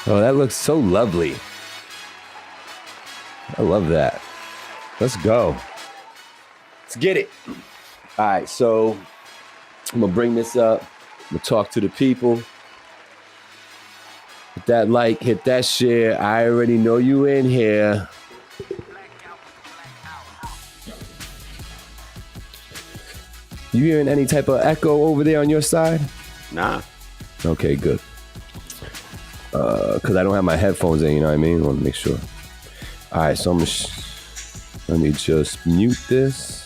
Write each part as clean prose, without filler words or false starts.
Oh, that looks so lovely. I love that. Let's go. Let's get it. All right, so I'm going to bring this up. I'm going to talk to the people. Hit that like, hit that share. I already know you in here. You hearing any type of echo over there on your side? Nah. Okay, good. Because I don't have my headphones in, you know what I mean? I want to make sure. All right, so let me just mute this.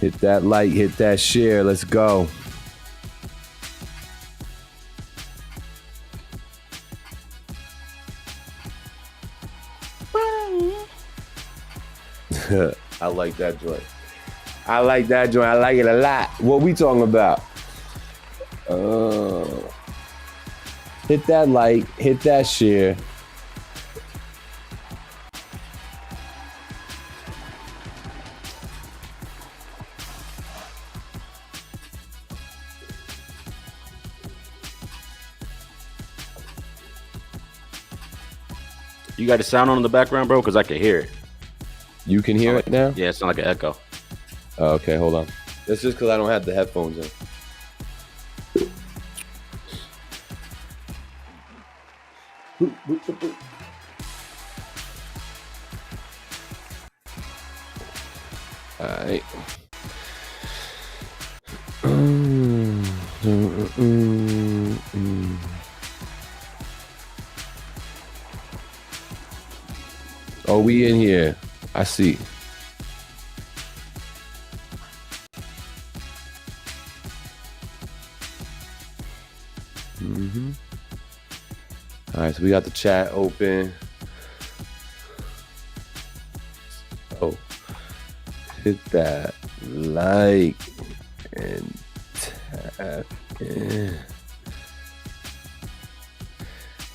Hit that like, hit that share. Let's go. I like that joint. I like that joint. I like it a lot. What we talking about? Hit that like, hit that share. You got the sound on in the background, bro? Because I can hear it. You can hear it now? Yeah, it sounds like an echo. Oh, okay, hold on. That's just because I don't have the headphones in. All right. Oh, we in here. I see. All right, so we got the chat open. Oh, hit that like and tap in.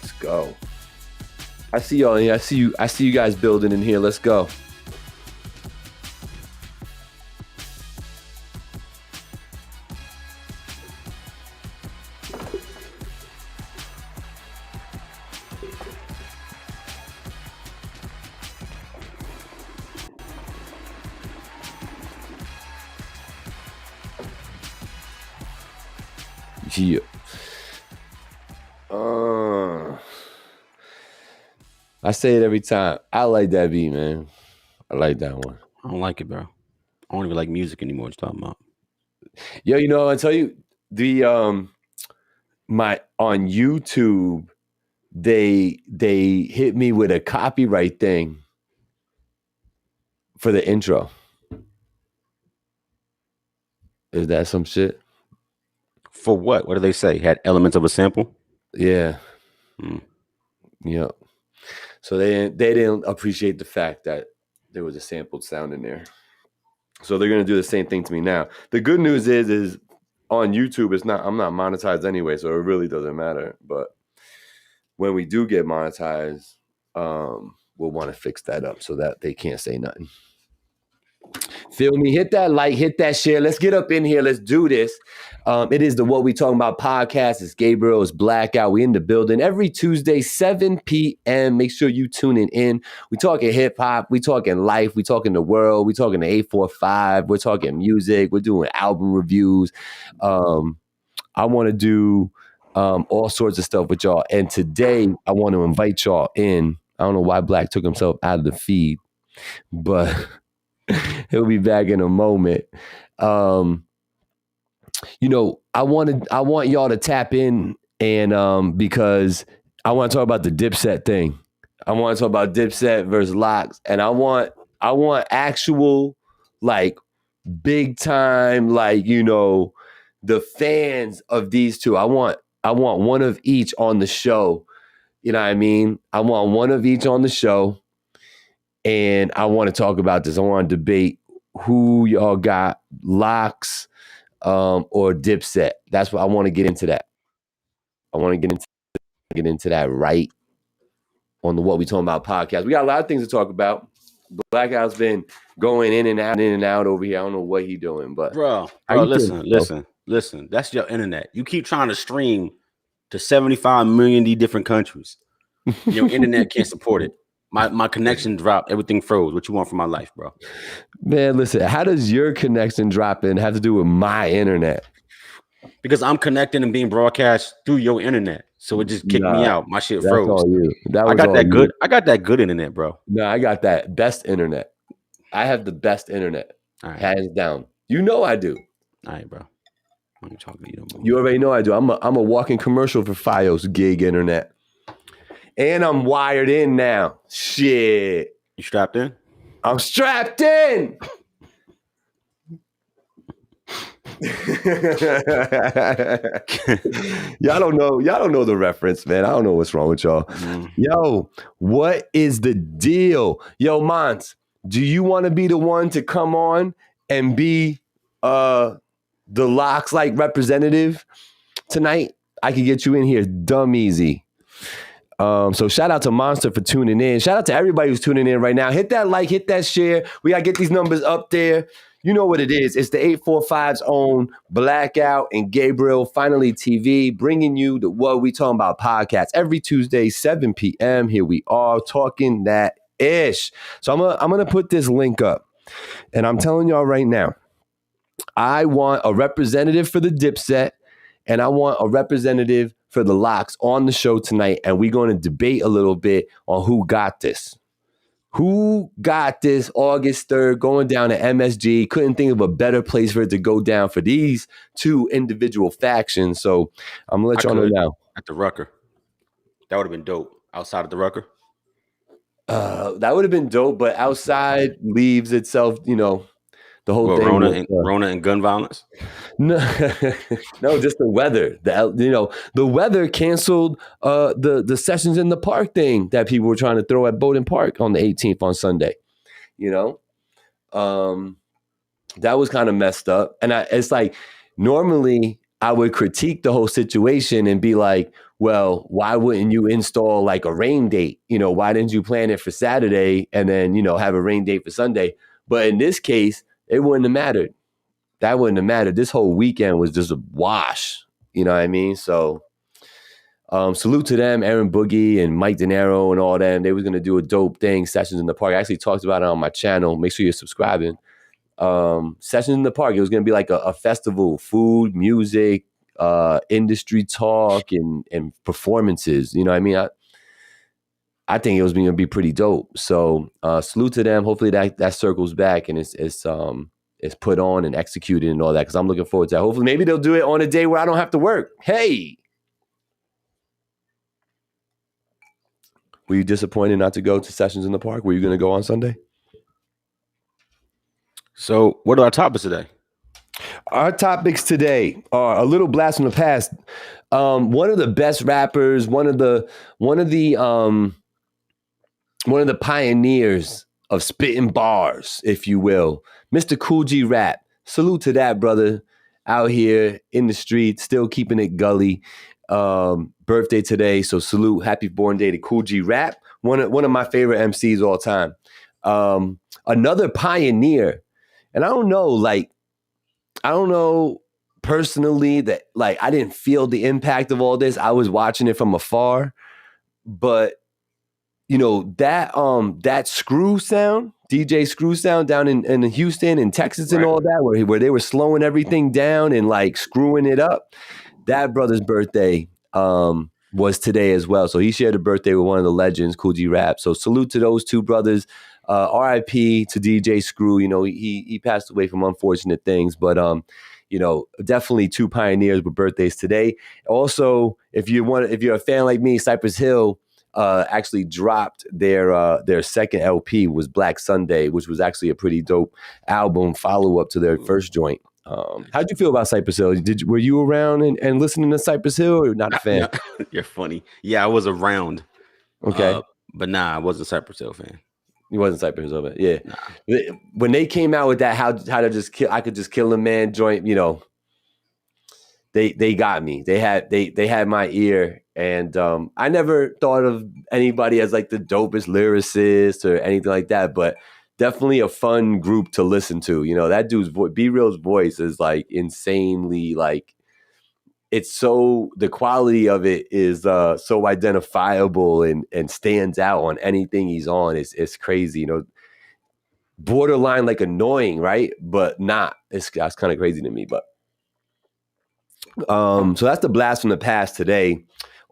Let's go. I see y'all in here. I see you guys building in here. Let's go. Yeah. I say it every time. I like that beat, man. I like that one. I don't like it, bro. I don't even like music anymore. What you talking about? Yo, you know, I tell you, the my on YouTube, they hit me with a copyright thing for the intro. Is that some shit? For what? What do they say? Had elements of a sample? Yeah. Yep. So they didn't appreciate the fact that there was a sampled sound in there. So they're gonna do the same thing to me now. The good news is on YouTube, I'm not monetized anyway, so it really doesn't matter. But when we do get monetized, we'll want to fix that up so that they can't say nothing. Feel me? Hit that like, hit that share. Let's get up in here. Let's do this. It is the What We Talking About podcast. It's Gabriel. It's Blackout. We in the building every Tuesday, 7 p.m. Make sure you tuning in. We talking hip hop. We talking life. We talking the world. We talking the 845. We're talking music. We're doing album reviews. I want to do all sorts of stuff with y'all. And today I want to invite y'all in. I don't know why Black took himself out of the feed, but he'll be back in a moment. You know, I want y'all to tap in and because I want to talk about the Dipset thing. I want to talk about Dipset versus Lox, and I want actual like big time, like, you know, the fans of these two. I want one of each on the show. You know what I mean? I want one of each on the show. And I want to talk about this. I want to debate who y'all got, Lox or Dipset. That's what I want to get into that. I want to get into that right on the What We Talking About podcast. We got a lot of things to talk about. Blackout's been going in and out over here. I don't know what he's doing, but bro, listen. Listen, that's your internet. You keep trying to stream to 75 million different countries. Your internet can't support it. My connection dropped. Everything froze. What you want from my life, bro? Man, listen, how does your connection drop in have to do with my internet? Because I'm connecting and being broadcast through your internet. So it just kicked me Nah, out. My shit that's froze. all you. That I was got all that you. good. I got that good internet, bro. No, I got that best internet. I have the best internet, All right. hands down. You know I do. All right, bro. I'm talking to you no more. You already know I do. I'm a walking commercial for Fios gig internet. And I'm wired in now. Shit. You strapped in? I'm strapped in. Y'all don't know the reference, man. I don't know what's wrong with y'all. Yo, what is the deal? Yo, Mons, do you want to be the one to come on and be the Locks like representative tonight? I can get you in here dumb easy. So shout out to Monster for tuning in. Shout out to everybody who's tuning in right now. Hit that like, hit that share. We got to get these numbers up there. You know what it is. It's the 845's own Blackout and Gabriel Finally TV, bringing you the What We Talking About podcast every Tuesday, 7 p.m. Here we are talking that ish. So I'm gonna put this link up, and I'm telling y'all right now, I want a representative for the Dipset, and I want a representative for the Locks on the show tonight, and we're going to debate a little bit on who got this. Who got this August 3rd going down to MSG? Couldn't think of a better place for it to go down for these two individual factions. So I'm going to let y'all know now. At the Rucker. That would have been dope. Outside of the Rucker? That would have been dope, but outside leaves itself, the whole thing. Rona and gun violence? No, no, just the weather. The weather canceled the Sessions in the Park thing that people were trying to throw at Bowden Park on the 18th on Sunday. That was kind of messed up. And it's like, normally I would critique the whole situation and be like, well, why wouldn't you install like a rain date? Why didn't you plan it for Saturday and then, have a rain date for Sunday? But in this case, it wouldn't have mattered. That wouldn't have mattered. This whole weekend was just a wash. You know what I mean? So salute to them, Aaron Boogie and Mike De Niro and all them. They was going to do a dope thing, Sessions in the Park. I actually talked about it on my channel. Make sure you're subscribing. Sessions in the Park. It was going to be like a festival, food, music, industry talk, and performances. You know what I mean? I think it was going to be pretty dope. So salute to them. Hopefully that circles back and it's put on and executed and all that, because I'm looking forward to that. Hopefully maybe they'll do it on a day where I don't have to work. Hey! Were you disappointed not to go to Sessions in the Park? Were you going to go on Sunday? So what are our topics today? Our topics today are a little blast from the past. One of the best rappers, one of the pioneers of spitting bars, if you will, Mr. Cool G Rap. Salute to that brother out here in the street, still keeping it gully. Birthday today, so salute, happy born day to Cool G Rap. One of my favorite MCs all time. Another pioneer, and I don't know personally that I didn't feel the impact of all this. I was watching it from afar, but that Screw sound, DJ Screw sound down in Houston and Texas and all that, where they were slowing everything down and screwing it up. That brother's birthday was today as well. So he shared a birthday with one of the legends, Cool G Rap. So salute to those two brothers. R.I.P. to DJ Screw. He passed away from unfortunate things, but definitely two pioneers with birthdays today. Also, if you're a fan like me, Cypress Hill actually dropped their second LP, was Black Sunday, which was actually a pretty dope album follow up to their first joint. How'd you feel about Cypress Hill? Were you around and listening to Cypress Hill, or not a fan? You're funny. Yeah, I was around. Okay, but nah, I wasn't a Cypress Hill fan. You wasn't Cypress Hill, but yeah. Nah. When they came out with that, how to just kill, I could just kill a man joint. They got me. They had my ear, and I never thought of anybody as the dopest lyricist or anything like that. But definitely a fun group to listen to. You know, that dude's voice, Be Real's voice is like insanely like, it's so, the quality of it is so identifiable and stands out on anything he's on. It's crazy, you know, borderline like annoying, right? But not. That's kind of crazy to me. But so that's the blast from the past today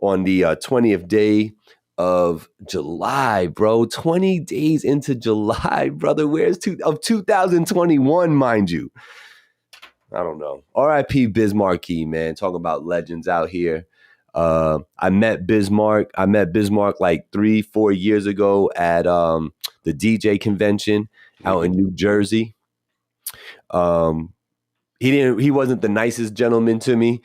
on the 20th day of July, bro. 20 days into July, brother. Where's 2021, mind you? I don't know. R.I.P. Biz Markie, man. Talking about legends out here. I met Bismarck like 3-4 years ago at the DJ convention out in New Jersey. He wasn't the nicest gentleman to me,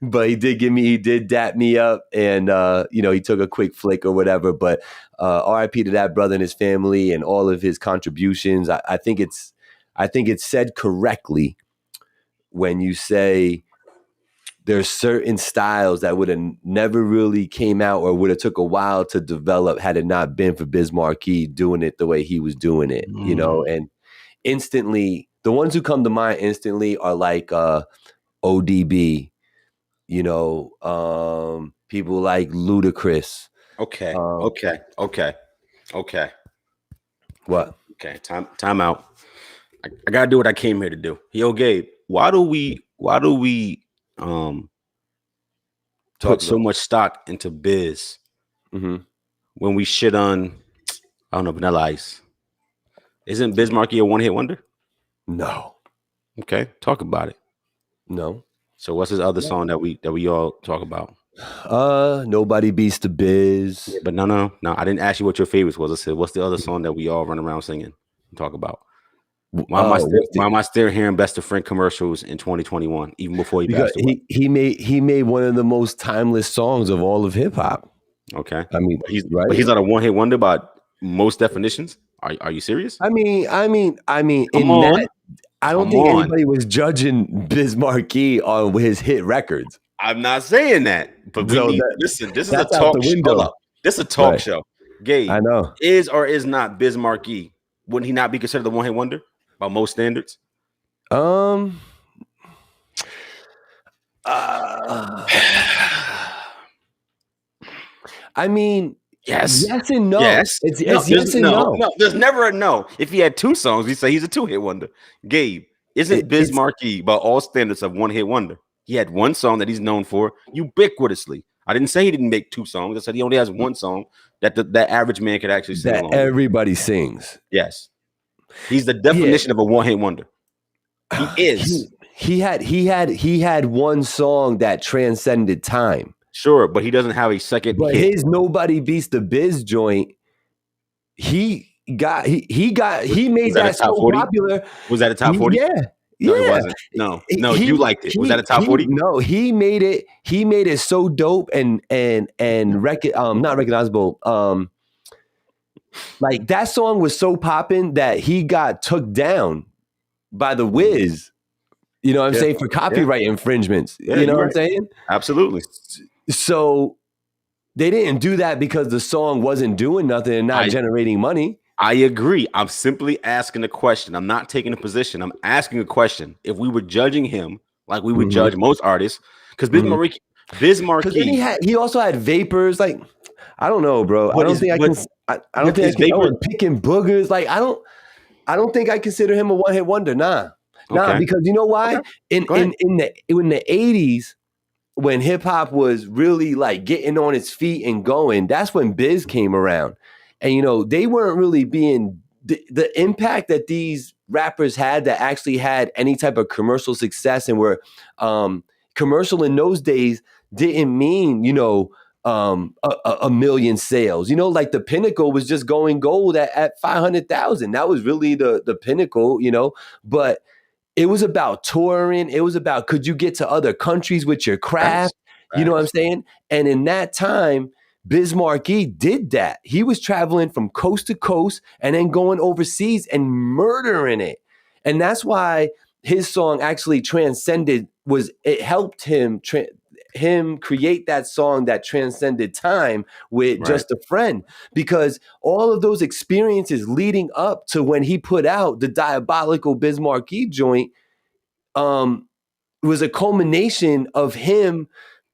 but he did dap me up, and you know, he took a quick flick or whatever. But RIP to that brother and his family and all of his contributions. I think it's said correctly when you say there's certain styles that would have never really came out or would have took a while to develop had it not been for Biz Markie doing it the way he was doing it, you know. And instantly, the ones who come to mind instantly are like ODB, you know, people like Ludacris. Okay. What? Okay. Time out. I gotta do what I came here to do. Yo, Gabe, why do we put so much stock into Biz when we shit on, I don't know, Vanilla Ice? Isn't Biz Markie a one-hit wonder? No. Okay, talk about it. No. So what's his other song that we all talk about? Nobody Beats the Biz. Yeah, but no. I didn't ask you what your favorites was. I said, what's the other song that we all run around singing and talk about? Why am I still hearing Best of Friend commercials in 2021, even before he passed away? He made one of the most timeless songs of all of hip hop. Okay, I mean, but he's not a one hit wonder by most definitions. Are you serious? I mean, I don't think anybody was judging Biz Markie on his hit records. I'm not saying that, but listen. This is a talk show. This is a talk show. Gabe, I know. Is or is not Biz Markie? Wouldn't he not be considered a one hit wonder by most standards? I mean, yes and no. Yes. It's yes and no. No, there's never a no. If he had two songs, we say he's a two-hit wonder. Gabe, isn't Biz Markie by all standards of one-hit wonder? He had one song that he's known for ubiquitously. I didn't say he didn't make two songs. I said he only has one song that that average man could actually sing along. Everybody sings. Yes. He's the definition of a one-hit wonder. He is. He had one song that transcended time. Sure, but he doesn't have a second but hit. His Nobody Beats the Biz joint, he made that so 40? Popular. Was that a top 40? Yeah. No, it wasn't. No, you liked it. Was that a top 40? No, he made it so dope and not recognizable. Like that song was so popping that he got took down by the Wiz. You know what I'm saying? For copyright infringements. You know what I'm saying? Absolutely. So they didn't do that because the song wasn't doing nothing and not generating money. I agree. I'm simply asking a question. I'm not taking a position. I'm asking a question. If we were judging him like we would judge most artists, because Biz Markie, he also had Vapors. Like, I don't know, bro. I don't think I can. Picking boogers. Like, I don't think I consider him a one hit wonder. Nah, because you know why? Okay. In the 80s, when hip hop was really like getting on its feet and going, that's when Biz came around. And, you know, they weren't really being the impact that these rappers had that actually had any type of commercial success and were commercial in those days didn't mean, you know, a million sales. You know, like the pinnacle was just going gold at 500,000. That was really the pinnacle, you know, but it was about touring. It was about, could you get to other countries with your craft? You know what I'm saying? And in that time, Biz Markie did that. He was traveling from coast to coast and then going overseas and murdering it. And that's why his song actually transcended, it helped him him create that song that transcended time with Just a Friend, because all of those experiences leading up to when he put out the Diabolical Biz Markie joint was a culmination of him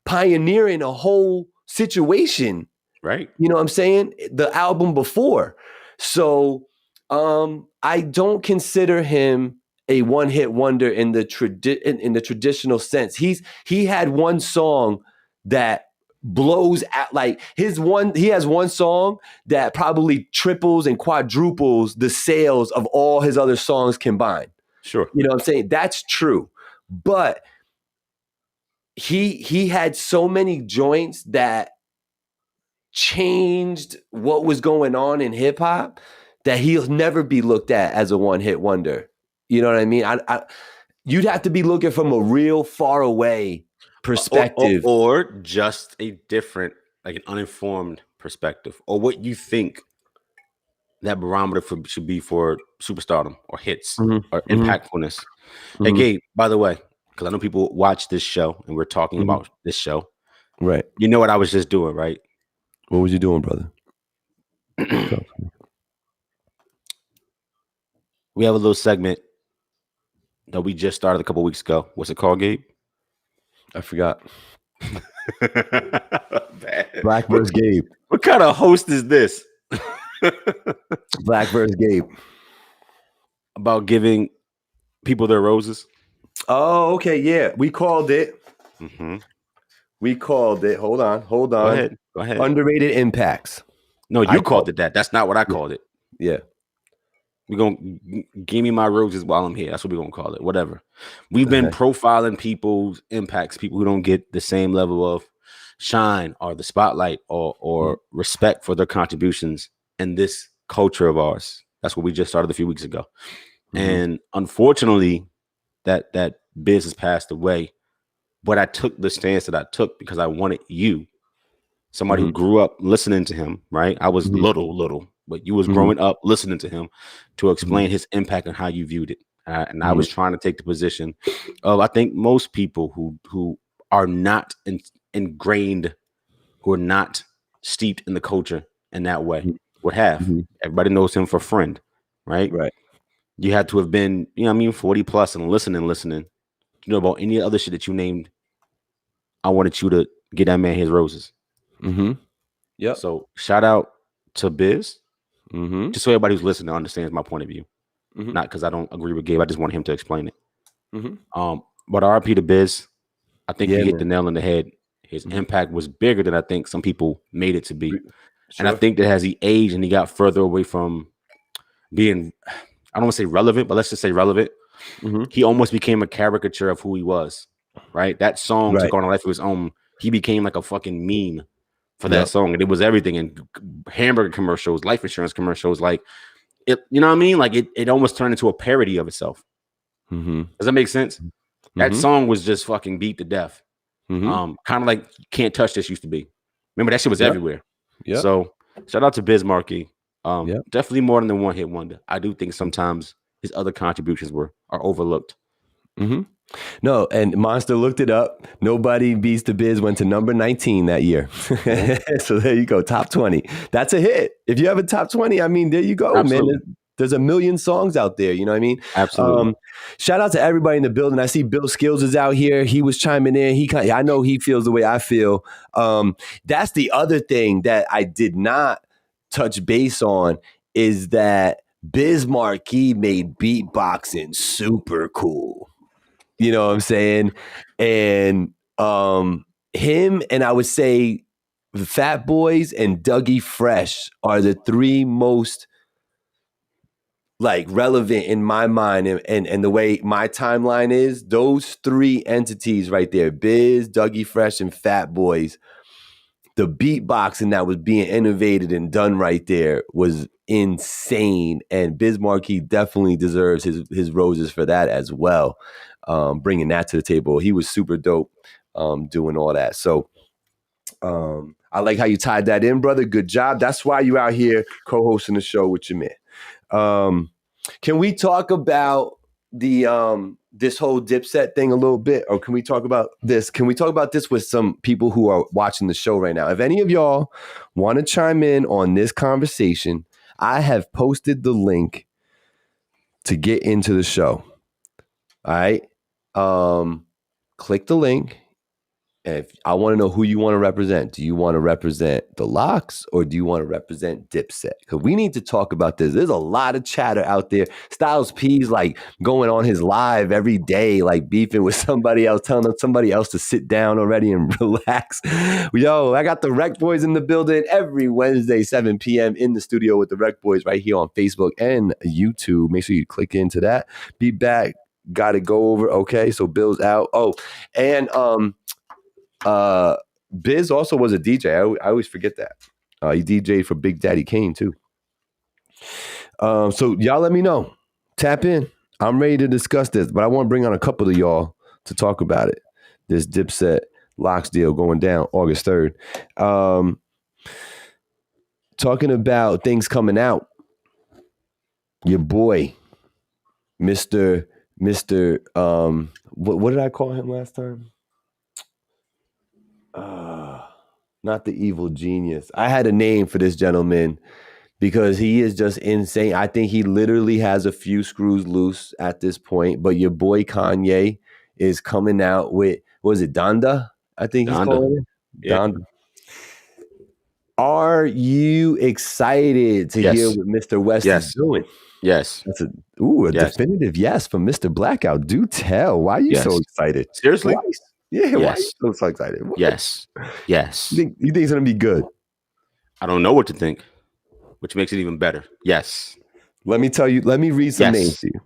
pioneering a whole situation. Right. You know what I'm saying? The album before. So I don't consider him a one-hit wonder in the traditional sense. He had one song that blows out, like he has one song that probably triples and quadruples the sales of all his other songs combined. Sure. You know what I'm saying? That's true. But he had so many joints that changed what was going on in hip hop that he'll never be looked at as a one-hit wonder. You know what I mean? You'd have to be looking from a real far away perspective, or just a different, like an uninformed perspective, or what you think that barometer should be for superstardom or hits or impactfulness. Hey, Gabe, by the way, because I know people watch this show and we're talking about this show. Right. You know what I was just doing, right? What was you doing, brother? We have a little segment that we just started a couple weeks ago. What's it called, Gabe? I forgot. Black vs. Gabe. What kind of host is this? Black vs. Gabe. About giving people their roses. Oh, okay. Yeah. We called it. We called it. Hold on. Go ahead. Underrated impacts. No, you called it that. That's not what I called it. Yeah. We're going to give me my roses while I'm here. That's what we're going to call it. Whatever. We've been profiling people's impacts, people who don't get the same level of shine or the spotlight or respect for their contributions in this culture of ours. That's what we just started a few weeks ago. And unfortunately, that Biz has passed away. But I took the stance that I took because I wanted you, somebody who grew up listening to him, right? I was little, but you was growing up listening to him to explain his impact and how you viewed it. And I was trying to take the position of, I think most people who are not ingrained, who are not steeped in the culture in that way would have. Everybody knows him for Friend, right? Right. You had to have been, 40 plus and listening. You know about any other shit that you named. I wanted you to get that man his roses. Yep. So shout out to Biz. Just so everybody who's listening understands my point of view. Not because I don't agree with Gabe. I just want him to explain it. But RP to Biz, I think you hit the nail on the head. His impact was bigger than I think some people made it to be. And I think that as he aged and he got further away from being, I don't want to say relevant, but let's just say relevant. He almost became a caricature of who he was, right? That song took on a life of his own. He became like a fucking meme for that song. And it was everything. And hamburger commercials, life insurance commercials, like it, you know what I mean? Like it almost turned into a parody of itself. Does that make sense? That song was just fucking beat to death. Kind of like Can't Touch This used to be. Remember that shit was everywhere. So shout out to Biz Markie. Definitely more than the one hit wonder. I do think sometimes his other contributions are overlooked. No, and Monster looked it up. Nobody Beats the Biz went to number 19 that year. So there you go, top 20. That's a hit. If you have a top 20, I mean, there you go, Absolutely. man. There's a million songs out there. You know what I mean? Absolutely. Shout out to everybody in the building. I see Bill Skills is out here. He was chiming in. I know he feels the way I feel. That's the other thing that I did not touch base on is that Biz Markie made beatboxing super cool. You know what I'm saying? And him and I would say Fat Boys and Dougie Fresh are the three most like relevant in my mind and the way my timeline is. Those three entities right there, Biz, Dougie Fresh, and Fat Boys, the beatboxing that was being innovated and done right there was insane. And Biz Markie definitely deserves his roses for that as well. Bringing that to the table. He was super dope doing all that. So I like how you tied that in, brother. Good job. That's why you out here co-hosting the show with your man. Can we talk about this whole Dipset thing a little bit, or can we talk about this? Can we talk about this with some people who are watching the show right now? If any of y'all want to chime in on this conversation, I have posted the link to get into the show. All right. Click the link. And if I want to know who you want to represent. Do you want to represent the Locks or do you want to represent Dipset? Because we need to talk about this. There's a lot of chatter out there. Styles P's like going on his live every day, like beefing with somebody else, telling somebody else to sit down already and relax. Yo, I got the Rec Boys in the building every Wednesday, 7 p.m. in the studio with the Rec Boys right here on Facebook and YouTube. Make sure you click into that. Be back. Got to go over. Okay, so Bill's out. Oh, and Biz also was a DJ. I always forget that. He DJ'd for Big Daddy Kane too. So y'all let me know. Tap in. I'm ready to discuss this, but I want to bring on a couple of y'all to talk about it. This Dipset Locks deal going down August 3rd. Talking about things coming out. Your boy, Mr. What did I call him last time? Not the evil genius. I had a name for this gentleman because he is just insane. I think he literally has a few screws loose at this point. But your boy Kanye is coming out with, was it Donda? I think he's calling it. Yeah. Donda. Are you excited to hear what Mr. West is doing? Yes. That's a definitive yes from Mr. Blackout. Do tell. Why are you so excited? Seriously? Why are you so excited? What? Yes. You think it's going to be good? I don't know what to think, which makes it even better. Yes. Let me read some names to you.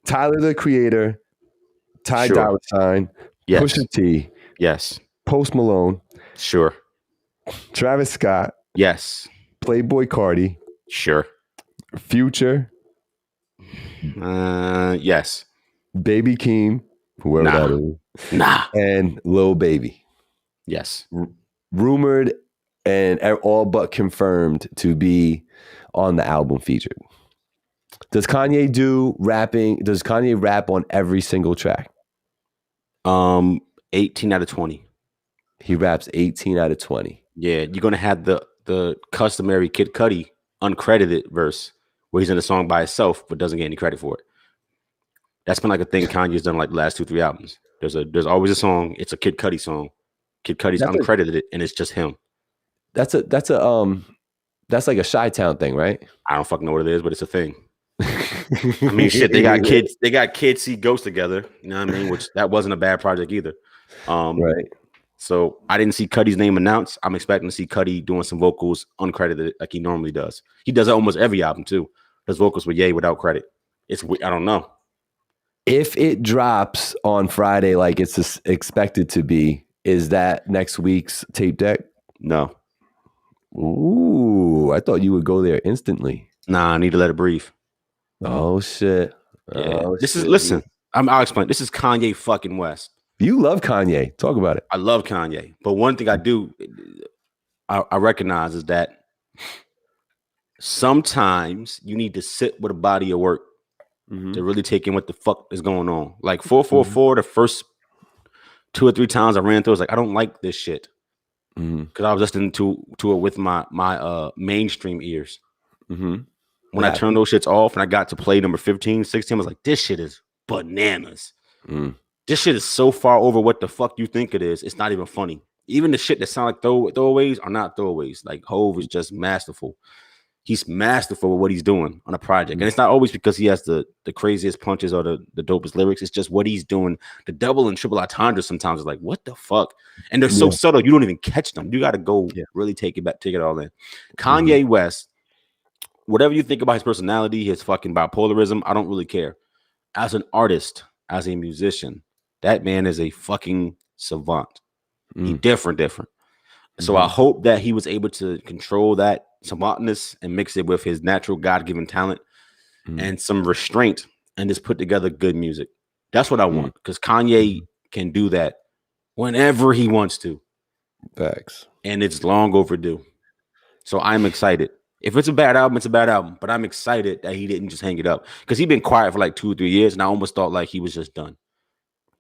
Tyler, the Creator, Ty Dolla $ign, Pusha T. Yes. Post Malone. Sure. Travis Scott. Yes. Playboy Cardi. Sure. Future. Yes. Baby Keem. Whoever that is. Nah. And Lil Baby. Yes. Rumored and all but confirmed to be on the album featured. Does Kanye do rapping? Does Kanye rap on every single track? 18 out of 20. He raps 18 out of 20. Yeah, you're gonna have the customary Kid Cudi uncredited verse where he's in a song by himself but doesn't get any credit for it. That's been like a thing Kanye's done like the last 2-3 albums. There's always a song. It's a Kid Cudi song. Kid Cudi's uncredited and it's just him. That's like a Chi-Town thing, right? I don't fucking know what it is, but it's a thing. I mean, shit, they got Kids See Ghosts together. You know what I mean? Which that wasn't a bad project either. Right. So I didn't see Cudi's name announced. I'm expecting to see Cudi doing some vocals uncredited like he normally does. He does it almost every album too. Does vocals with Ye without credit. I don't know. If it drops on Friday like it's expected to be, is that next week's tape deck? No. Ooh, I thought you would go there instantly. Nah, I need to let it breathe. Oh shit. Yeah. Listen, I'll explain. This is Kanye fucking West. You love Kanye. Talk about it. I love Kanye. But one thing I do, I recognize is that sometimes you need to sit with a body of work to really take in what the fuck is going on. Like 444, the first 2 or 3 times I ran through, I was like, I don't like this shit. Because I was listening to it with my mainstream ears. When I turned those shits off and I got to play number 15, 16, I was like, this shit is bananas. This shit is so far over what the fuck you think it is. It's not even funny. Even the shit that sound like throwaways are not throwaways. Like Hove is just masterful. He's masterful with what he's doing on a project. And it's not always because he has the craziest punches or the dopest lyrics. It's just what he's doing. The double and triple entendres sometimes is like, what the fuck? And they're so subtle, you don't even catch them. You got to go really take it all in. Kanye West, whatever you think about his personality, his fucking bipolarism, I don't really care. As an artist, as a musician, that man is a fucking savant. He different. So I hope that he was able to control that savantness and mix it with his natural God-given talent and some restraint and just put together good music. That's what I want, because Kanye can do that whenever he wants to. Facts. And it's long overdue. So I'm excited. If it's a bad album, it's a bad album. But I'm excited that he didn't just hang it up because he'd been quiet for like 2 or 3 years, and I almost thought like he was just done,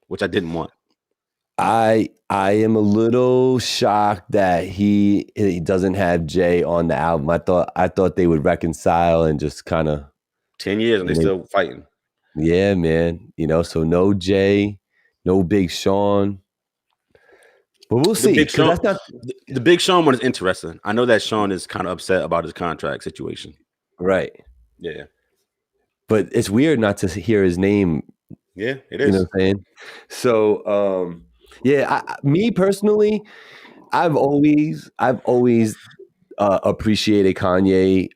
which I didn't want. I am a little shocked that he doesn't have Jay on the album. I thought they would reconcile and just kind of 10 years and they're still fighting. Yeah, man. So no Jay, no Big Sean. But we'll see. The Big Sean one is interesting. I know that Sean is kind of upset about his contract situation. Right. Yeah. But it's weird not to hear his name. Yeah, it is. You know what I'm saying? So, me personally, I've always appreciated Kanye.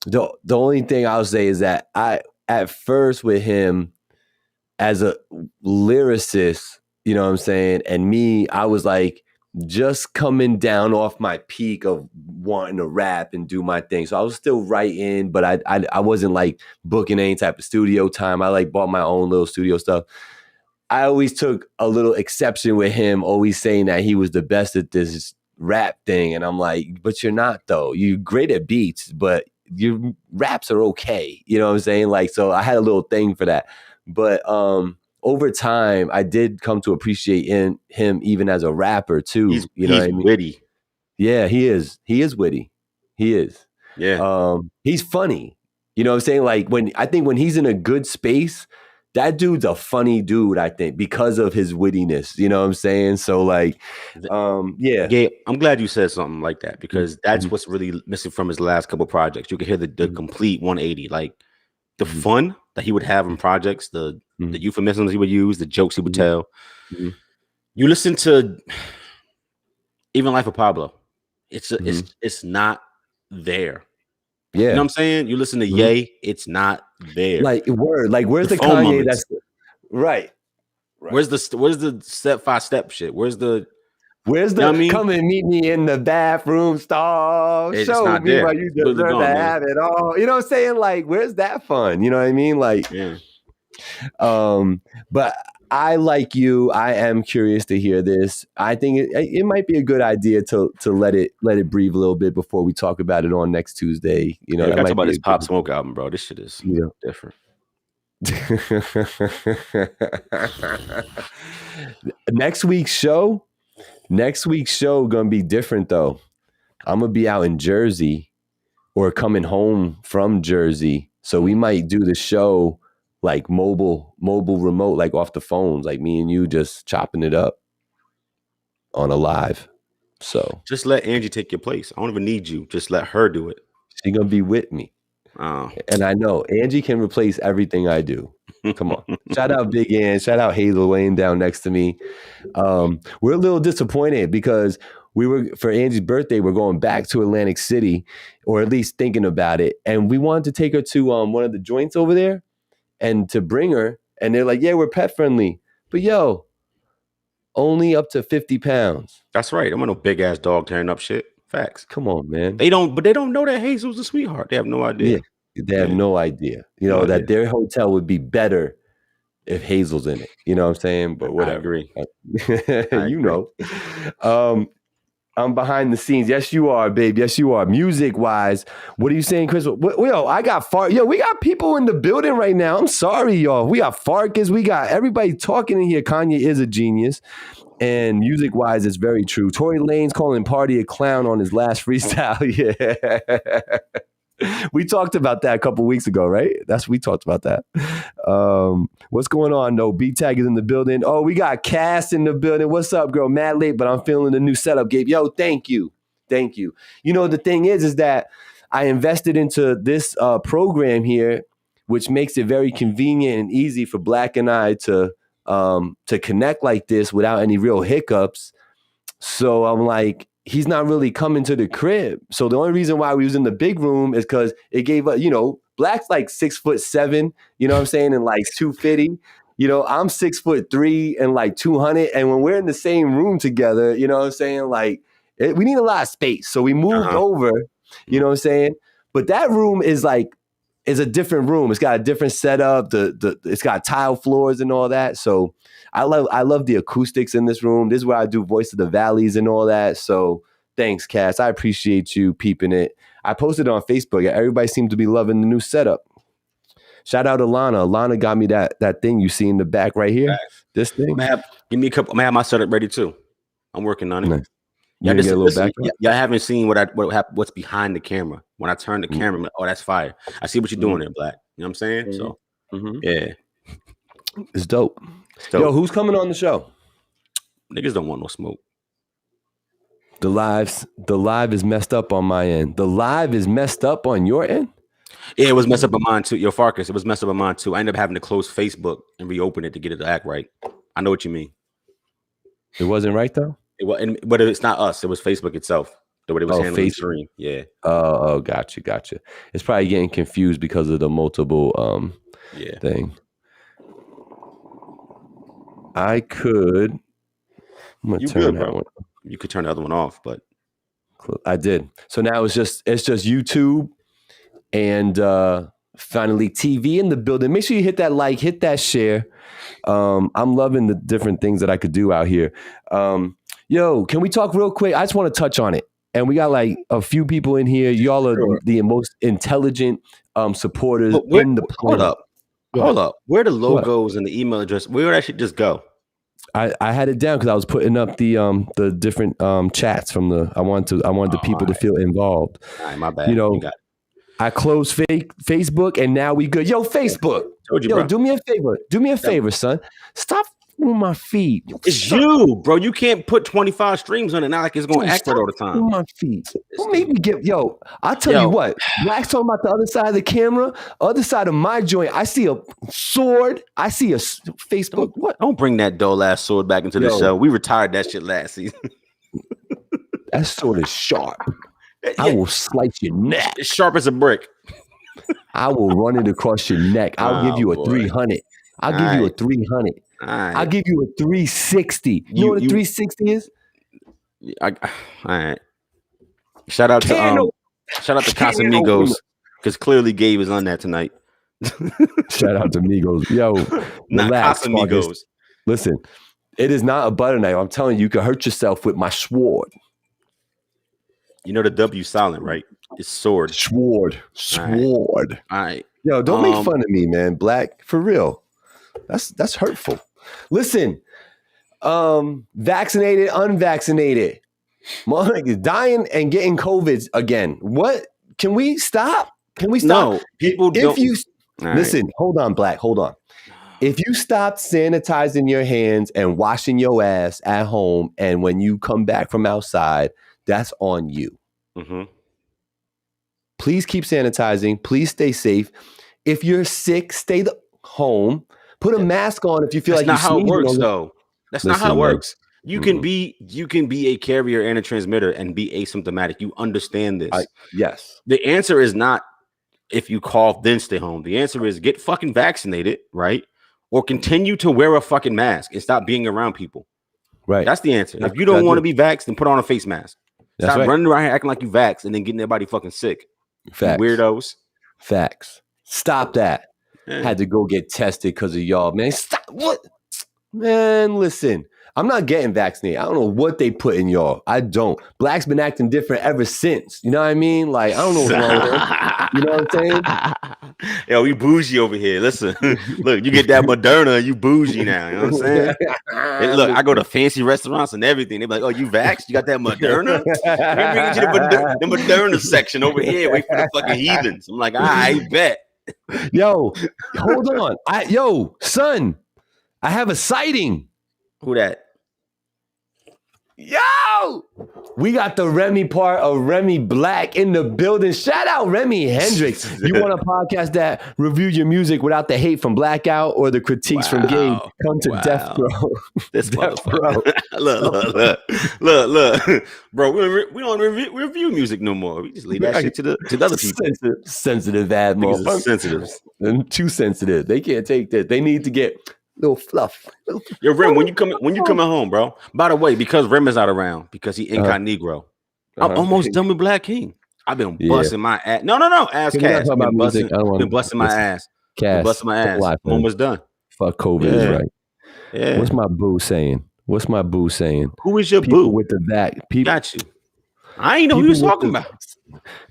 The only thing I'll say is that I, at first with him as a lyricist, you know what I'm saying? And me, I was like just coming down off my peak of wanting to rap and do my thing. So I was still writing, but I wasn't like booking any type of studio time. I like bought my own little studio stuff. I always took a little exception with him, always saying that he was the best at this rap thing. And I'm like, but you're not though. You're great at beats, but your raps are okay. You know what I'm saying? Like, so I had a little thing for that. But over time, I did come to appreciate him even as a rapper too. He's what I mean? Witty. Yeah, he is. He is witty. He is. Yeah. He's funny. You know what I'm saying? Like when he's in a good space, that dude's a funny dude, I think, because of his wittiness. You know what I'm saying? So like, yeah. Gabe, I'm glad you said something like that because that's what's really missing from his last couple projects. You can hear the complete 180, like the fun that he would have in projects, the euphemisms he would use, the jokes he would tell. You listen to even Life of Pablo, it's not there. Yeah. You know what I'm saying? You listen to Ye, it's not there. Like where's the Kanye moments. That's right. Where's the step 5-step shit? Where's the come and meet me in the bathroom stall? Show me why you deserve to have it all. You know what I'm saying? Like, where's that fun? You know what I mean? Like, yeah. But I, like you, I am curious to hear this. I think it might be a good idea to let it breathe a little bit before we talk about it on next Tuesday. You know, we got to talk about this Pop Smoke album, bro. This shit is different. Next week's show gonna be different though. I'm gonna be out in Jersey or coming home from Jersey, so we might do the show like mobile remote, like off the phones, like me and you just chopping it up on a live. So just let Angie take your place. I don't even need you. Just let her do it. She's gonna be with me. Oh. And I know Angie can replace everything I do. Come on. Shout out Big Ann. Shout out Hazel laying down next to me. We're a little disappointed because for Angie's birthday, we're going back to Atlantic City, or at least thinking about it. And we wanted to take her to one of the joints over there and to bring her. And they're like, yeah, we're pet friendly. But yo, only up to 50 pounds. That's right. I'm no big ass dog tearing up shit. Facts. Come on, man. They don't know that Hazel's a sweetheart. They have no idea. Yeah, they have no idea. You know, that their hotel would be better if Hazel's in it. You know what I'm saying? But whatever. I agree. You know. I'm behind the scenes. Yes, you are, babe. Yes, you are. Music wise, what are you saying, Chris? Yo, I got we got people in the building right now. I'm sorry, y'all. We got Farkas. We got everybody talking in here. Kanye is a genius. And music wise, it's very true. Tory Lanez calling Party a clown on his last freestyle. Yeah. We talked about that a couple weeks ago, right? We talked about that. What's going on? No, B-Tag is in the building. Oh, we got Cass in the building. What's up, girl? Mad late, but I'm feeling the new setup, Gabe. Yo, thank you. Thank you. You know, the thing is that I invested into this program here, which makes it very convenient and easy for Black and I to connect like this without any real hiccups. So I'm like, he's not really coming to the crib. So the only reason why we was in the big room is because it gave us, you know, Black's like 6'7", you know what I'm saying, and like 250. You know, I'm 6'3" and like 200. And when we're in the same room together, you know what I'm saying, like we need a lot of space. So we moved over, you know what I'm saying? But that room is a different room. It's got a different setup. It's got tile floors and all that. So I love the acoustics in this room. This is where I do Voice of the Valleys and all that. So Thanks, Cass. I appreciate you peeping it. I posted it on Facebook. Everybody seemed to be loving the new setup. Shout out to Lana. Lana got me that thing you see in the back right here. This thing. Give me a couple. I'm gonna have my setup ready too. I'm working on it. Nice. Y'all just listen. Y'all haven't seen what's behind the camera. When I turn the camera, I'm like, oh, that's fire. I see what you're doing there, Black. You know what I'm saying? So yeah, it's dope. Yo, who's coming on the show? Niggas don't want no smoke. The live is messed up on my end. The live is messed up on your end? Yeah, it was messed up on mine too. Yo, Farkas, it was messed up on mine too. I ended up having to close Facebook and reopen it to get it to act right. I know what you mean. It wasn't right though? But it's not us. It was Facebook itself. The way it was handling the stream. Yeah. Oh, gotcha. It's probably getting confused because of the multiple thing. I could. I'm gonna turn that one. You could turn the other one off, but I did. So now it's just YouTube and finally TV in the building. Make sure you hit that like, hit that share. I'm loving the different things that I could do out here. Yo, can we talk real quick? I just want to touch on it. And we got like a few people in here. Y'all are the most intelligent supporters in the planet. Hold up. Where the logos and the email address, where would that shit just go? I had it down because I was putting up the different chats from I wanted the people to feel involved. All right, my bad. You know, I closed Facebook and now we good. Yo, Facebook. Told you, yo, bro. Do me a favor. Do me a favor, son. Stop on my feed. It's you, bro. You can't put 25 streams on it. Not like it's going to act right all the time. On my feed. Don't make me get. Yo, I'll tell you what. Black's talking about the other side of the camera. Other side of my joint. I see a sword. I see a Facebook. What? Don't bring that dull ass sword back into the show. We retired that shit last season. That sword is sharp. I will slice your neck. It's sharp as a brick. I will run it across your neck. I'll give you a 300. I'll give you a 300. I'll give you a 360. You know what a 360 is? All right. Shout out to Casamigos, because clearly Gabe is on that tonight. Shout out to Migos. Yo, relax, Casamigos. Listen, it is not a butter knife. I'm telling you, you can hurt yourself with my sword. You know the W silent, right? It's sword. Sword. All right. Yo, don't make fun of me, man. Black, for real. That's hurtful. Listen, vaccinated, unvaccinated, dying and getting COVID again. What? Can we stop? Can we stop? No, people don't. Listen, hold on, Black, hold on. If you stop sanitizing your hands and washing your ass at home, and when you come back from outside, that's on you. Mm-hmm. Please keep sanitizing. Please stay safe. If you're sick, stay home. Put a mask on if you feel like you're sneezing. That's not how it works, though. That's not how it works. You can be a carrier and a transmitter and be asymptomatic. You understand this? Yes. The answer is not if you cough, then stay home. The answer is get fucking vaccinated, right? Or continue to wear a fucking mask and stop being around people. Right. That's the answer. If you don't want to be vaxxed, then put on a face mask. Stop running around here acting like you vaxxed and then getting everybody fucking sick. Facts. You weirdos. Facts. Stop that. Had to go get tested because of y'all, man. Stop. What? Man, listen. I'm not getting vaccinated. I don't know what they put in y'all. I don't. Black's been acting different ever since. You know what I mean? Like, I don't know what's wrong with him. You know what I'm saying? Yo, we bougie over here. Listen, look, you get that Moderna, you bougie now. You know what I'm saying? Hey, look, I go to fancy restaurants and everything. They be like, oh, you vaxxed? You got that Moderna? Let me bring you to the Moderna section over here. Wait for the fucking heathens. I'm like, I bet. Yo, hold on. Son, I have a sighting. Who that? Yo, we got the Remy part of Remy Black in the building. Shout out Remy Hendrix. You want a podcast that review your music without the hate from Blackout or the critiques from Gabe? Come to Death Row. This motherfucker. look, bro. We don't review music no more. We just leave that shit to the other people. Sensitive ad motherfuckers. Sensitive. And too sensitive. They can't take that. They need to get little fluff. Yo, Rem, when you coming home, bro? By the way, because Rem is not around, because he incognito, I'm almost done with Black King. I've been busting my ass. No. Ass Cass. Been busting my ass. Cass. Busting my ass. I'm almost done. Fuck COVID is right. Yeah. What's my boo saying? Who is your people boo? With the vac. Got you. I ain't know who he was talking about.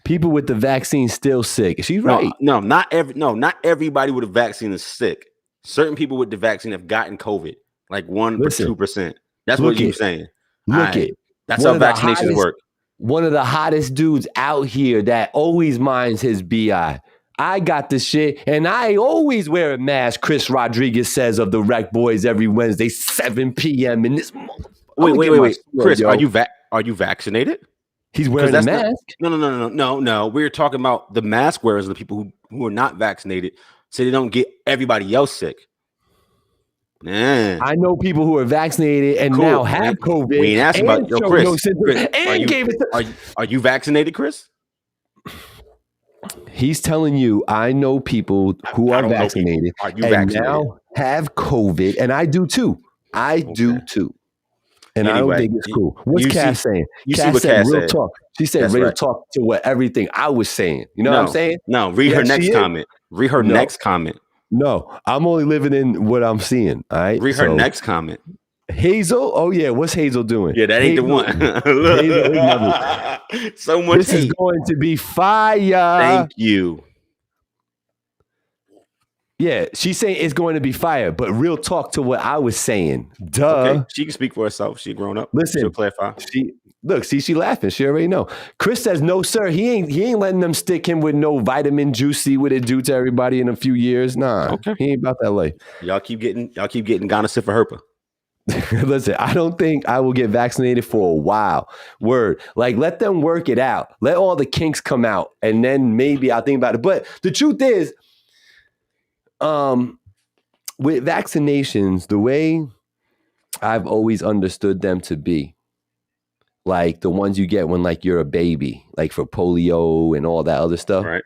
People with the vaccine still sick. She's right. No, not everybody with a vaccine is sick. Certain people with the vaccine have gotten COVID, like 1 or 2%. That's what you're saying. That's how vaccinations work. One of the hottest dudes out here that always minds his BI. I got the shit, and I always wear a mask. Chris Rodriguez says of the Rec Boys every Wednesday, 7 p.m. in this. Wait, Chris, are you vaccinated? He's wearing a mask. No. We're talking about the mask wearers, the people who are not vaccinated, so they don't get everybody else sick. I know people who are vaccinated and now have COVID. We ain't asking about Chris. Are you vaccinated, Chris? He's telling you, I know people who are vaccinated now have COVID, and I do too. Do too. And anyway, I don't think it's cool. What's Cass saying? Cass said real talk. She said real talk to what everything I was saying. You know what I'm saying? No, read her next comment. Read her next comment. No, I'm only living in what I'm seeing. All right. Read her next comment. Hazel? Oh, yeah. What's Hazel doing? Yeah, that ain't the one. So much This is going to be fire. Thank you. Yeah, she's saying it's going to be fire, but real talk to what I was saying. Duh. Okay, she can speak for herself. She grown up. Listen, she'll clarify. She laughing. She already know. Chris says, no, sir. He ain't letting them stick him with no vitamin juice. See what it do to everybody in a few years. Nah, he ain't about that life. Y'all keep getting gonorrhea for herpa. Listen, I don't think I will get vaccinated for a while. Word. Like, let them work it out. Let all the kinks come out, and then maybe I'll think about it. But the truth is, with vaccinations, the way I've always understood them to be, like the ones you get when like you're a baby, like for polio and all that other stuff. Right.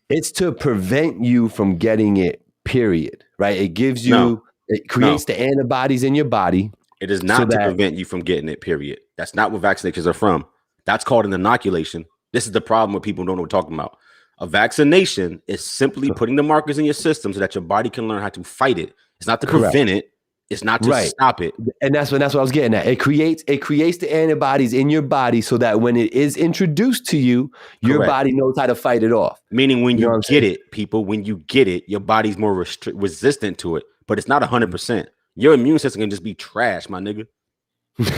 It's to prevent you from getting it, period. Right. It gives you, it creates the antibodies in your body. It is not to prevent you from getting it, period. That's not what vaccinations are from. That's called an inoculation. This is the problem with people who don't know what we're talking about. A vaccination is simply putting the markers in your system so that your body can learn how to fight it. It's not to prevent it. It's not to stop it. And that's what I was getting at. It creates the antibodies in your body so that when it is introduced to you, your body knows how to fight it off. Meaning when you get it, people, when you get it, your body's more resistant to it. But it's not 100%. Your immune system can just be trash, my nigga.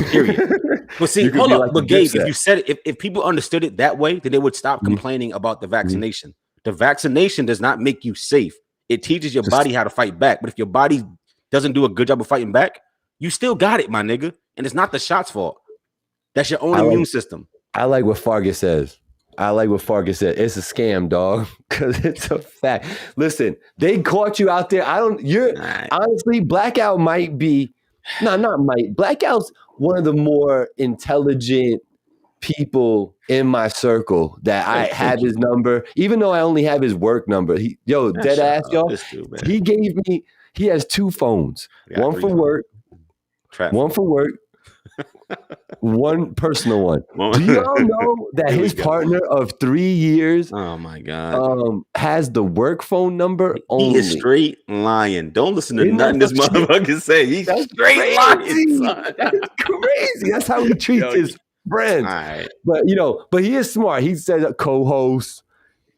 Period. But see, hold up. But Gabe, if you said it, if people understood it that way, then they would stop complaining about the vaccination. The vaccination does not make you safe. It teaches your body how to fight back. But if your body doesn't do a good job of fighting back, you still got it, my nigga. And it's not the shot's fault. That's your own immune system. I like what Fargus says. It's a scam, dog, because it's a fact. Listen, they caught you out there. Honestly, blackout might be, blackout's one of the more intelligent people in my circle that I have his number, even though I only have his work number. Dead ass, y'all. He gave me, he has 2 phones, one for work, one personal one. Do y'all know that his partner of 3 years, oh my God, has the work phone number only? He is straight lying. Don't listen to nothing this motherfucker say. He's straight lying. That's crazy. That's how he treats his friends. Right. But he is smart. He said a co-host,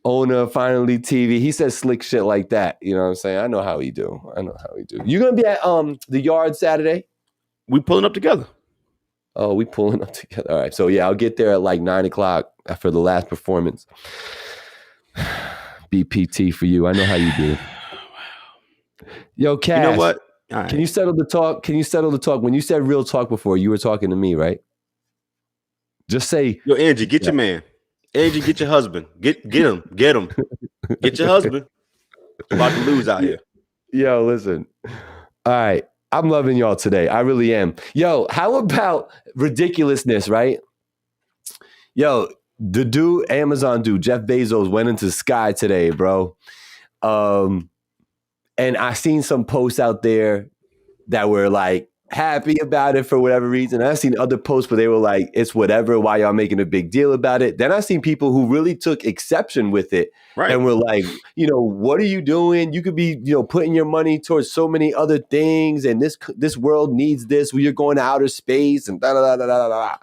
owner, finally TV. He says slick shit like that. You know what I'm saying? I know how he do. You gonna be at the yard Saturday? We pulling up together. Oh, we pulling up together. All right. So yeah, I'll get there at like 9:00 after the last performance. BPT for you. I know how you do. Yo, Cash. You know what? Right. Can you settle the talk? When you said real talk before, you were talking to me, right? Just say, yo, Angie, get your man. Angie, get your husband. Get him. Get your husband. About to lose out here. Yo, listen. All right. I'm loving y'all today. I really am. Yo, how about ridiculousness, right? Yo, the Amazon dude, Jeff Bezos, went into the sky today, bro. And I seen some posts out there that were like happy about it for whatever reason. I seen other posts where they were like, it's whatever, why y'all making a big deal about it? Then I seen people who really took exception with it. Right. And were like, what are you doing? You could be, putting your money towards so many other things, and this world needs this. You're going to outer space and da da da da da da.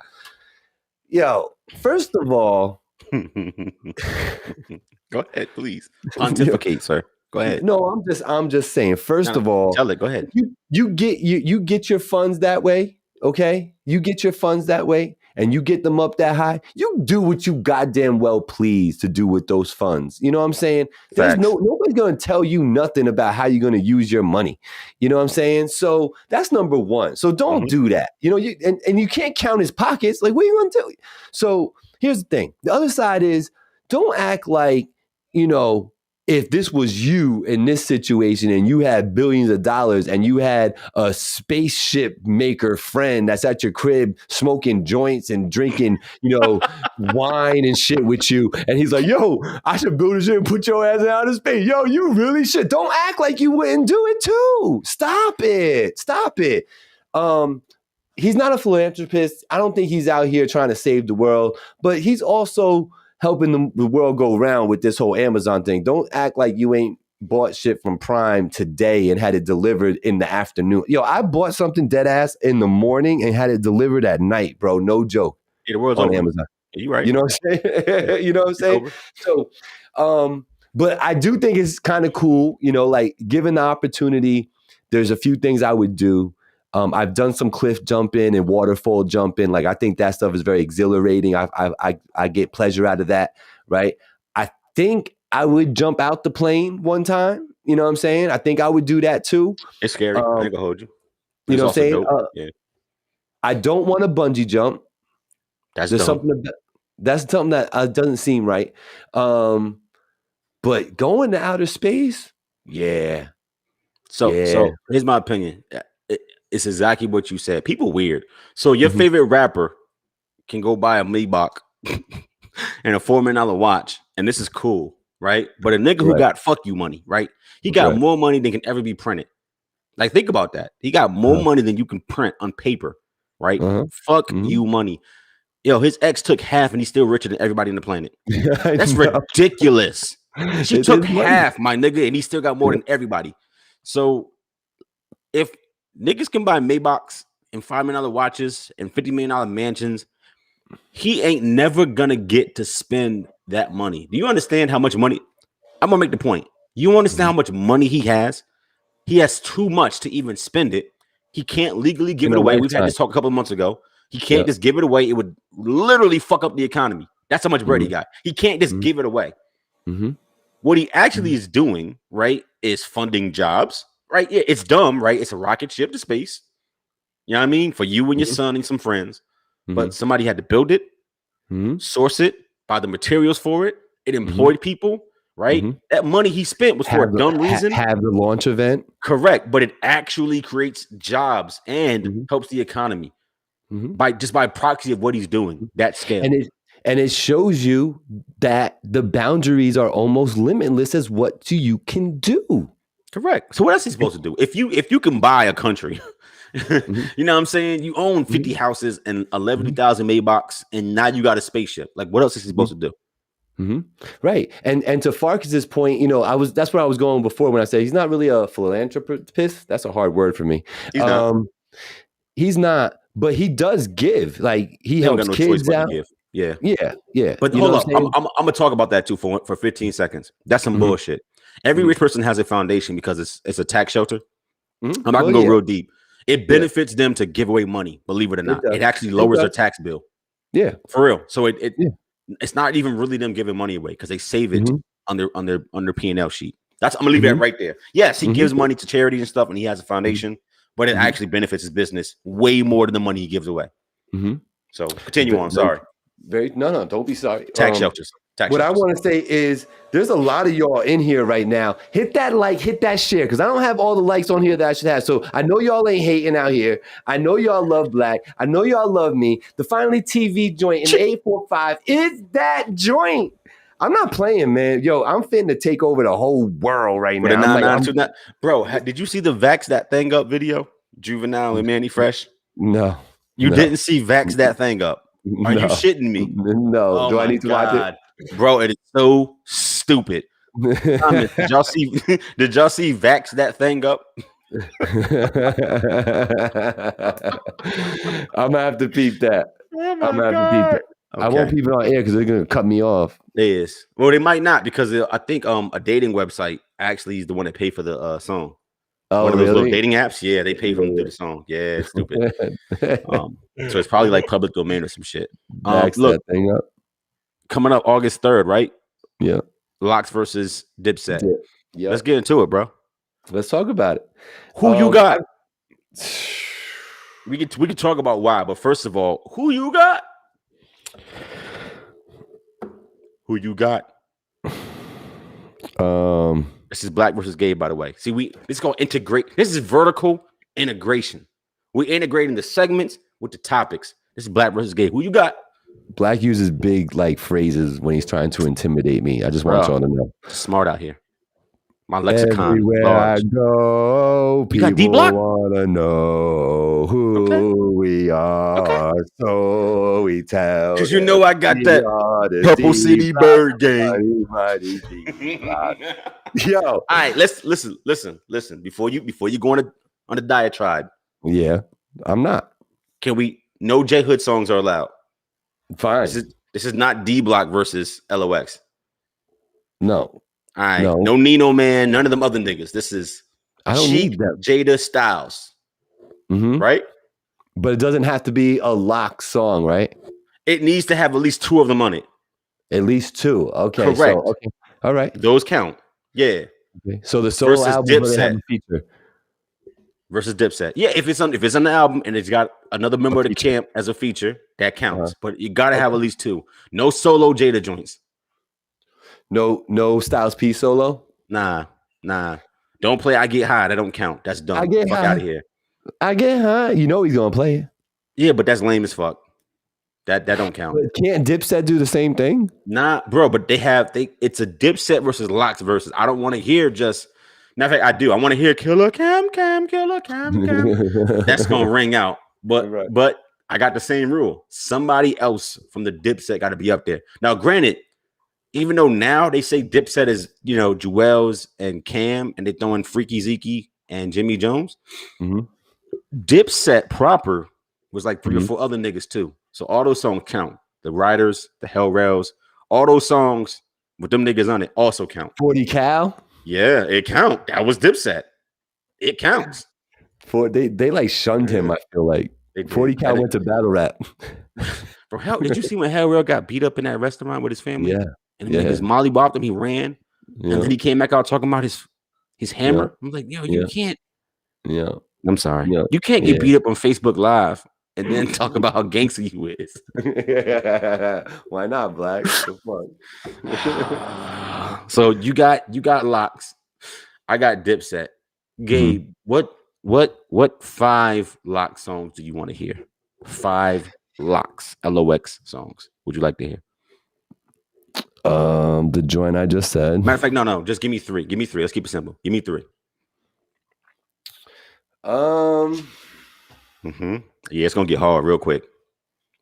Yo, first of all, Go ahead, please. Pontificate, sir. Go ahead. no, I'm just saying. First No, of all, tell it. Go ahead. you get your funds that way, okay? You get your funds that way, and you get them up that high. You do what you goddamn well please to do with those funds. You know what I'm saying? There's Facts. nobody's gonna tell you nothing about how you're gonna use your money. You know what I'm saying? So that's number one. So don't do that. You know, and you can't count his pockets. Like, what are you gonna do? So here's the thing. The other side is don't act like, you know, if this was you in this situation and you had billions of dollars and you had a spaceship maker friend that's at your crib smoking joints and drinking, you know, wine and shit with you, and he's like, yo, I should build a shit and put your ass out of space. Yo, you really should. Don't act like you wouldn't do it too. Stop it. Stop it. He's not a philanthropist. I don't think he's out here trying to save the world, but he's also helping the world go round with this whole Amazon thing. Don't act like you ain't bought shit from Prime today and had it delivered in the afternoon. Yo, I bought something dead ass in the morning and had it delivered at night, bro. No joke. Yeah, the world's on over. Amazon. Yeah, you right. You know what I'm saying? You know what I'm saying? So, but I do think it's kind of cool, you know, like given the opportunity, there's a few things I would do. I've done some cliff jumping and waterfall jumping. Like I think that stuff is very exhilarating. I get pleasure out of that, right? I think I would jump out the plane one time. You know what I'm saying? I think I would do that too. It's scary. I ain't gonna hold you. You know what I'm saying? Yeah. I don't want to bungee jump. That's something that doesn't seem right. But going to outer space, yeah. So here's my opinion. It's exactly what you said. People weird. So your favorite rapper can go buy a Maybach and a $4 million watch, and this is cool, right? But a nigga who got fuck you money, right? He got more money than can ever be printed. Like, think about that. He got more money than you can print on paper, right? Fuck you money. Yo, his ex took half, and he's still richer than everybody on the planet. That's ridiculous. She took half, my nigga, and he still got more than everybody. So if niggas can buy Maybachs and $5 million watches and $50 million mansions, he ain't never gonna get to spend that money. Do you understand how much money? I'm gonna make the point. You understand how much money he has? He has too much to even spend it. He can't legally give it away. We've had this talk a couple of months ago. He can't just give it away. It would literally fuck up the economy. That's how much bread he got. He can't just give it away. What he actually is doing, right, is funding jobs. Right? Yeah, it's dumb, right? It's a rocket ship to space. You know what I mean? For you and your son and some friends. But somebody had to build it, source it, buy the materials for it. It employed people, right? That money he spent was for a dumb reason. Have the launch event. Correct. But it actually creates jobs and helps the economy by proxy of what he's doing. That scale. And it shows you that the boundaries are almost limitless as what you can do. Correct. So what else is he supposed to do? If you can buy a country, you know what I'm saying? You own 50 houses and 11,000 Maybachs, and now you got a spaceship. Like, what else is he supposed to do? Right. And to Farkas's point, you know, that's where I was going before when I said he's not really a philanthropist. That's a hard word for me. He's not, but he does give. Like he helps kids out. Yeah. But hold up, I'm gonna talk about that too for 15 seconds. That's some bullshit. Every rich person has a foundation because it's a tax shelter. I'm not gonna go real deep. It benefits them to give away money, believe it or not. It actually lowers their tax bill. Yeah, for real. So it's not even really them giving money away because they save it on their P&L sheet. I'm gonna leave that right there. Yes, he gives money to charity and stuff, and he has a foundation, but it actually benefits his business way more than the money he gives away. So continue on. Sorry. No, don't be sorry. Tax shelters. What I want to say is there's a lot of y'all in here right now. Hit that like, hit that share, because I don't have all the likes on here that I should have. So I know y'all ain't hating out here. I know y'all love Black. I know y'all love me. The Finally TV joint in the 845 is that joint. I'm not playing, man. Yo, I'm finna take over the whole world right now. Bro, did you see the Vax That Thing Up video? Juvenile and Manny Fresh? No. You didn't see Vax That Thing Up? Are you shitting me? No. Oh, do I need to watch it? Bro, it is so stupid. Did y'all see Vax That Thing Up? I'm gonna have to peep that. Oh my God. I won't keep it on air because they're gonna cut me off. It is. Well, they might not because I think a dating website actually is the one that paid for the song. Oh, one of those really? little dating apps. Yeah, they pay for them to do the song. Yeah, it's stupid. So it's probably like public domain or some shit. Backs Look, that thing up. Coming up August 3rd, right? Yeah. Locks versus Dipset. Yeah. Let's get into it, bro. Let's talk about it. Who you got? We could talk about why, but first of all, who you got? Who you got? This is Black versus Gay, by the way. See, this is called integrate. This is vertical integration. We're integrating the segments with the topics. This is Black versus Gay. Who you got? Black uses big like phrases when he's trying to intimidate me. I just want y'all to know. Smart out here. My lexicon. Everywhere large. I go, people want to know who we are. Okay. So we tell. Because you know I got that Purple City Bird game. Yo. All right, let's listen. Before you go on a diatribe. Yeah, I'm not. Can we? No J Hood songs are allowed. Fine. This is not D Block versus LOX. No. All right. No Nino Man. None of them other niggas. This is I don't need that. Jada Styles. Mm-hmm. Right? But it doesn't have to be a lock song, right? It needs to have at least 2 of them on it. At least 2. Okay. Correct. So, okay. All right. Those count. Yeah. Okay. So the solo album Dipset have a feature. Versus Dipset. Yeah, if it's on the album and it's got another member of the camp as a feature, that counts. But you gotta have at least 2. No solo Jada joints. No Styles P solo? Nah. Don't play I Get High. That don't count. That's dumb. I get fuck high. Out of here. I Get High. You know he's gonna play it. Yeah, but that's lame as fuck. That don't count. But can't Dipset do the same thing? Nah, bro, but it's a Dipset versus Locks versus. I don't want to hear just. Matter of fact, I do. I want to hear Killer Cam, Killer Cam. That's gonna ring out. But I got the same rule. Somebody else from the Dipset got to be up there. Now, granted, even though now they say Dipset is, Jewels and Cam, and they throw in Freaky Zeke and Jimmy Jones. Mm-hmm. Dipset proper was like 3 or 4 other niggas too. So all those songs count. The Riders, the Hell Rails, all those songs with them niggas on it also count. 40 Cal? Yeah, it count. That was Dipset. It counts. They like shunned him, I feel like. 40 Cal went to battle rap. Bro, did you see when Hell Rail got beat up in that restaurant with his family? Yeah. And niggas Molly bopped him, he ran. Yeah. And then he came back out talking about his hammer. Yeah. I'm like, yo, you can't. Yeah. I'm sorry. Yeah. You can't get beat up on Facebook Live and then talk about how gangster you is. Why not, Black? The fuck? So you got Locks. I got Dipset. Gabe, what 5 Lock songs do you want to hear? 5 Locks, LOX songs. Would you like to hear? The joint I just said. Matter of fact, no. Just give me 3. Give me 3. Let's keep it simple. Give me 3. Yeah, it's gonna get hard real quick.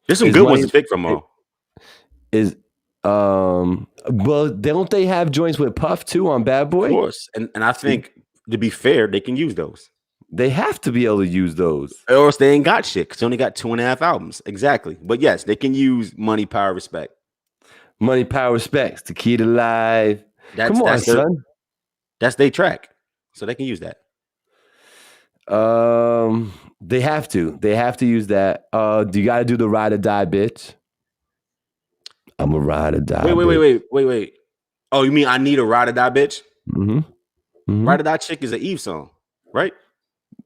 There's some good ones to pick from all. Well, don't they have joints with Puff too on Bad Boy? Of course, and I think to be fair, they can use those. They have to be able to use those, or else they ain't got shit. Cause they only got 2.5 albums, exactly. But yes, they can use Money, Power, Respect. Money, Power, Respect's the key to life. Come on, son. That's their track, so they can use that. They have to. They have to use that. Do you got to do the Ride or Die, bitch? I'm a Ride or Die. Wait. Oh, you mean I Need a Ride or Die, bitch? Mm-hmm. Ride or Die chick is an Eve song, right?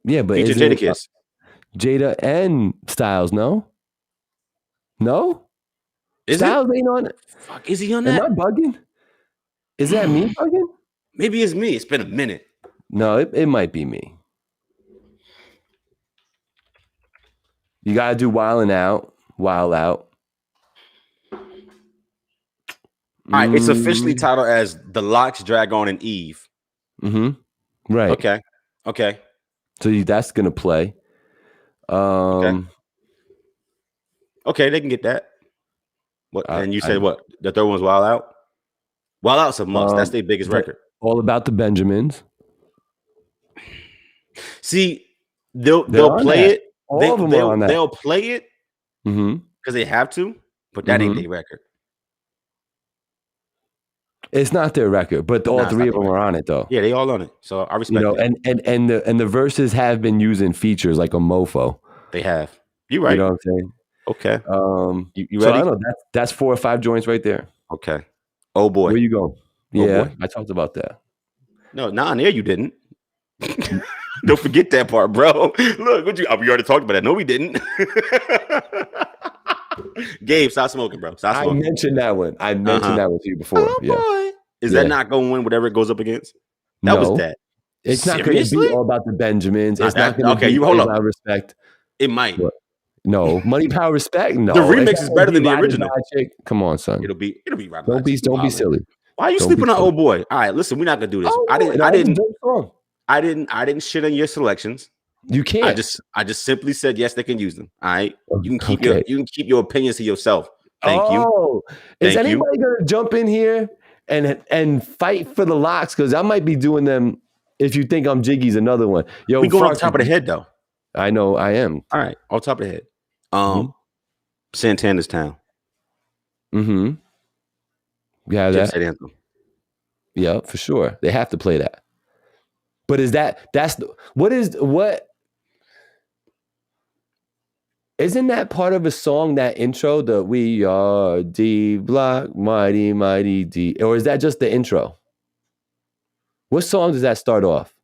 Yeah, but feature Jada Kiss. Jada and Styles, no? Is Styles ain't on it. Fuck, is he on that? Am I bugging? Is that me bugging? Maybe it's me. It's been a minute. No, it might be me. You gotta do Wild Out. All right, it's officially titled as The Locks, Drag On, and Eve. Mm-hmm. Right. Okay. So that's gonna play. Okay, they can get that. What? And you said what? The third one's Wild Out. Wild Out's a must. That's their biggest record. All About the Benjamins. See, they'll play it. All of them are on that. They'll play it because they have to. but that ain't their record. It's not their record, but all three of them are on it though. Yeah, they all on it. So I respect it. And the verses have been using features like a mofo. They have. You right. You know what I'm saying? Okay. You ready? So I don't know. That's 4 or 5 joints right there. Okay. Oh boy. Where you going? Yeah, boy. I talked about that. No, not on air. You didn't. Don't forget that part, bro. Look, we already talked about that. No, we didn't. Gabe, stop smoking, bro. Stop smoking. I mentioned that one. I mentioned that with you before. Oh, boy. Is that not going to win whatever it goes up against? That was that. It's not going to be all about the Benjamins. It's not going to be you hold up. Respect. It might. What? No, Money, Power, Respect. No, the remix is better than the original. Come on, son. It'll be right. Don't be silly. Why are you sleeping on old boy? All right, listen, we're not gonna do this. I didn't shit on your selections. You can't. I just simply said yes, they can use them. All right, you can keep your opinions to yourself. Thank you. Is anybody gonna jump in here and fight for the locks? Because I might be doing them. If you think I'm Jiggy's another one. Yo, we going off top of the head though. I know I am. All right, on top of the head. Santana's Town. Mm-hmm. Yeah, that's anthem. Yeah, for sure. They have to play that. But isn't that part of a song, that intro, the We Are D Block, Mighty, Mighty D, or is that just the intro? What song does that start off?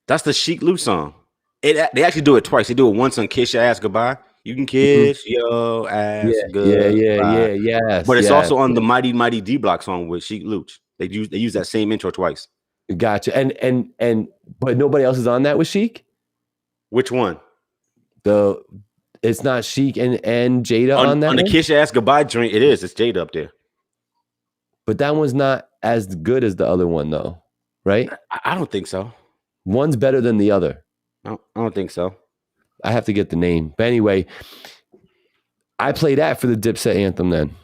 That's the Chic Luke song. They actually do it twice. They do it once on Kiss Your Ass Goodbye. You can kiss your ass goodbye. Yeah. But it's also on the Mighty Mighty D Block song with Chic Luke. They use that same intro twice. Gotcha. And but nobody else is on that with Chic? Which one? It's not Chic and Jada on that. On the Kiss Your Ass Goodbye joint, it is. It's Jada up there. But that one's not as good as the other one, though, right? I don't think so. One's better than the other. I don't think so. I have to get the name. But anyway, I play that for the Dipset anthem then.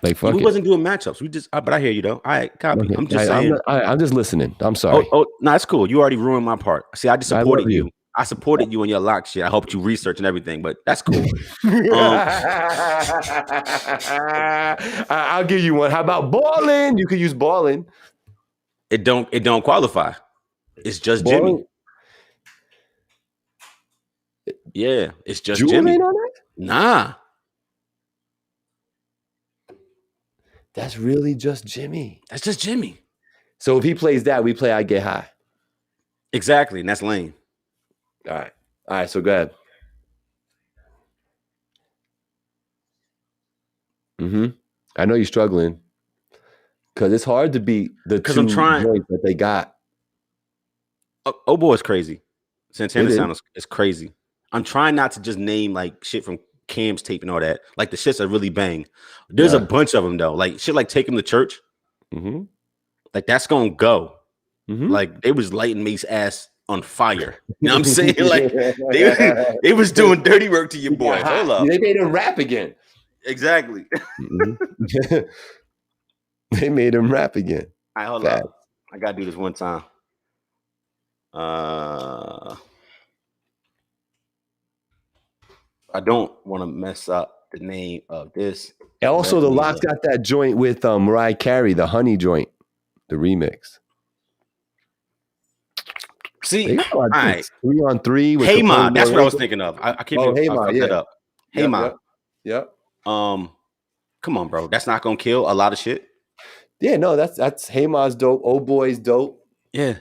Like, fuck we wasn't doing matchups. But I hear you though. I copy. Okay. I'm just saying. I'm just listening. I'm sorry. No, it's cool. You already ruined my part. See, I just supported you. I supported you in your lock shit. I helped you research and everything, but that's cool. I'll give you one. How about balling? You could use balling. It don't qualify. It's just ballin'? Jimmy. Yeah, it's just Jewel Jimmy. Ain't on that? Nah. That's really just Jimmy. That's just Jimmy. So if he plays that, we play I Get High. Exactly, and that's lame. All right, so go ahead. I know you're struggling because it's hard to beat the two joints that they got. Oh boy, it's crazy. Santana sound is crazy. I'm trying not to just name like shit from Cam's tape and all that. Like the shits are really bang. There's a bunch of them though. Like shit like Take Him to Church. Like that's gonna go. Like they was lighting Mace's ass on fire. You know what I'm saying? Like they was doing dirty work to your boy. Hold up. They made him rap again. Exactly. They made him rap again. All right, hold up. I gotta do this one time. I don't want to mess up the name of this. And also, the Locks got that joint with Mariah Carey, the Honey joint, the remix. See, all right. 3 on 3. With Hey Ma, that's what I was thinking of. I can't even fuck that up. Hey Ma. Yep. Come on, bro. That's not gonna kill a lot of shit. Yeah, no, that's Hey Ma's dope. Old Boy's dope. Yeah.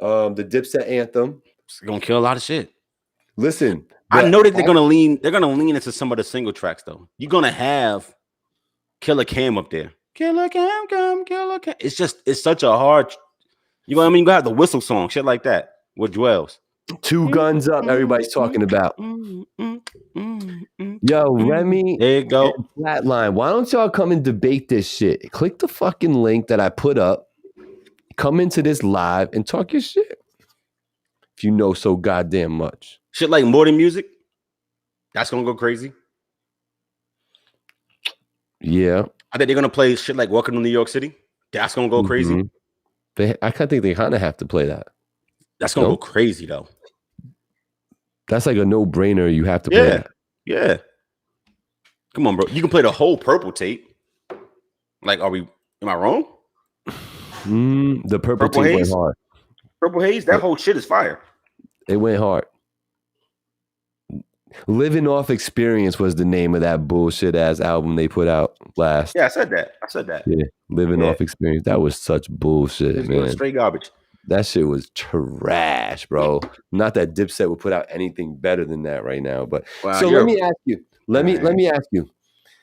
The Dipset anthem. It's gonna kill a lot of shit. Listen, I know that they're gonna lean into some of the single tracks though. You're gonna have Killer Cam up there. Killer Cam, Killer Cam. It's such a hard. You know what I mean? You got the whistle song, shit like that with Dwells. 2 Guns Up, everybody's talking about. Yo, Remy, there you go. Flatline. Why don't y'all come and debate this shit? Click the fucking link that I put up. Come into this live and talk your shit. If you know so goddamn much. Shit like More Than Music, that's gonna go crazy. Yeah. I think they're gonna play shit like Welcome to New York City. That's gonna go crazy. I think they kind of have to play that. That's gonna go crazy though. That's like a no-brainer. You have to play that. Yeah. Come on, bro. You can play the whole Purple tape. Like, am I wrong? The Purple tape Haze? went hard. Purple Haze, that whole shit is fire. It went hard. Living Off Experience was the name of that bullshit ass album they put out last. Yeah, I said that. Yeah, Living Off Experience. That was such bullshit, man. Straight garbage. That shit was trash, bro. Not that Dipset would put out anything better than that right now. But so let me ask you. Let me ask you.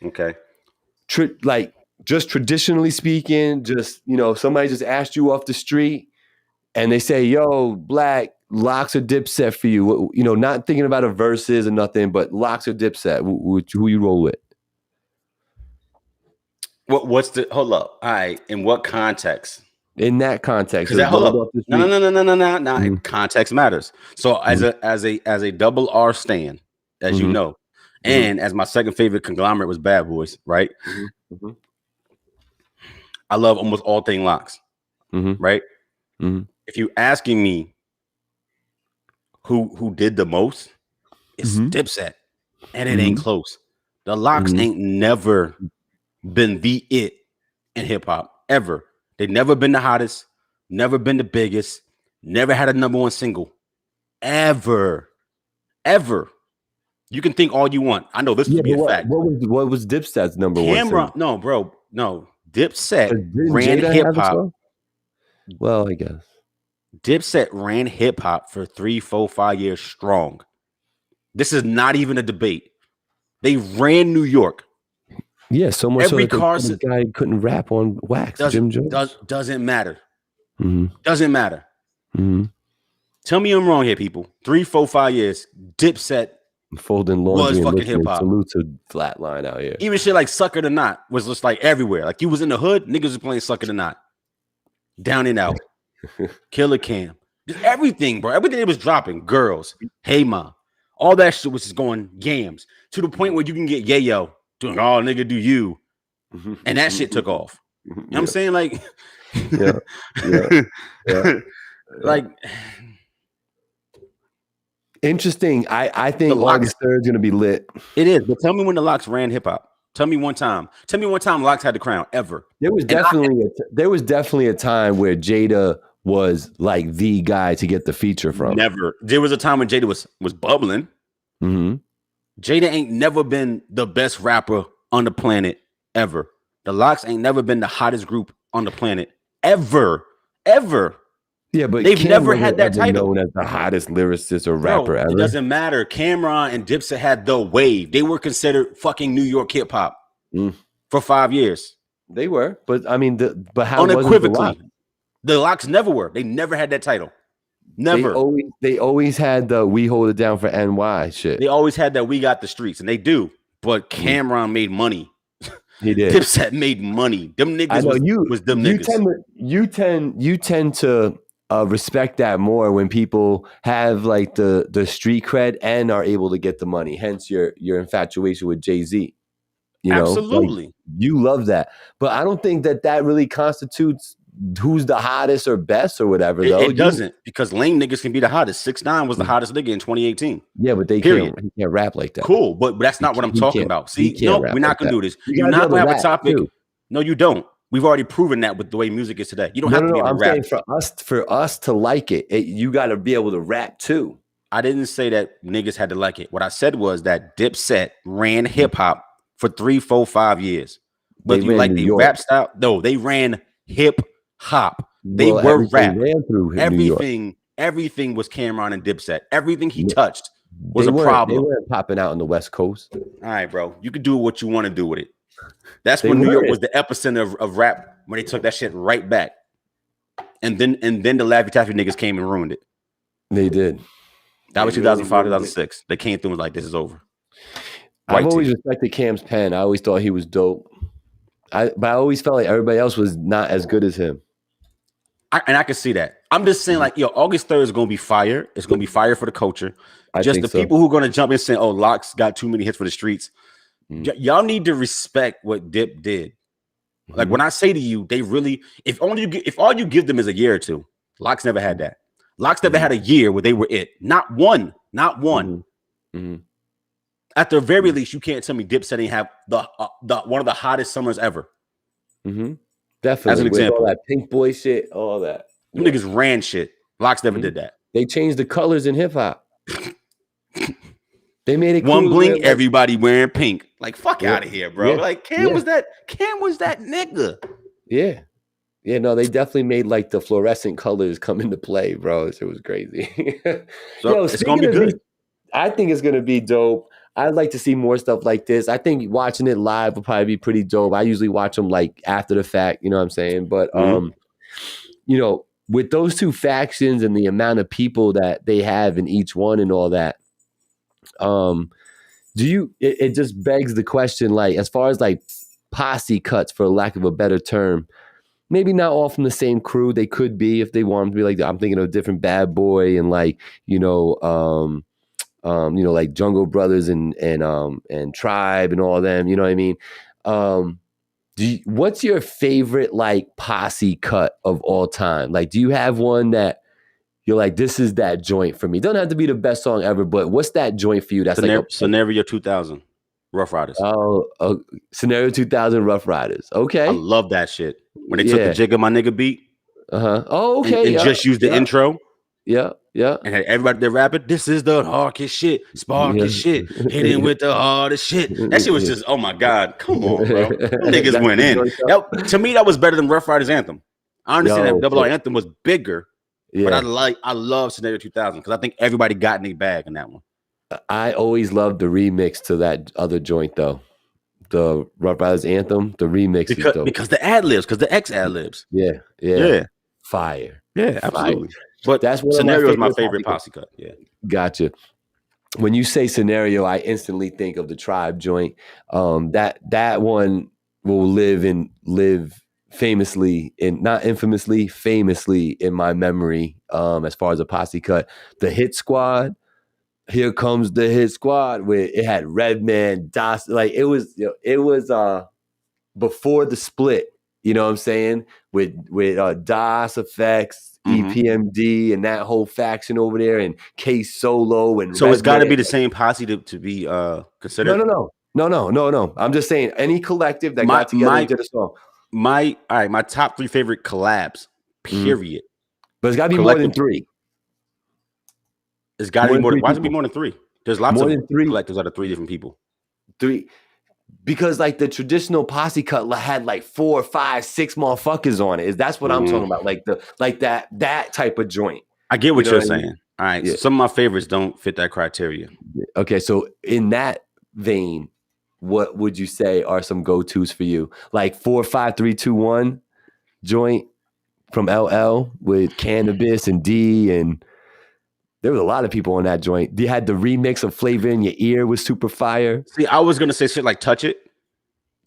Okay. Like, just traditionally speaking, just, somebody just asked you off the street and they say, yo, Black, Locks or Dipset for you. Not thinking about a verses or nothing, but Locks or Dipset, who you roll with? Hold up. All right. In what context? In that context. Hold up. No. Context matters. So as a double R stan, as you know, and as my second favorite conglomerate was Bad Boys, right? I love almost all thing Locks, right? If you asking me who did the most, it's Dipset, and it ain't close. The Locks ain't never been the it in hip hop ever. They've never been the hottest, never been the biggest, never had a number one single, ever. You can think all you want. I know this would be a fact. What was Dipset's number one single? No, bro, no. Dipset ran hip hop. Well, I guess Dipset ran hip hop for 3, 4, 5 years strong. This is not even a debate. They ran New York. Yeah, so much so that the guy couldn't rap on wax. Jim Jones doesn't matter. Doesn't matter. Tell me I'm wrong here, people. 3, 4, 5 years. Dipset folding laundry was fucking hip hop. Salute to Flatline out here. Even shit like Sucker the Knot was just like everywhere. Like you was in the hood, niggas was playing Sucker the Knot. Down and Out. Killer Cam. Just everything, bro. Everything that was dropping. Girls. Hey Ma. All that shit was just going yams. To the point where you can get Yayo doing all nigga do you. And that shit took off. You know what I'm saying? Like, like interesting. I think August 3rd is gonna be lit. It is, but tell me when the Locks ran hip hop. Tell me one time. Tell me one time Locks had the crown ever. There was definitely a time where Jada was like the guy to get the feature from. Never. There was a time when Jada was bubbling. Jada ain't never been the best rapper on the planet ever. The Locks ain't never been the hottest group on the planet ever. Yeah, but they've never had that title. Known as the hottest lyricist or rapper ever. It doesn't matter. Cameron and Dipset had the wave. They were considered fucking New York hip hop for 5 years. They were, but I mean, but how unequivocally, the Locks never were. They never had that title. Never. They always had the "We Hold It Down for NY" shit. They always had that "We Got the Streets," and they do. But Cameron made money. He did. Dipset made money. Them niggas was them niggas. You tend to respect that more when people have like the street cred and are able to get the money. Hence your infatuation with Jay-Z. Absolutely. Like, you love that. But I don't think that really constitutes who's the hottest or best or whatever, though. It doesn't, because lame niggas can be the hottest. 6ix9ine was the hottest nigga in 2018. Yeah, but he can't rap like that. Cool, but that's not what I'm talking about. See, no, we're not going to do this. You're not going to have a topic. Too. No, you don't. We've already proven that with the way music is today. You don't have to be able to rap. Saying for us to like it, you got to be able to rap too. I didn't say that niggas had to like it. What I said was that Dipset ran hip hop for 3, 4, 5 years. But you like the rap style? No, they ran hip hop. They were rap. Everything was Cameron and Dipset. Everything he touched was a problem. They weren't popping out on the West Coast. All right, bro. You could do what you want to do with it. That's when New York was the epicenter of rap, when they took that shit right back. And then the Laffy Taffy niggas came and ruined it. They did. That was 2005, 2006. They came through and was like, this is over. I've always respected Cam's pen. I always thought he was dope. But I always felt like everybody else was not as good as him. I can see that. I'm just saying, like, August 3rd is going to be fire. It's going to be fire for the culture. People who are going to jump in saying, oh, Locks got too many hits for the streets. Y'all need to respect what Dip did. Like, when I say to you, they really, if all you give them is a year or two, Locks never had that. Locks never had a year where they were it. Not one. At the very least, you can't tell me Dipset ain't have the one of the hottest summers ever. Mm-hmm. As Definitely. an With all example, that Pink Boy shit, all that. them Yeah. niggas ran shit. Locks never Mm-hmm. did that. They changed the colors in hip hop. They made it One cool. Where, bling, like, everybody wearing pink. Like, fuck yeah, out of here, bro. yeah, Like, Cam yeah, was that nigga. yeah. Yeah, no, they definitely made like the fluorescent colors come into play, bro. It was crazy. So Yo, it's gonna speaking be of these, good. I think it's gonna be dope. I'd like to see more stuff like this. I think watching it live will probably be pretty dope. I usually watch them like after the fact, you know what I'm saying? But Mm-hmm. with those two factions and the amount of people that they have in each one and all that, it just begs the question, like, as far as like posse cuts, for lack of a better term, maybe not all from the same crew. They could be if they want them to be like, I'm thinking of a different Bad Boy and like, like Jungle Brothers and Tribe and all of them, you know what I mean? What's your favorite like posse cut of all time? Like, do you have one that you're like, this is that joint for me? Doesn't have to be the best song ever, but what's that joint for you? That's like Scenario 2000, Rough Riders. a Scenario 2000 Rough Riders. I Okay. love that shit. When they took the Yeah. Jigga My Nigga beat Uh-huh. Oh, okay. and Yeah. just used the Yeah. intro Yeah. Yeah. and had everybody there rapping, this is the hardest shit, sparkest shit, hitting with the hardest shit. That shit was just, oh my God, come on, bro. Them niggas That's went the in. joint, though? To me, that was better than Rough Riders Anthem. I understand that Yo, Double R Anthem was bigger, but yeah. I love Scenario 2000 because I think everybody got in their bag in that one. I always loved the remix to that other joint, though. The Rough Riders Anthem, the remix is dope. Because the ad libs, because the X ad libs. Yeah. Yeah. Fire. Yeah, absolutely. But That's one Scenario of is my my favorite posse cut. Yeah. Gotcha. When you say Scenario, I instantly think of the Tribe joint. That one will live famously in, not infamously, famously in my memory. As far as a posse cut, the Hit Squad. Here comes the Hit Squad. Where it had Redman, Das. Like it was before the split. You know what I'm saying? With DOS Effects, EPMD, and that whole faction over there, and K Solo and so it's got to Redman. be the same posse to be considered. No. I'm just saying any collective that got together and did a song. My top 3 favorite collabs. Period. But it's got to be more than 3. It's got to be more. Why does it be more than 3? There's lots more of than 3 collectives out of 3 different people. 3. Because like the traditional posse cut had like 4, 5, 6 motherfuckers on it. That's what I'm talking about. Like that type of joint. I get what you're saying. All right. Yeah. So some of my favorites don't fit that criteria. Okay. So in that vein, what would you say are some go-tos for you? Like 4, 5, 3, 2, 1 joint from LL with Cannabis and D, and there was a lot of people on that joint. They had the remix of Flavor in Your Ear was super fire. See, I was gonna say shit like Touch It.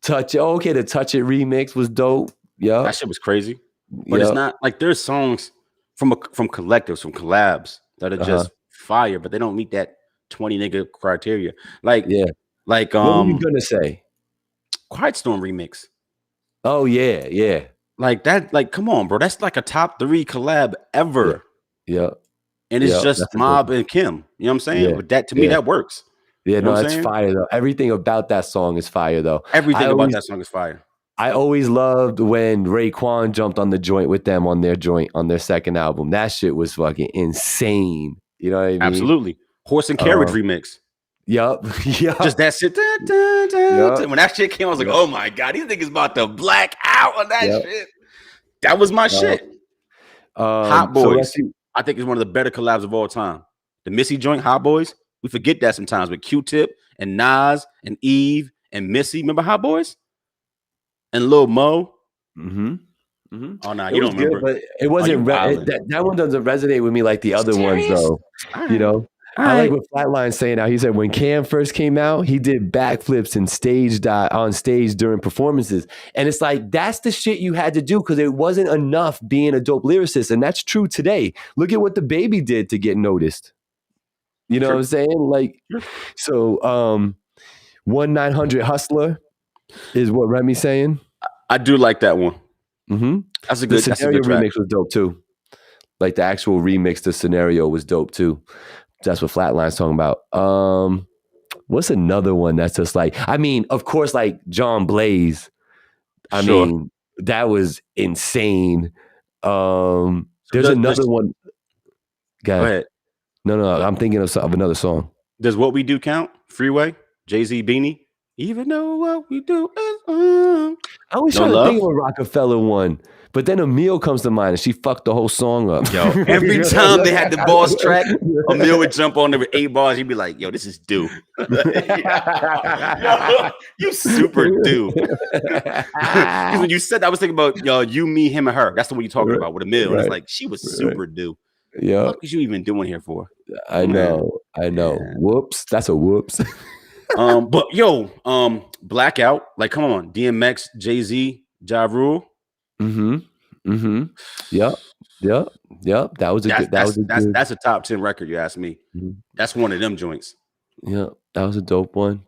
Touch It. Oh, okay, the Touch It remix was dope. Yeah, that shit was crazy. But it's not like there's songs from collectives, from collabs that are just fire, but they don't meet that 20 nigga criteria. Like what were you gonna say? Quiet Storm remix. Oh yeah. Like that. Like come on, bro. That's like a top 3 collab ever. Yeah. And it's just Mob and Kim. You know what I'm saying? Yeah. But that to me, that works. Yeah, no, that's fire though. Everything about that song is fire though. Everything about that song is fire. I always loved when Raekwon jumped on the joint with them on their second album. That shit was fucking insane. You know what I mean? Absolutely. Horse and Carriage remix. Yup. Just that shit. When that shit came, I was like, oh my God, these niggas about to black out on that shit. That was my shit. Hot Boys. So I think it's one of the better collabs of all time. The Missy joint, Hot Boys. We forget that sometimes with Q-Tip and Nas and Eve and Missy. Remember Hot Boys? And Lil Mo. Oh no, you don't remember. But it wasn't. That one doesn't resonate with me like the other ones, though. Right. You know, I like what Flatline's saying now. He said when Cam first came out, he did backflips and on stage during performances, and it's like that's the shit you had to do because it wasn't enough being a dope lyricist, and that's true today. Look at what the Baby did to get noticed. You know what I'm saying? Like, so 1-900 Hustler is what Remy's saying. I do like that one. That's a good. The Scenario remix was dope too. Like the actual remix to Scenario was dope too. That's what Flatline's talking about. What's another one that's just like, I mean, of course, like John Blaze. I mean, that was insane. There's another one. Go ahead. No, I'm thinking of another song. Does What We Do count? Freeway, Jay-Z, Beanie. Even though what we do is I was trying to think of a Rockefeller one, but then Emil comes to mind and she fucked the whole song up. Yo, every time they had the boss track, Emil would jump on there with 8 bars. He'd be like, yo, this is due. Yo, you super due. Because when you said that, I was thinking about you, me, him, and her. That's the one you're talking about with Emil. Right. It's like, she was super due. Yeah. What was you even doing here for? I know. Yeah. Whoops. That's a whoops. But Blackout, like, come on, DMX, Jay-Z, Ja Rule. Yep. That was that's a top 10 record, you ask me. Mm-hmm. That's one of them joints. Yeah, that was a dope one.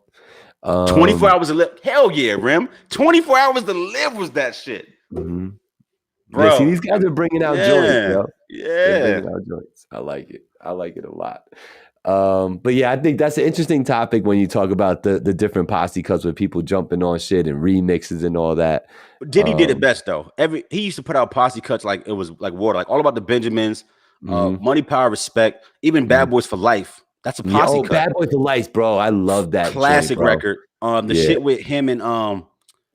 24 Hours to Live. Hell yeah, Rim. 24 Hours to Live was that shit. Mm-hmm. Bro, yeah, see, these guys are bringing out joints, bro. Yeah. They're bringing out joints. I like it. I like it a lot. But yeah, I think that's an interesting topic when you talk about the different posse cuts with people jumping on shit and remixes and all that. Diddy did it best though. He used to put out posse cuts like it was like water, like All About the Benjamins, Money, Power, Respect, even Bad Boys for Life. That's a posse cut. Bad Boys for Life, bro. I love that classic record. Shit with him and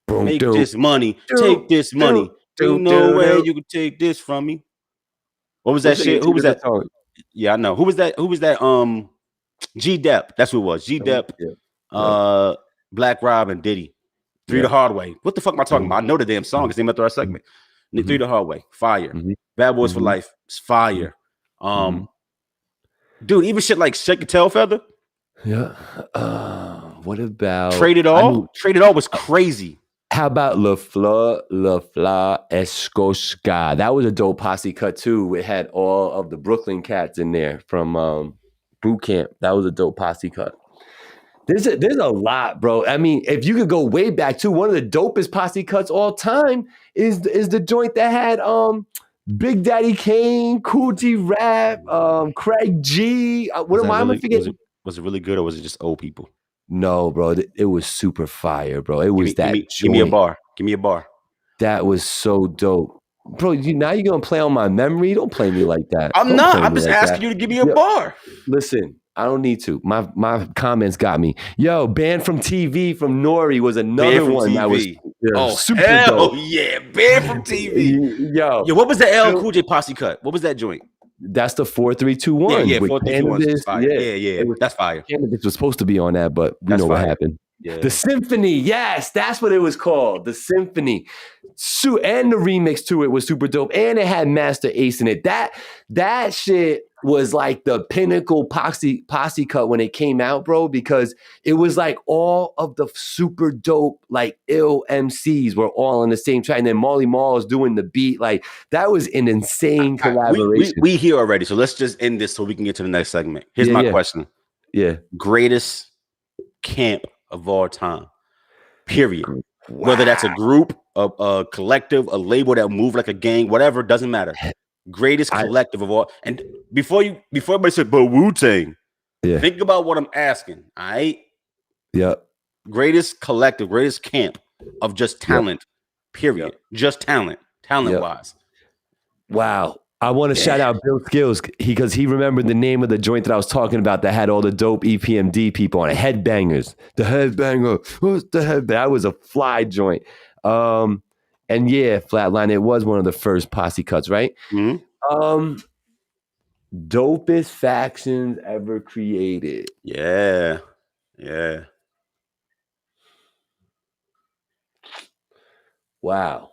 Make This Money, Take This Money. You know where you can take this from me. What was that shit? Who was that? Yeah, I know. Who was that? G Dep. That's who it was. G Dep, Black Rob, and Diddy. Three the Hard Way. What the fuck am I talking about? I know the damn song because they met through our segment. Three the Hard Way. Fire. Bad Boys for Life. It's fire. Dude, even shit like Shake Your Tail Feather. Yeah. What about Trade It All? Trade It All was crazy. How about La Fleur Escoshka? That was a dope posse cut too. It had all of the Brooklyn cats in there from boot camp. That was a dope posse cut. There's a lot, bro. I mean, if you could go way back too, one of the dopest posse cuts all time is the joint that had Big Daddy Kane, Kool G Rap, Craig G. What am I forgetting? Was it really good or was it just old people? No, bro. It was super fire, bro. It was give me a bar. Give me a bar. That was so dope. Bro, now you're going to play on my memory? Don't play me like that. I'm not. I'm just asking you to give me a bar. Listen, I don't need to. My comments got me. Yo, Banned from TV from Nori was another one that was super dope. Yeah, Banned from TV. Yo, what was the LL Cool J posse cut? What was that joint? That's the 4-3-2-1. Yeah, 4-3-2-1. Yeah. That's fire. Cannabis was supposed to be on that, but we know what happened. Yeah. The Symphony, yes, that's what it was called. The Symphony. And the remix to it was super dope. And it had Master Ace in it. That shit was like the pinnacle posse cut when it came out, bro, because it was like all of the super dope, like ill MCs were all on the same track. And then Marley Marl was doing the beat. Like that was an insane collaboration. We here already. So let's just end this so we can get to the next segment. Here's my question. Yeah. Greatest camp of all time. Period. Wow. Whether that's a group, a collective, a label that moved like a gang, whatever, doesn't matter. Greatest collective of all. And before everybody said, but Wu-Tang, think about what I'm asking. All right. Yeah. Greatest collective, greatest camp of just talent. Period. Just talent-wise. Wow. I want to shout out Bill Skills because he remembered the name of the joint that I was talking about that had all the dope EPMD people on it. Headbangers. The Headbanger. Who's the Headbanger? That was a fly joint. And yeah, Flatline, it was one of the first posse cuts, right? Mm-hmm. Dopest factions ever created. Yeah. Wow.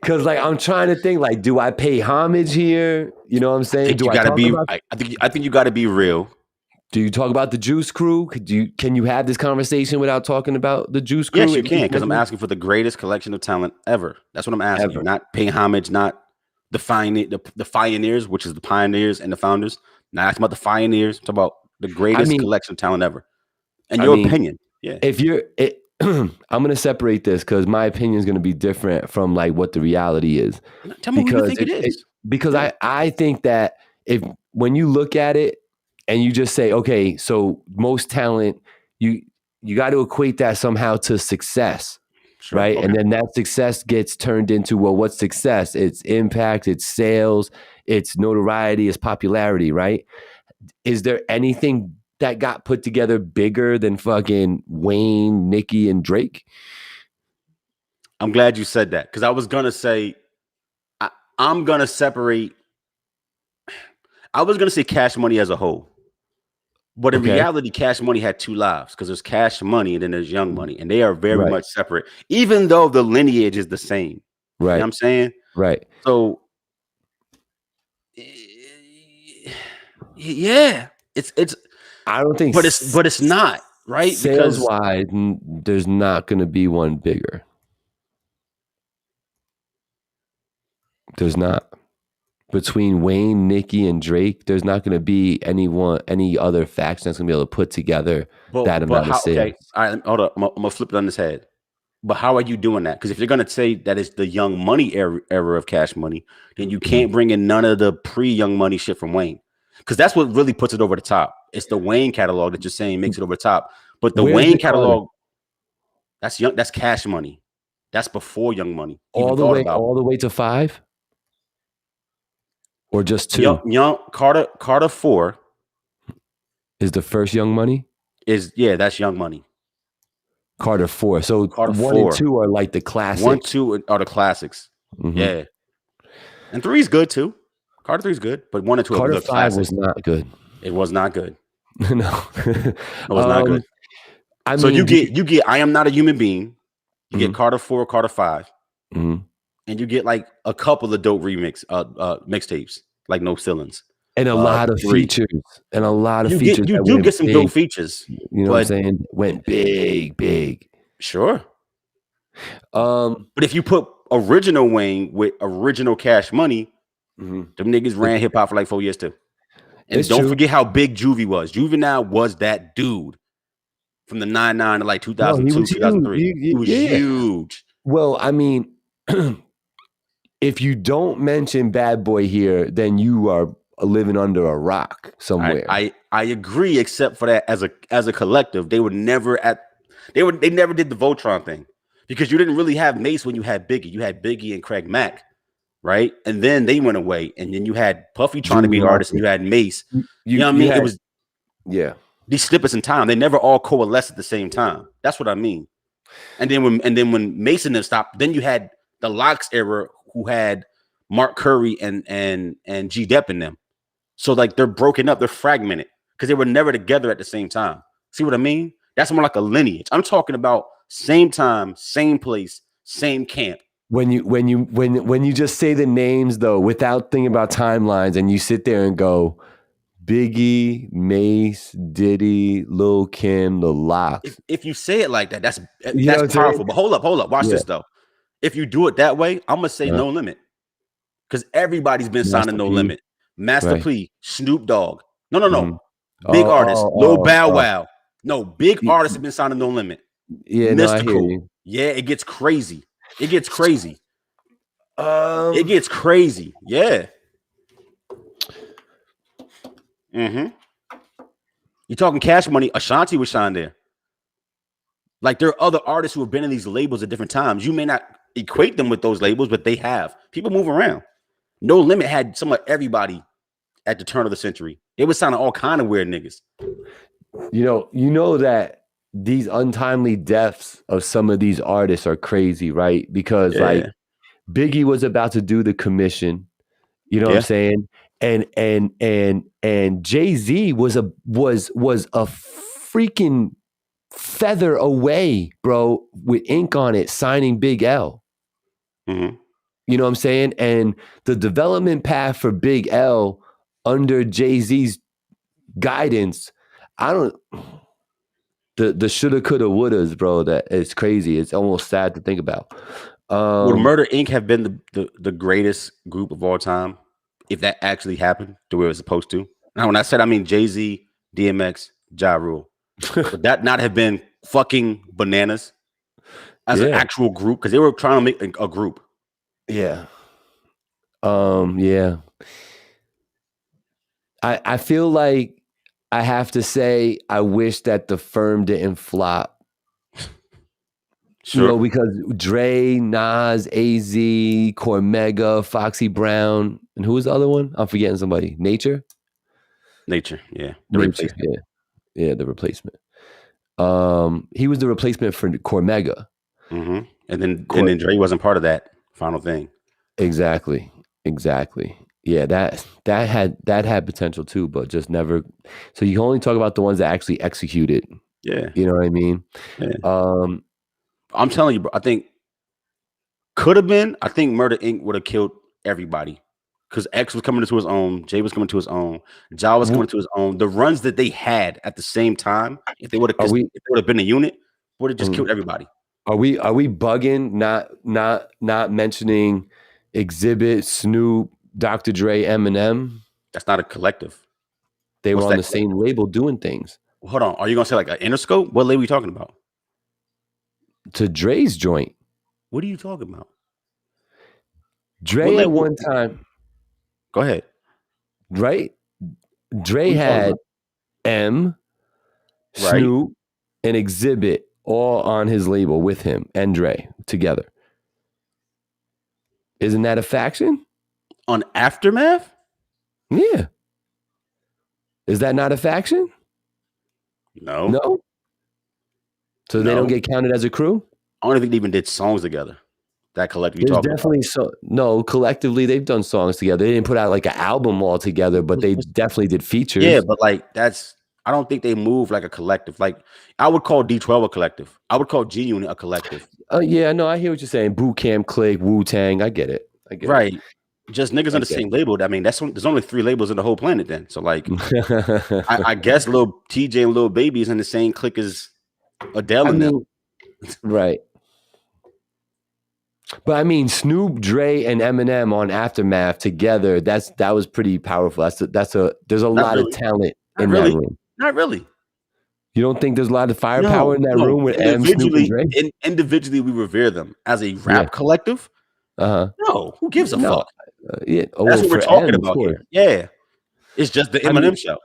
Because like I'm trying to think, like, do I pay homage here? You know what I'm saying? I think you gotta be real. Do you talk about the Juice Crew? Can you have this conversation without talking about the Juice Crew? Yes, you can, because I'm asking for the greatest collection of talent ever. That's what I'm asking. Ever. Not paying homage, not the pioneers, which is the pioneers and the founders. Not asking about the pioneers. Talk about the greatest collection of talent ever. And your opinion. Yeah. I'm going to separate this because my opinion is going to be different from like what the reality is. Tell me what you think it is. Because I think that if when you look at it and you just say, okay, so most talent, you got to equate that somehow to success, Sure, right? okay. And then that success gets turned into, well, what's success? It's impact, it's sales, it's notoriety, it's popularity, right? Is there anything that got put together bigger than fucking Wayne, Nicki, and Drake? I'm glad you said that because I was gonna say I'm gonna separate. I was gonna say Cash Money as a whole, but in reality, Cash Money had two lives because there's Cash Money and then there's Young Money, and they are very much separate, even though the lineage is the same. Right. You know what I'm saying? Right. So, yeah, it's. I don't think, but it's not right sales wise. There's not going to be one bigger. There's not. Between Wayne, Nicki, and Drake, there's not going to be any other faction that's going to be able to put together that amount of sales. Okay, all right, hold up. I'm gonna flip it on his head. But how are you doing that? Because if you're gonna say that it's the Young Money era of Cash Money, then you can't bring in none of the pre-Young Money shit from Wayne, because that's what really puts it over the top. It's the Wayne catalog that you're saying makes it over the top. But the Wayne catalog, that's Cash Money. That's before Young Money. All the way to 5. Or just 2? Young Carter 4 is the first Young Money. That's Young Money. Carter 4. So Carter 1 and 2 are like the classics. 1, 2 are the classics. Mm-hmm. Yeah, and 3 is good too. Carter 3 is good, but 1 and 2 Carter are the 5 classics. was not good. It was not good. No, it was not good. So you get I Am Not a Human Being. You get Carter 4, Carter 5. Mm-hmm. And you get like a couple of dope mixtapes, like No Ceilings. And a lot of features. And a lot of features. You do get some dope features. You know what I'm saying? Went big. Sure. But if you put original Wayne with original Cash Money, them niggas ran hip hop for like 4 years too. And don't forget how big Juvie was. Juvenile was that dude from the 99 to like 2002, 2003. He was huge. Well, I mean, if you don't mention Bad Boy here, then you are living under a rock somewhere. I agree, except for that as a collective, they never did the Voltron thing, because you didn't really have Mace when you had Biggie. You had Biggie and Craig Mack, right? And then they went away, and then you had Puffy trying to be artist, and you had Mace. You know what I mean? It was these snippets in time. They never all coalesced at the same time. That's what I mean. And then when Mason then stopped, then you had the Locks era, who had Mark Curry and G Dep in them. So like they're broken up, they're fragmented because they were never together at the same time. See what I mean? That's more like a lineage. I'm talking about same time, same place, same camp. When you just say the names though, without thinking about timelines, and you sit there and go, Biggie, Mace, Diddy, Lil Kim, the Locks. If you say it like that, that's powerful. But hold up, watch this though. If you do it that way, I'm gonna say No Limit, because everybody's been signing No Limit. Master P, Snoop Dogg. No. Big artists. Lil Bow Wow. No, big artists have been signing No Limit. Yeah, Mystical. No, I hear you. Yeah, it gets crazy. It gets crazy. Yeah. You talking Cash Money? Ashanti was signed there. Like there are other artists who have been in these labels at different times. You may not equate them with those labels, but they have. People move around. No Limit had some of everybody at the turn of the century. It was signing all kind of weird niggas. You know that these untimely deaths of some of these artists are crazy, right? Because like Biggie was about to do the commission, you know what I'm saying? And Jay-Z was a freaking feather away, bro, with ink on it, signing Big L. Mm-hmm. You know what I'm saying? And the development path for Big L under Jay-Z's guidance, the shoulda, coulda, wouldas, bro, that it's crazy. It's almost sad to think about. Would Murder Inc. have been the greatest group of all time if that actually happened the way it was supposed to? Now, when I said, I mean Jay-Z, DMX, Ja Rule. Would that not have been fucking bananas? as an actual group because they were trying to make a group. Yeah. Yeah. I feel like I have to say I wish that the firm didn't flop. Sure. You know, because Dre, Nas, AZ, Cormega, Foxy Brown, and who was the other one? I'm forgetting somebody. Nature? Nature, yeah. The replacement. Yeah, the replacement. He was the replacement for Cormega. Mm-hmm. And then Dre wasn't part of that final thing. Exactly. Yeah, that had potential too, but just never. So you can only talk about the ones that actually executed. Yeah. You know what I mean? Yeah. I'm telling you, bro, I think could have been. I think Murder Inc. would have killed everybody. Because X was coming to his own, Jay was coming to his own, Ja was coming to his own. The runs that they had at the same time, if they would have been a unit, would have just killed everybody. Are we bugging not mentioning Exhibit, Snoop, Dr. Dre, Eminem? That's not a collective. They were on the same label doing things. Hold on. Are you gonna say like an Interscope? What label are you talking about? To Dre's joint. What are you talking about? Dre at one time. Go ahead. Right? Dre had M, Snoop, and Exhibit all on his label with him and Dre together. Isn't that a faction? On Aftermath? Yeah. Is that not a faction? No. So they don't get counted as a crew? I don't think they even did songs together. That collectively There's definitely no, collectively they've done songs together. They didn't put out like an album all together, but they definitely did features. Yeah, but like I don't think they move like a collective. Like I would call D12 a collective. I would call G Unit a collective. Yeah, no, I hear what you're saying. Boot Camp Click, Wu-Tang. I get it. Right. Just niggas on the same label. I mean, there's only 3 labels in the whole planet then. So like I guess little TJ and Lil Baby is in the same clique as Adele and them. Right. But I mean, Snoop, Dre, and Eminem on Aftermath together, that was pretty powerful. There's a lot of talent in that room. Not really. You don't think there's a lot of firepower in that room with M, Snoop, and Dre? Individually, we revere them. As a rap collective, no, who gives a fuck? That's what we're talking about here. Yeah. It's just the Eminem show.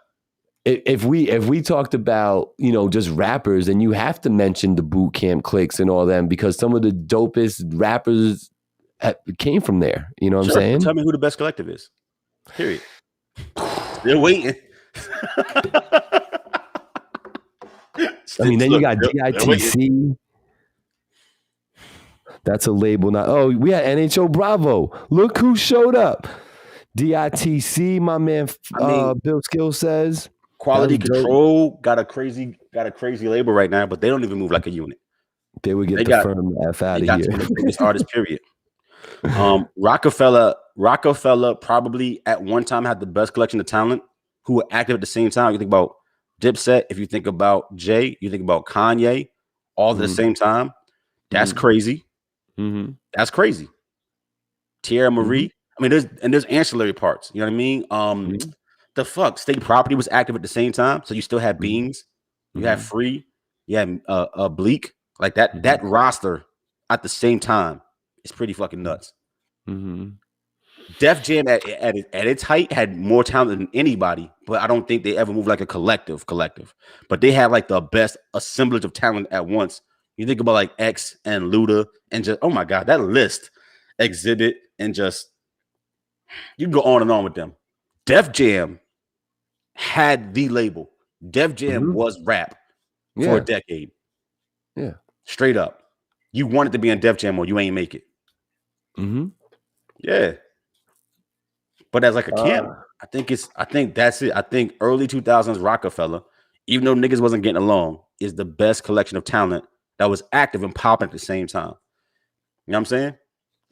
If we talked about, just rappers, then you have to mention the boot camp cliques and all them because some of the dopest rappers came from there. You know what I'm saying? Tell me who the best collective is. Period. They're waiting. I mean, then you got DITC. That's a label. We had NHO Bravo. Look who showed up. DITC, my man Bill Skill says. Quality Control got a crazy label right now, but they don't even move like a unit. They would get the firm F out of here. The biggest artist, period. Rockefeller probably at one time had the best collection of talent who were active at the same time. You think about Dipset, if you think about Jay, you think about Kanye, all at the same time. That's crazy. Mm-hmm. That's crazy. Tierra Marie. I mean, there's ancillary parts. You know what I mean? The fuck, State Property was active at the same time, so you still had Beans, you had Free, you had Bleak, like that. That roster at the same time is pretty fucking nuts. Def Jam at its height had more talent than anybody, but I don't think they ever moved like a collective. But they had like the best assemblage of talent at once. You think about like X and Luda and just, oh my God, that list, Exhibit, and just, you can go on and on with them. Def Jam had the label. Def Jam was rap for a decade. Yeah. Straight up. You wanted to be in Def Jam or you ain't make it. Yeah. But as like a camp, I think that's it. I think early 2000s Rockefeller, even though niggas wasn't getting along, is the best collection of talent that was active and popping at the same time. You know what I'm saying?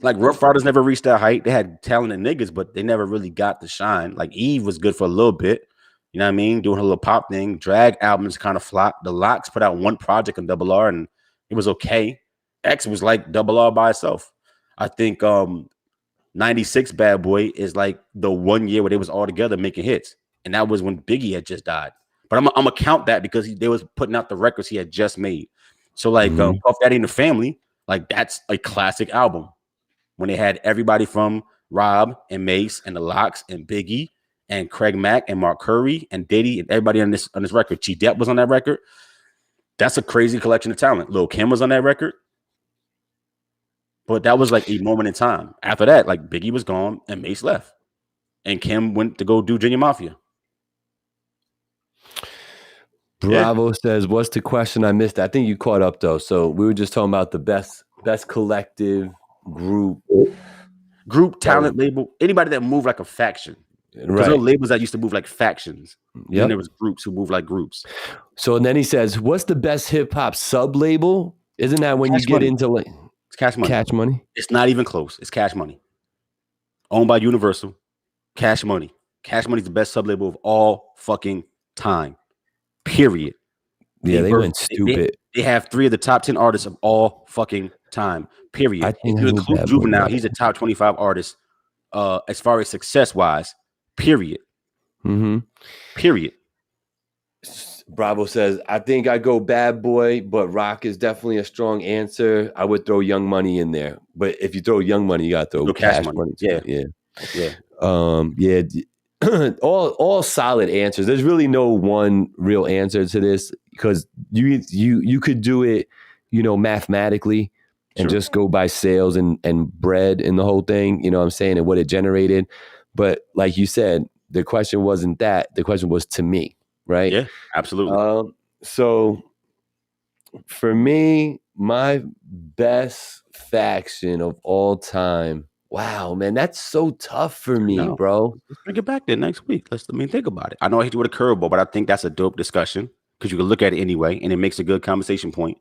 Like Rough Riders never reached that height. They had talented niggas, but they never really got the shine. Like Eve was good for a little bit. You know what I mean? Doing her little pop thing. Drag albums kind of flopped. The Locks put out one project on Double R and it was okay. X was like Double R by itself. I think 96 Bad Boy is like the 1 year where they was all together making hits. And that was when Biggie had just died. But I'm gonna count that because they was putting out the records he had just made. So like Puff Daddy and the Family, Like that's a classic album when they had everybody from Rob and Mace and the Lox and Biggie and Craig Mack and Mark Curry and Diddy and everybody on this record. G Depp was on that record. That's a crazy collection of talent. Lil Kim was on that record. But that was like a moment in time. After that, like Biggie was gone and Mace left. And Kim went to go do Junior Mafia. Bravo says, what's the question? I missed? I think you caught up though. So we were just talking about the best collective group talent label, anybody that moved like a faction. Because there were labels that used to move like factions. Yeah. And there was groups who moved like groups. So and then he says, what's the best hip hop sub label? Isn't that when Cash you Money. Get into like it's Cash Money? Cash Money. It's not even close. It's Cash Money. Owned by Universal. Cash Money. Cash Money's the best sub label of all fucking time. Period. Yeah, they went stupid. They have 3 of the top 10 artists of all fucking time. Period. If you include Juvenile, he's a top 25 artist as far as success wise. Period. Mm-hmm. Period. Bravo says, I think I go Bad Boy, but Rock is definitely a strong answer. I would throw Young Money in there. But if you throw Young Money, you got to throw Cash Money. Yeah. all solid answers. There's really no one real answer to this because you could do it, mathematically and just go by sales and bread and the whole thing, you know what I'm saying, and what it generated. But like you said, the question wasn't that. The question was to me, right? Yeah, absolutely. So for me, my best faction of all time. Wow, man, that's so tough for me, bro. Let's bring it back there next week. Think about it. I know I hit you with a curveball, but I think that's a dope discussion because you can look at it anyway, and it makes a good conversation point.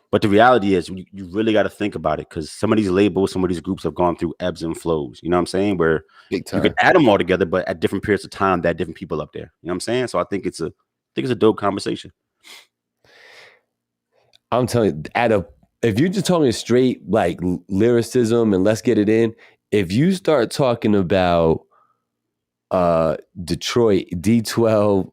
But the reality is, you really got to think about it because some of these labels, some of these groups have gone through ebbs and flows. You know what I'm saying? Where you could add them all together, but at different periods of time, that different people up there. You know what I'm saying? So I think it's a dope conversation. I'm telling you, if you're just talking straight like lyricism and let's get it in. If you start talking about Detroit, D12,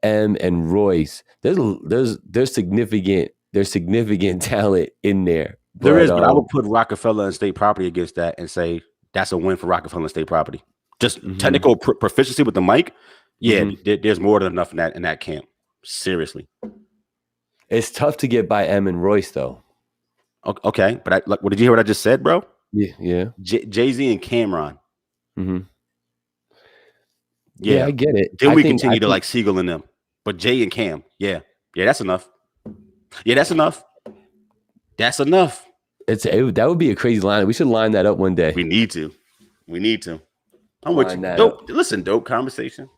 M and Royce, there's significant talent in there. But I would put Rockefeller and State Property against that and say that's a win for Rockefeller and State Property. Just technical proficiency with the mic. Yeah, there's more than enough in that camp. Seriously, it's tough to get by M and Royce though. Okay, but what did you hear? What I just said, bro? Yeah. Jay-Z and Cameron. Mm-hmm. Yeah, I get it. Then we continue to like Siegel and them. But Jay and Cam, yeah, that's enough. Yeah, that's enough. That's enough. That would be a crazy line. We should line that up one day. We need to. I'm with you. Dope. Listen, dope conversation.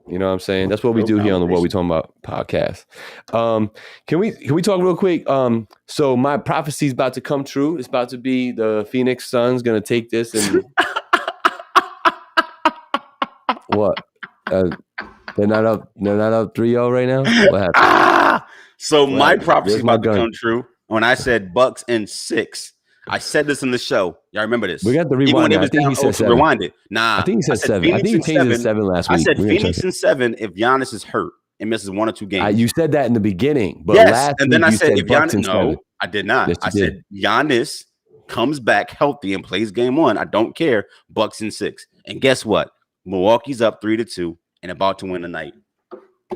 You know what I'm saying? That's what we do here on the What We Talking About podcast. Can we talk real quick? So my prophecy is about to come true. It's about to be the Phoenix Suns going to take this and what? They're not up 3-0 right now? What happened? So my prophecy is about to come true when I said Bucks in 6. I said this in the show. Y'all remember this? We got the rewind. I think he said 7. Rewind it. Nah. I think he said 7. I think he changed it to 7 last week. I said Phoenix in 7 if Giannis is hurt and misses 1 or 2 games. You said that in the beginning. But yes, and then I said if Giannis. No, I did not. Yes, I said Giannis comes back healthy and plays game 1. I don't care. Bucks in 6. And guess what? Milwaukee's up 3-2 and about to win tonight.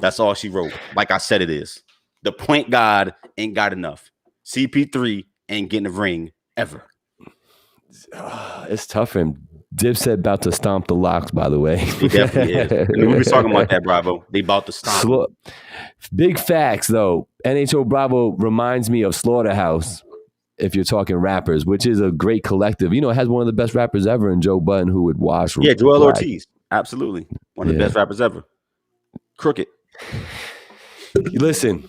That's all she wrote. Like I said it is. The point guard ain't got enough. CP3 ain't getting a ring ever. It's tough for him. Dipset about to stomp the Lox, by the way. He definitely is. And we were talking about that, Bravo. They about to stomp. Big facts, though. NHO Bravo reminds me of Slaughterhouse, if you're talking rappers, which is a great collective. It has one of the best rappers ever in Joe Budden, who would wash. Yeah, Joel Ortiz. Absolutely. One of the best rappers ever. Crooked. Listen.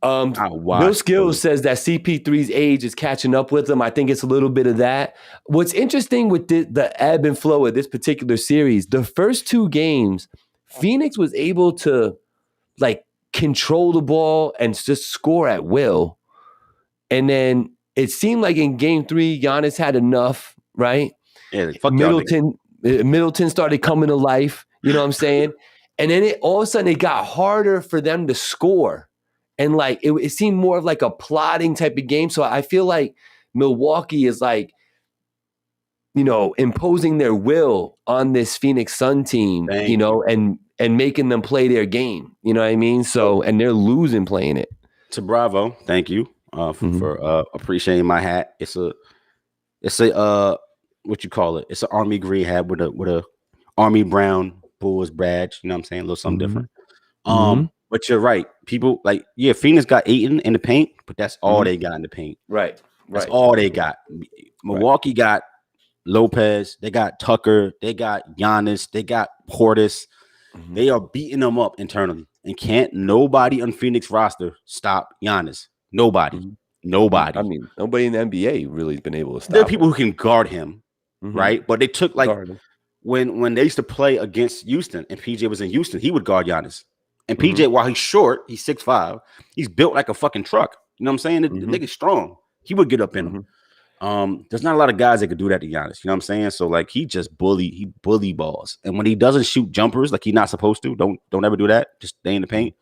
Bill Skills says that CP3's age is catching up with him. I think it's a little bit of that. What's interesting with the ebb and flow of this particular series, the first 2 games, Phoenix was able to control the ball and just score at will. And then it seemed like in game 3, Giannis had enough, right? Yeah, Middleton started coming to life. You know what I'm saying? And then all of a sudden it got harder for them to score. And like it seemed more of like a plotting type of game. So I feel like Milwaukee is like, imposing their will on this Phoenix Sun team, and making them play their game. You know what I mean? So, and they're losing playing it. To Bravo, thank you for appreciating my hat. It's a what you call it? It's an army green hat with a army brown Bulls badge. You know what I'm saying? A little something different. But you're right. People Phoenix got Ayton in the paint, but that's all they got in the paint. Right. That's all they got. Milwaukee got Lopez, they got Tucker, they got Giannis, they got Portis. They are beating them up internally, and can't nobody on Phoenix roster stop Giannis. Nobody. I mean, nobody in the NBA really has been able to stop. There are people who can guard him, right? But they took when they used to play against Houston, and PJ was in Houston, he would guard Giannis. And PJ, while he's short, he's 6'5", he's built like a fucking truck. You know what I'm saying? The nigga's strong. He would get up in him. There's not a lot of guys that could do that to Giannis. You know what I'm saying? So like he bully balls. And when he doesn't shoot jumpers like he's not supposed to, don't ever do that. Just stay in the paint.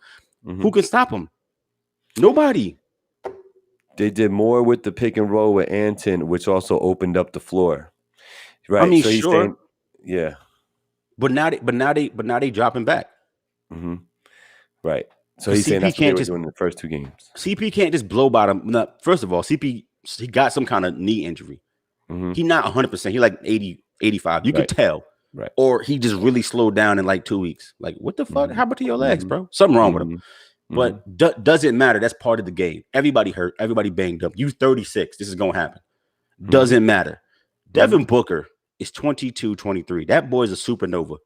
Who can stop him? Nobody. They did more with the pick and roll with Anton, which also opened up the floor. Right. I mean, so he's sure. saying, yeah. But now they dropping back. Right. So he's saying that's what they were doing in the first two games. CP can't just blow by him. No, first of all, CP, he got some kind of knee injury. He's not 100%. He like 80, 85. You could tell. Right. Or he just really slowed down in like 2 weeks. Like, what the fuck happened to your legs, bro? Something wrong with him. But doesn't matter. That's part of the game. Everybody hurt. Everybody banged up. You 36. This is going to happen. Doesn't matter. Devin Booker is 22, 23. That boy is a supernova.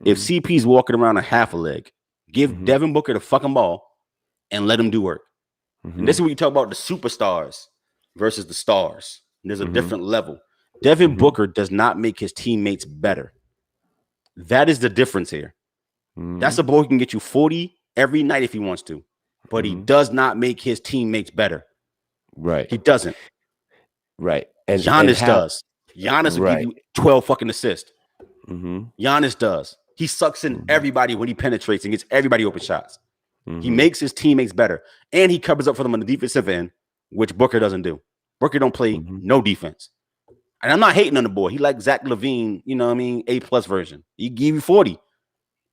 If CP's walking around a half a leg, give Devin Booker the fucking ball and let him do work. And this is when you talk about the superstars versus the stars. And there's a different level. Devin Booker does not make his teammates better. That is the difference here. That's a boy who can get you 40 every night if he wants to, but he does not make his teammates better. Right. He doesn't. Right. And Giannis does. Giannis will give you 12 fucking assists. Giannis does. He sucks in everybody when he penetrates and gets everybody open shots. He makes his teammates better. And he covers up for them on the defensive end, which Booker doesn't do. Booker don't play no defense. And I'm not hating on the boy. He like Zach LaVine, you know what I mean? A+ version. He give you 40.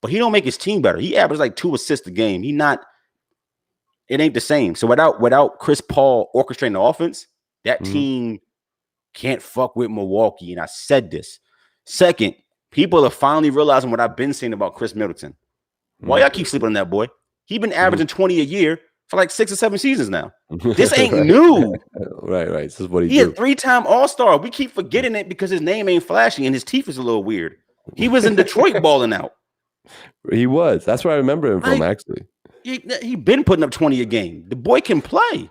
But he don't make his team better. He averaged like 2 assists a game. It ain't the same. So without Chris Paul orchestrating the offense, that team can't fuck with Milwaukee. And I said this. Second, people are finally realizing what I've been saying about Chris Middleton. Why y'all keep sleeping on that boy? He been averaging 20 a year for like 6 or 7 seasons now. This ain't new. Right. This is what he a 3-time All-Star. We keep forgetting it because his name ain't flashy and his teeth is a little weird. He was in Detroit balling out. He was. That's where I remember him from, actually. He been putting up 20 a game. The boy can play.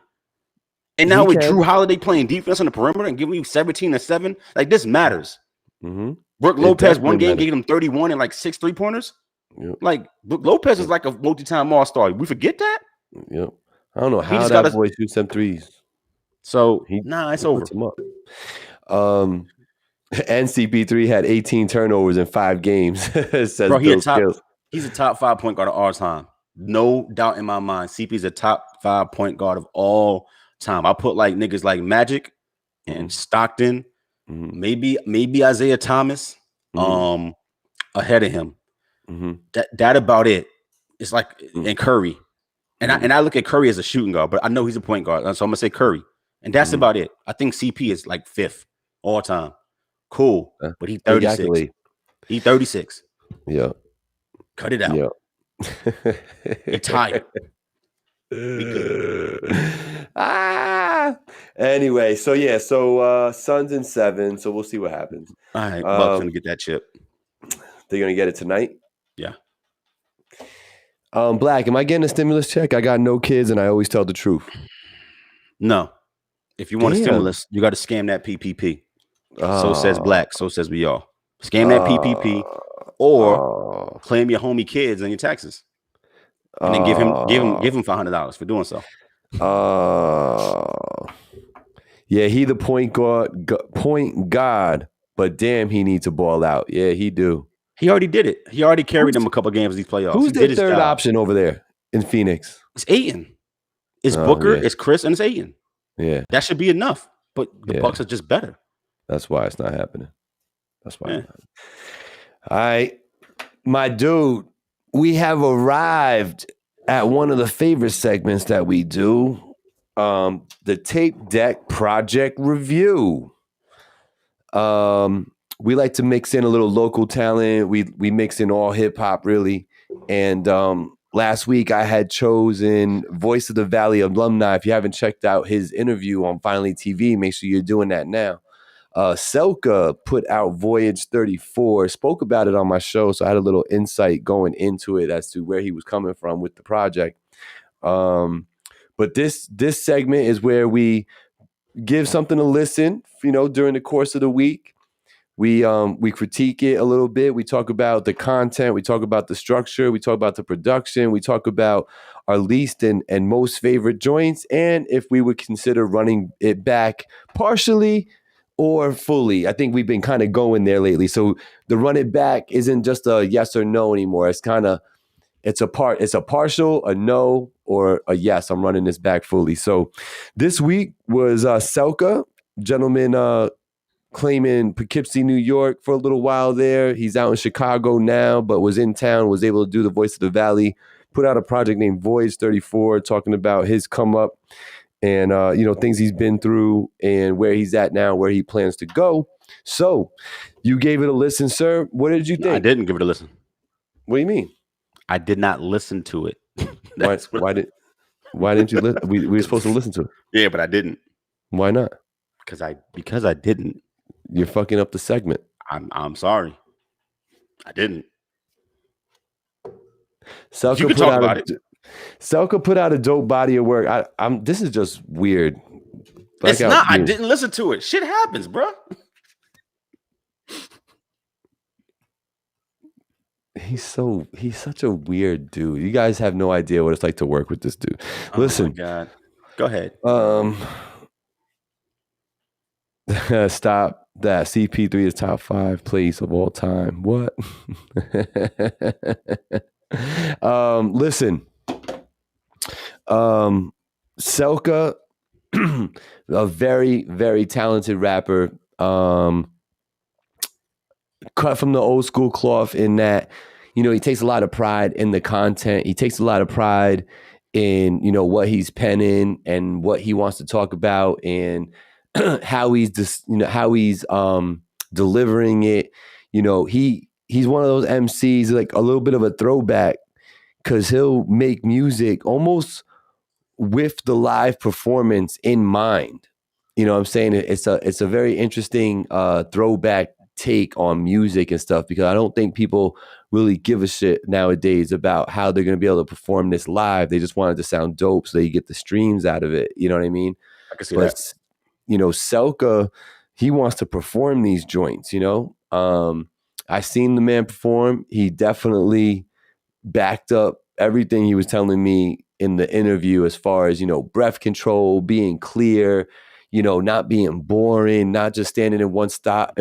And now with Drew Holiday playing defense on the perimeter and giving you 17 or 7, like this matters. Brooke Lopez one game gave him 31 and like 6 3-pointers. Like Brooke Lopez is like a multi-time All-Star. We forget that? Yep. I don't know how that boy shoots them threes. So it's over. Him up. NCP3 had 18 turnovers in 5 games. Says bro, he's a top 5 point guard of all time. No doubt in my mind. CP's a top 5 point guard of all time. I put like niggas like Magic and Stockton, maybe Isaiah Thomas ahead of him. That about it. It's like and Curry. And I look at Curry as a shooting guard, but I know he's a point guard. So I'm gonna say Curry. And that's about it. I think CP is like 5th all time. Cool. But he's 36. Exactly. He's 36. Yeah. Cut it out. Yeah. He's tired. Anyway, so Suns in 7. So we'll see what happens. All right, Bucks gonna get that chip. They're gonna get it tonight. Yeah. Black, am I getting a stimulus check? I got no kids, and I always tell the truth. No. If you want a stimulus, you got to scam that PPP. So says Black. So says we all. Scam that PPP, or claim your homie kids on your taxes, and then give him $500 for doing so. Yeah, he the point guard, but damn, he needs to ball out. Yeah, he do. He already did it. He already carried them a couple games of these playoffs. Who's the third option over there in Phoenix? It's Ayton. It's Booker, it's Chris, and it's Ayton. Yeah. That should be enough. But the Bucks are just better. That's why it's not happening. That's why. Yeah. It's not happening. All right, my dude, we have arrived at one of the favorite segments that we do, the Tape Deck Project Review. We like to mix in a little local talent. We mix in all hip hop, really. And last week I had chosen Voice of the Valley alumni. If you haven't checked out his interview on Finally TV, make sure you're doing that now. Selka put out Voyage 34, spoke about it on my show, so I had a little insight going into it as to where he was coming from with the project. But this segment is where we give something to listen, during the course of the week. We critique it a little bit. We talk about the content. We talk about the structure. We talk about the production. We talk about our least and most favorite joints, and if we would consider running it back partially or fully. I think we've been kind of going there lately. So the run it back isn't just a yes or no anymore. It's a partial, a no, or a yes. I'm running this back fully. So this week was Selka, gentleman claiming Poughkeepsie, New York for a little while there. He's out in Chicago now, but was in town, was able to do the Voice of the Valley, put out a project named Voyage 34, talking about his come up and things he's been through and where he's at now, where he plans to go. So you gave it a listen, sir. What did you think? I didn't give it a listen. What do you mean? I did not listen to it. Why didn't you listen? We were supposed to listen to it. Yeah, but I didn't. Why not? Because I didn't. You're fucking up the segment. I'm sorry. I didn't. Selka you can talk about it. Selka put out a dope body of work. This is just weird. It's not. I didn't listen to it. Shit happens, bro. He's such a weird dude. You guys have no idea what it's like to work with this dude. Listen. Oh my God. Go ahead. Stop that. CP3 is top 5 place of all time. What? Listen. Selka, a very, very talented rapper. Cut from the old school cloth in that, he takes a lot of pride in the content. He takes a lot of pride in, what he's penning and what he wants to talk about and how he's delivering it. He's one of those MCs, like a little bit of a throwback, because he'll make music almost with the live performance in mind. You know what I'm saying? It's a very interesting throwback take on music and stuff, because I don't think people really give a shit nowadays about how they're going to be able to perform this live. They just want it to sound dope so they get the streams out of it. You know what I mean? I can see that. Selka, he wants to perform these joints, I seen the man perform. He definitely backed up everything he was telling me in the interview as far as, breath control, being clear, not being boring, not just standing in one spot,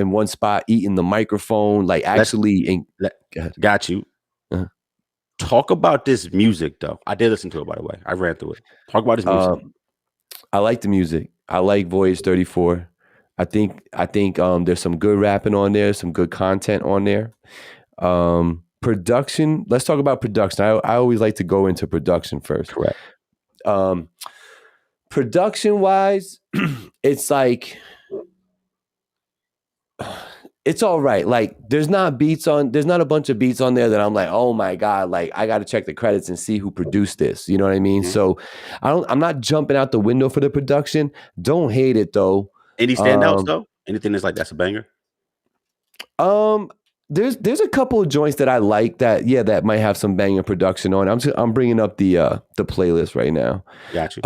eating the microphone, like actually. Got you. Uh-huh. Talk about this music, though. I did listen to it, by the way. I ran through it. Talk about this music. I like the music. I like Voyage 34. I think there's some good rapping on there, some good content on there. Production. Let's talk about production. I always like to go into production first. Correct. Production wise, it's like, it's all right. Like there's not a bunch of beats on there that I'm like, oh my God, like I got to check the credits and see who produced this. You know what I mean? Mm-hmm. So I'm not jumping out the window for the production. Don't hate it though. Any standouts though? Anything that's a banger? There's a couple of joints that I like that might have some banger production on. I'm bringing up the playlist right now. Got you.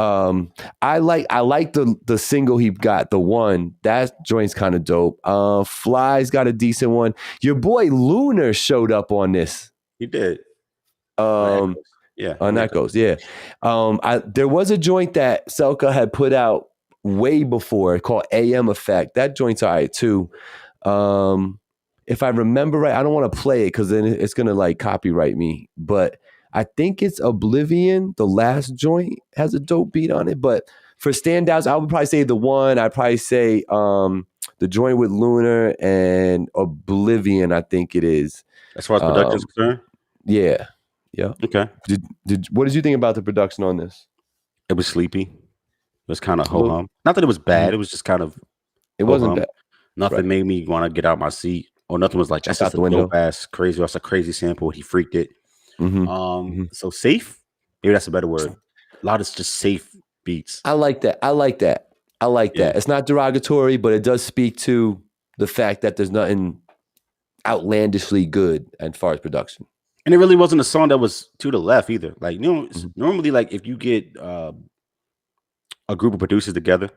I like the single he got, the one that joint's kind of dope. Fly's got a decent one. Your boy Lunar showed up on this. He did. On Echoes, yeah. There was a joint that Selka had put out way before called AM Effect. That joint's all right too. If I remember right, I don't want to play it because then it's gonna like copyright me. But I think it's Oblivion. The last joint has a dope beat on it. But for standouts, I would probably say the one. I'd probably say the joint with Lunar and Oblivion. I think it is. As far as production is concerned, Yeah. okay. What did you think about the production on this? It was sleepy. It was kind of ho Well, hum. Not that it was bad. It was just kind of it ho wasn't hum. bad. Nothing Right. made me want to get out my seat, or nothing was like that's Jump out just the a window. dope ass crazy. That's a crazy sample. He freaked it. Mm-hmm. So safe. Maybe that's a better word. A lot of just safe beats. I like that. Yeah. It's not derogatory, but it does speak to the fact that there's nothing outlandishly good as far as production. And it really wasn't a song that was to the left either. Like, you know, Mhm. normally, like if you get a group of producers together,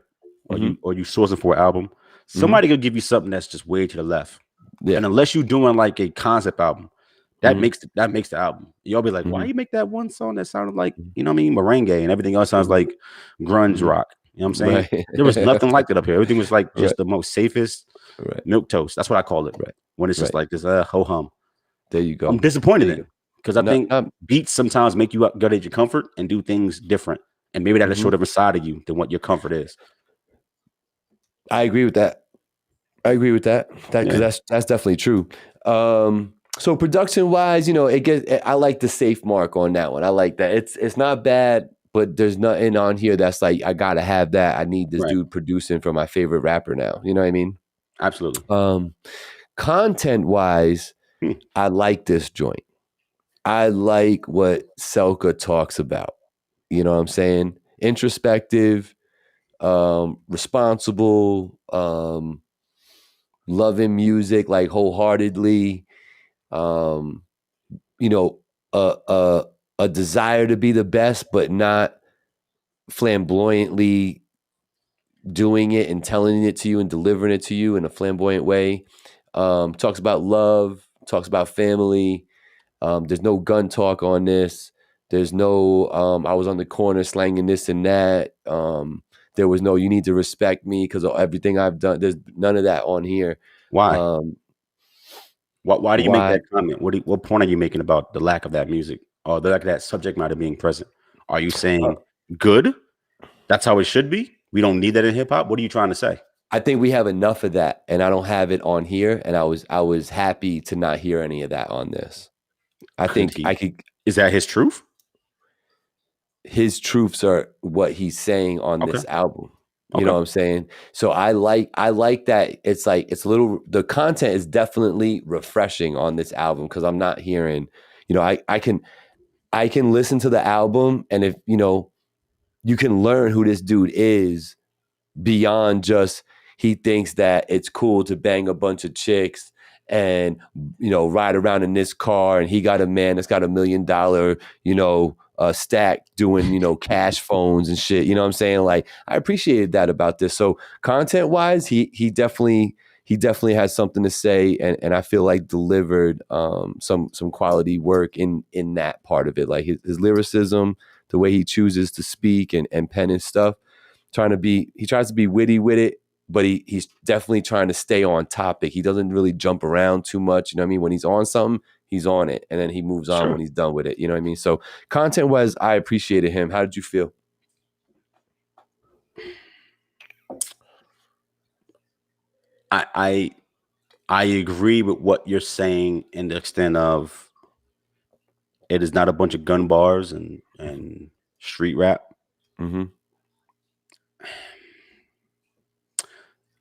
or Mhm. you sourcing for an album, somebody could give you something that's just way to the left. Yeah. And unless you're doing like a concept album, that Mhm. makes the album. Y'all be like, why Mhm. you make that one song that sounded like, you know what I mean, merengue, and everything else sounds like grunge Mhm. rock. You know what I'm saying? Right. There was nothing like that up here. Everything was like just Right. the most safest Right. milk toast. That's what I call it. Right. When it's just Right. like this ho hum. There you go. I'm disappointed There you in, because I go. think beats sometimes make you go to your comfort and do things different, and maybe that'll show a different side of you than what your comfort is. I agree with that. Because that's definitely true. So production wise, you know, I like the safe mark on that one. I like that. It's not bad, but there's nothing on here that's like I gotta have that. I need this Right. dude producing for my favorite rapper now. You know what I mean? Absolutely. Content wise, I like this joint. I like what Selka talks about. You know what I'm saying? Introspective, responsible, loving music like wholeheartedly, you know, a desire to be the best, but not flamboyantly doing it and telling it to you and delivering it to you in a flamboyant way. Talks about love, talks about family. There's no gun talk on this. There's no I was on the corner slanging this and that. There was no you need to respect me because of everything I've done. There's none of that on here. Why? Why do you make Why? that comment? What point are you making about the lack of that music, or the lack of that subject matter being present? Are you saying good? That's how it should be. We don't need that in hip hop. What are you trying to say? I think we have enough of that, and I don't have it on here. And I was happy to not hear any of that on this. I think I could. Is that his truth? His truths are what he's saying on this album. You know what I'm saying? So I like that. It's like it's a little. The content is definitely refreshing on this album because I'm not hearing. You know, I can listen to the album, and if you know, you can learn who this dude is beyond just he thinks that it's cool to bang a bunch of chicks and you know ride around in this car, and he got a man that's got $1 million stack doing cash phones and shit. You know what I'm saying? Like I appreciated that about this. So content wise, he definitely has something to say, and I feel like delivered some quality work in that part of it, like his lyricism, the way he chooses to speak and pen his stuff. He tries to be witty with it, but he's definitely trying to stay on topic. He doesn't really jump around too much. You know what I mean? When he's on something, he's on it, and then he moves on when he's done with it. You know what I mean? So content wise, I appreciated him. How did you feel? I agree with what you're saying in the extent of it is not a bunch of gun bars and street rap. Mm-hmm.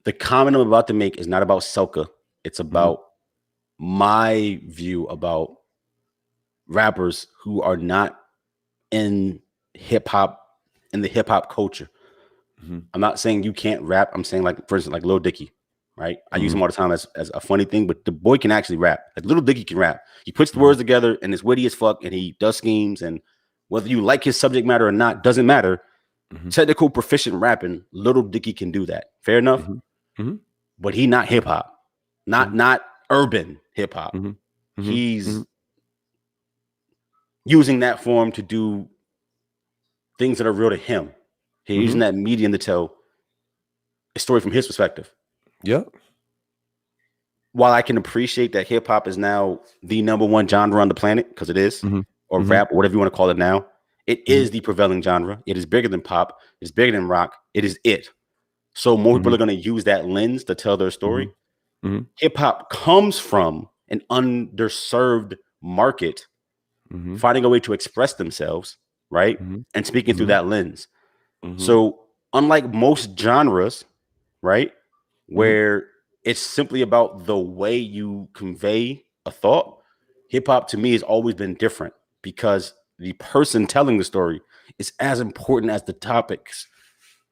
The comment I'm about to make is not about Selka. It's about my view about rappers who are not in hip hop, in the hip hop culture. I'm not saying you can't rap. I'm saying, like, for instance, like Lil Dicky, right? I use him all the time as a funny thing, but the boy can actually rap. Like Lil Dicky can rap. He puts the words together and it's witty as fuck, and he does schemes. And whether you like his subject matter or not doesn't matter. Technical, proficient rapping, Lil Dicky can do that. Fair enough. But he not hip hop, not urban hip hop. He's using that form to do things that are real to him. He's using that medium to tell a story from his perspective. Yep. While I can appreciate that hip hop is now the #1 genre on the planet, because it is, or rap, or whatever you want to call it now, it is the prevailing genre. It is bigger than pop. It's bigger than rock. It is it. So more people are going to use that lens to tell their story. Hip hop comes from an underserved market, finding a way to express themselves, right? And speaking through that lens. So unlike most genres, right, where it's simply about the way you convey a thought, hip hop to me has always been different because the person telling the story is as important as the topics.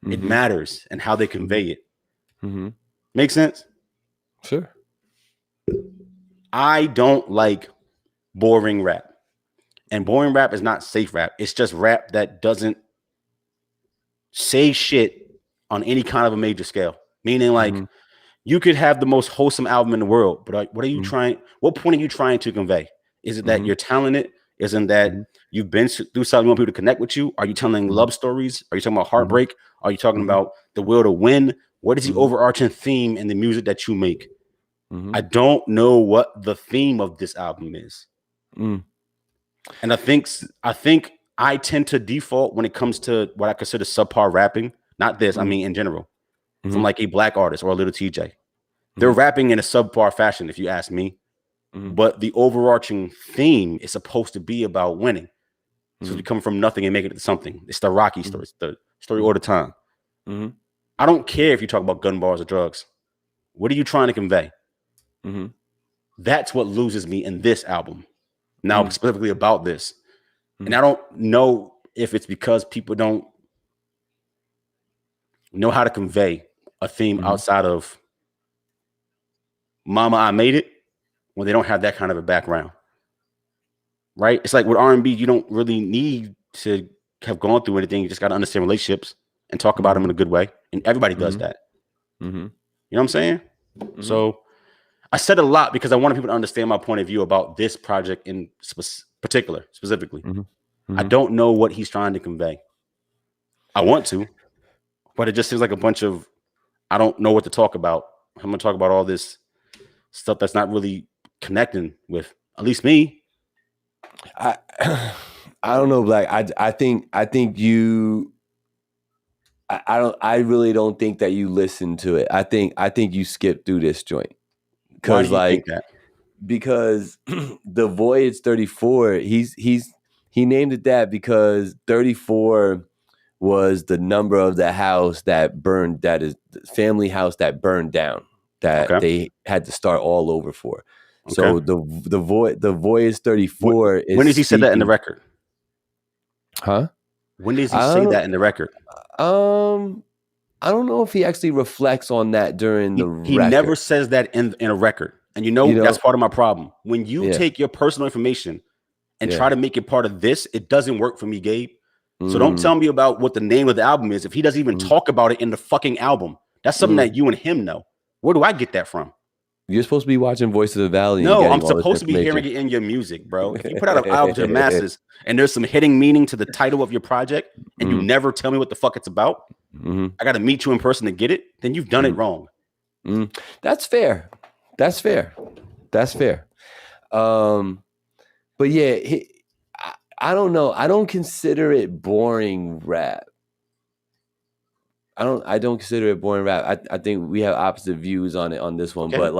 It matters and how they convey it. Make sense? Sure. I don't like boring rap. And boring rap is not safe rap. It's just rap that doesn't say shit on any kind of a major scale. Meaning, like, you could have the most wholesome album in the world, but what are you trying? What point are you trying to convey? Is it that you're talented? Isn't that you've been through something, you want people to connect with you? Are you telling love stories? Are you talking about heartbreak? Are you talking about the will to win? What is the overarching theme in the music that you make? I don't know what the theme of this album is. And I think I tend to default when it comes to what I consider subpar rapping. Not this, I mean in general. From like a black artist or a Little TJ. They're rapping in a subpar fashion, if you ask me. But the overarching theme is supposed to be about winning. So you come from nothing and make it into something. It's the Rocky story. It's the story all the time. I don't care if you talk about gun bars or drugs. What are you trying to convey? That's what loses me in this album. Now, specifically about this. And I don't know if it's because people don't know how to convey a theme outside of Mama, I Made It, when they don't have that kind of a background. Right? It's like with R&B, you don't really need to have gone through anything. You just got to understand relationships and talk about them in a good way. And everybody does that. You know what I'm saying? So I said a lot because I wanted people to understand my point of view about this project in specifically. I don't know what he's trying to convey. I want to, but it just seems like a bunch of, I don't know what to talk about. I'm going to talk about all this stuff that's not really connecting with, at least me. I don't know, Black. I think you. I really don't think that you listened to it. I think you skipped through this joint Why do you think that? Because the Voyage 34. He named it that because 34 was the number of the house that burned. That is the family house that burned down. That they had to start all over for. So the Voyage 34 is. When does he say that in the record? Huh? When does he say that in the record? I don't know if he actually reflects on that during the record. He never says that in a record. And you know that's part of my problem. When you take your personal information and try to make it part of this, it doesn't work for me, Gabe. So don't tell me about what the name of the album is if he doesn't even talk about it in the fucking album. That's something that you and him know. Where do I get that from? You're supposed to be watching Voice of the Valley. No, I'm supposed to be hearing it in your music, bro. If you put out an album to the masses and there's some hidden meaning to the title of your project and you never tell me what the fuck it's about, I got to meet you in person to get it, then you've done it wrong. That's fair. That's fair. But yeah, I don't know. I don't consider it boring rap. I don't consider it boring rap. I think we have opposite views on it on this one, but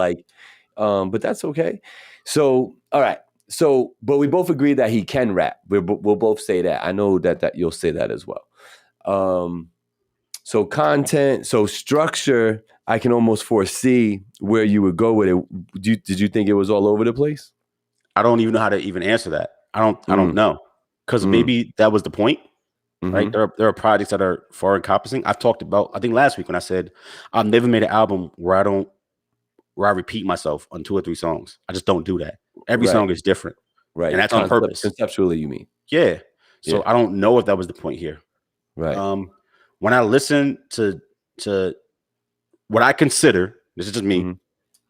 but that's okay. So, all right. So, but we both agree that he can rap. We'll both say that. I know that you'll say that as well. So content, so structure, I can almost foresee where you would go with it. Did you think it was all over the place? I don't even know how to even answer that. I don't know. Because maybe that was the point. Right? There are projects that are far encompassing. I've talked about, I think last week when I said I've never made an album where I repeat myself on 2 or 3 songs. I just don't do that. Every song is different. Right. And that's on purpose. Conceptually, you mean? Yeah. So I don't know if that was the point here. Right. When I listen to what I consider, this is just me,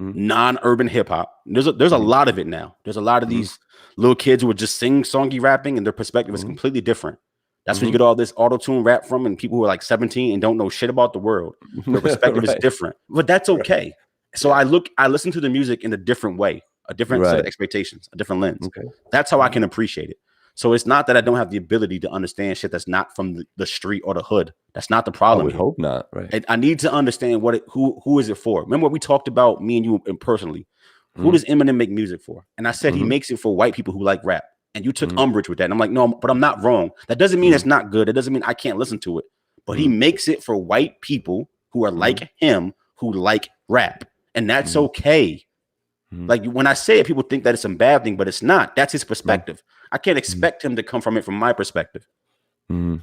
non-urban hip hop. There's a lot of it now. There's a lot of these little kids who are just sing songy rapping and their perspective is completely different. That's where you get all this auto-tune rap from, and people who are like 17 and don't know shit about the world. Their perspective is different. But that's okay. So I listen to the music in a different way, a different set of expectations, a different lens. That's how I can appreciate it. So it's not that I don't have the ability to understand shit that's not from the street or the hood. That's not the I problem would here. hope not, right? I need to understand who is it for. Remember what we talked about, me and you personally. Who Mhm. does Eminem make music for? And I said he Mhm. makes it for white people who like rap. And you took Mhm. umbrage with that. And I'm like, no, but I'm not wrong. That doesn't mean it's not good. It doesn't mean I can't listen to it. But he Mhm. makes it for white people who are Mhm. like him, who like rap. And that's Mhm. okay. Mhm. Like when I say it, people think that it's a bad thing, but it's not. That's his Mhm. perspective. I can't expect him to come from it from my perspective. Mhm.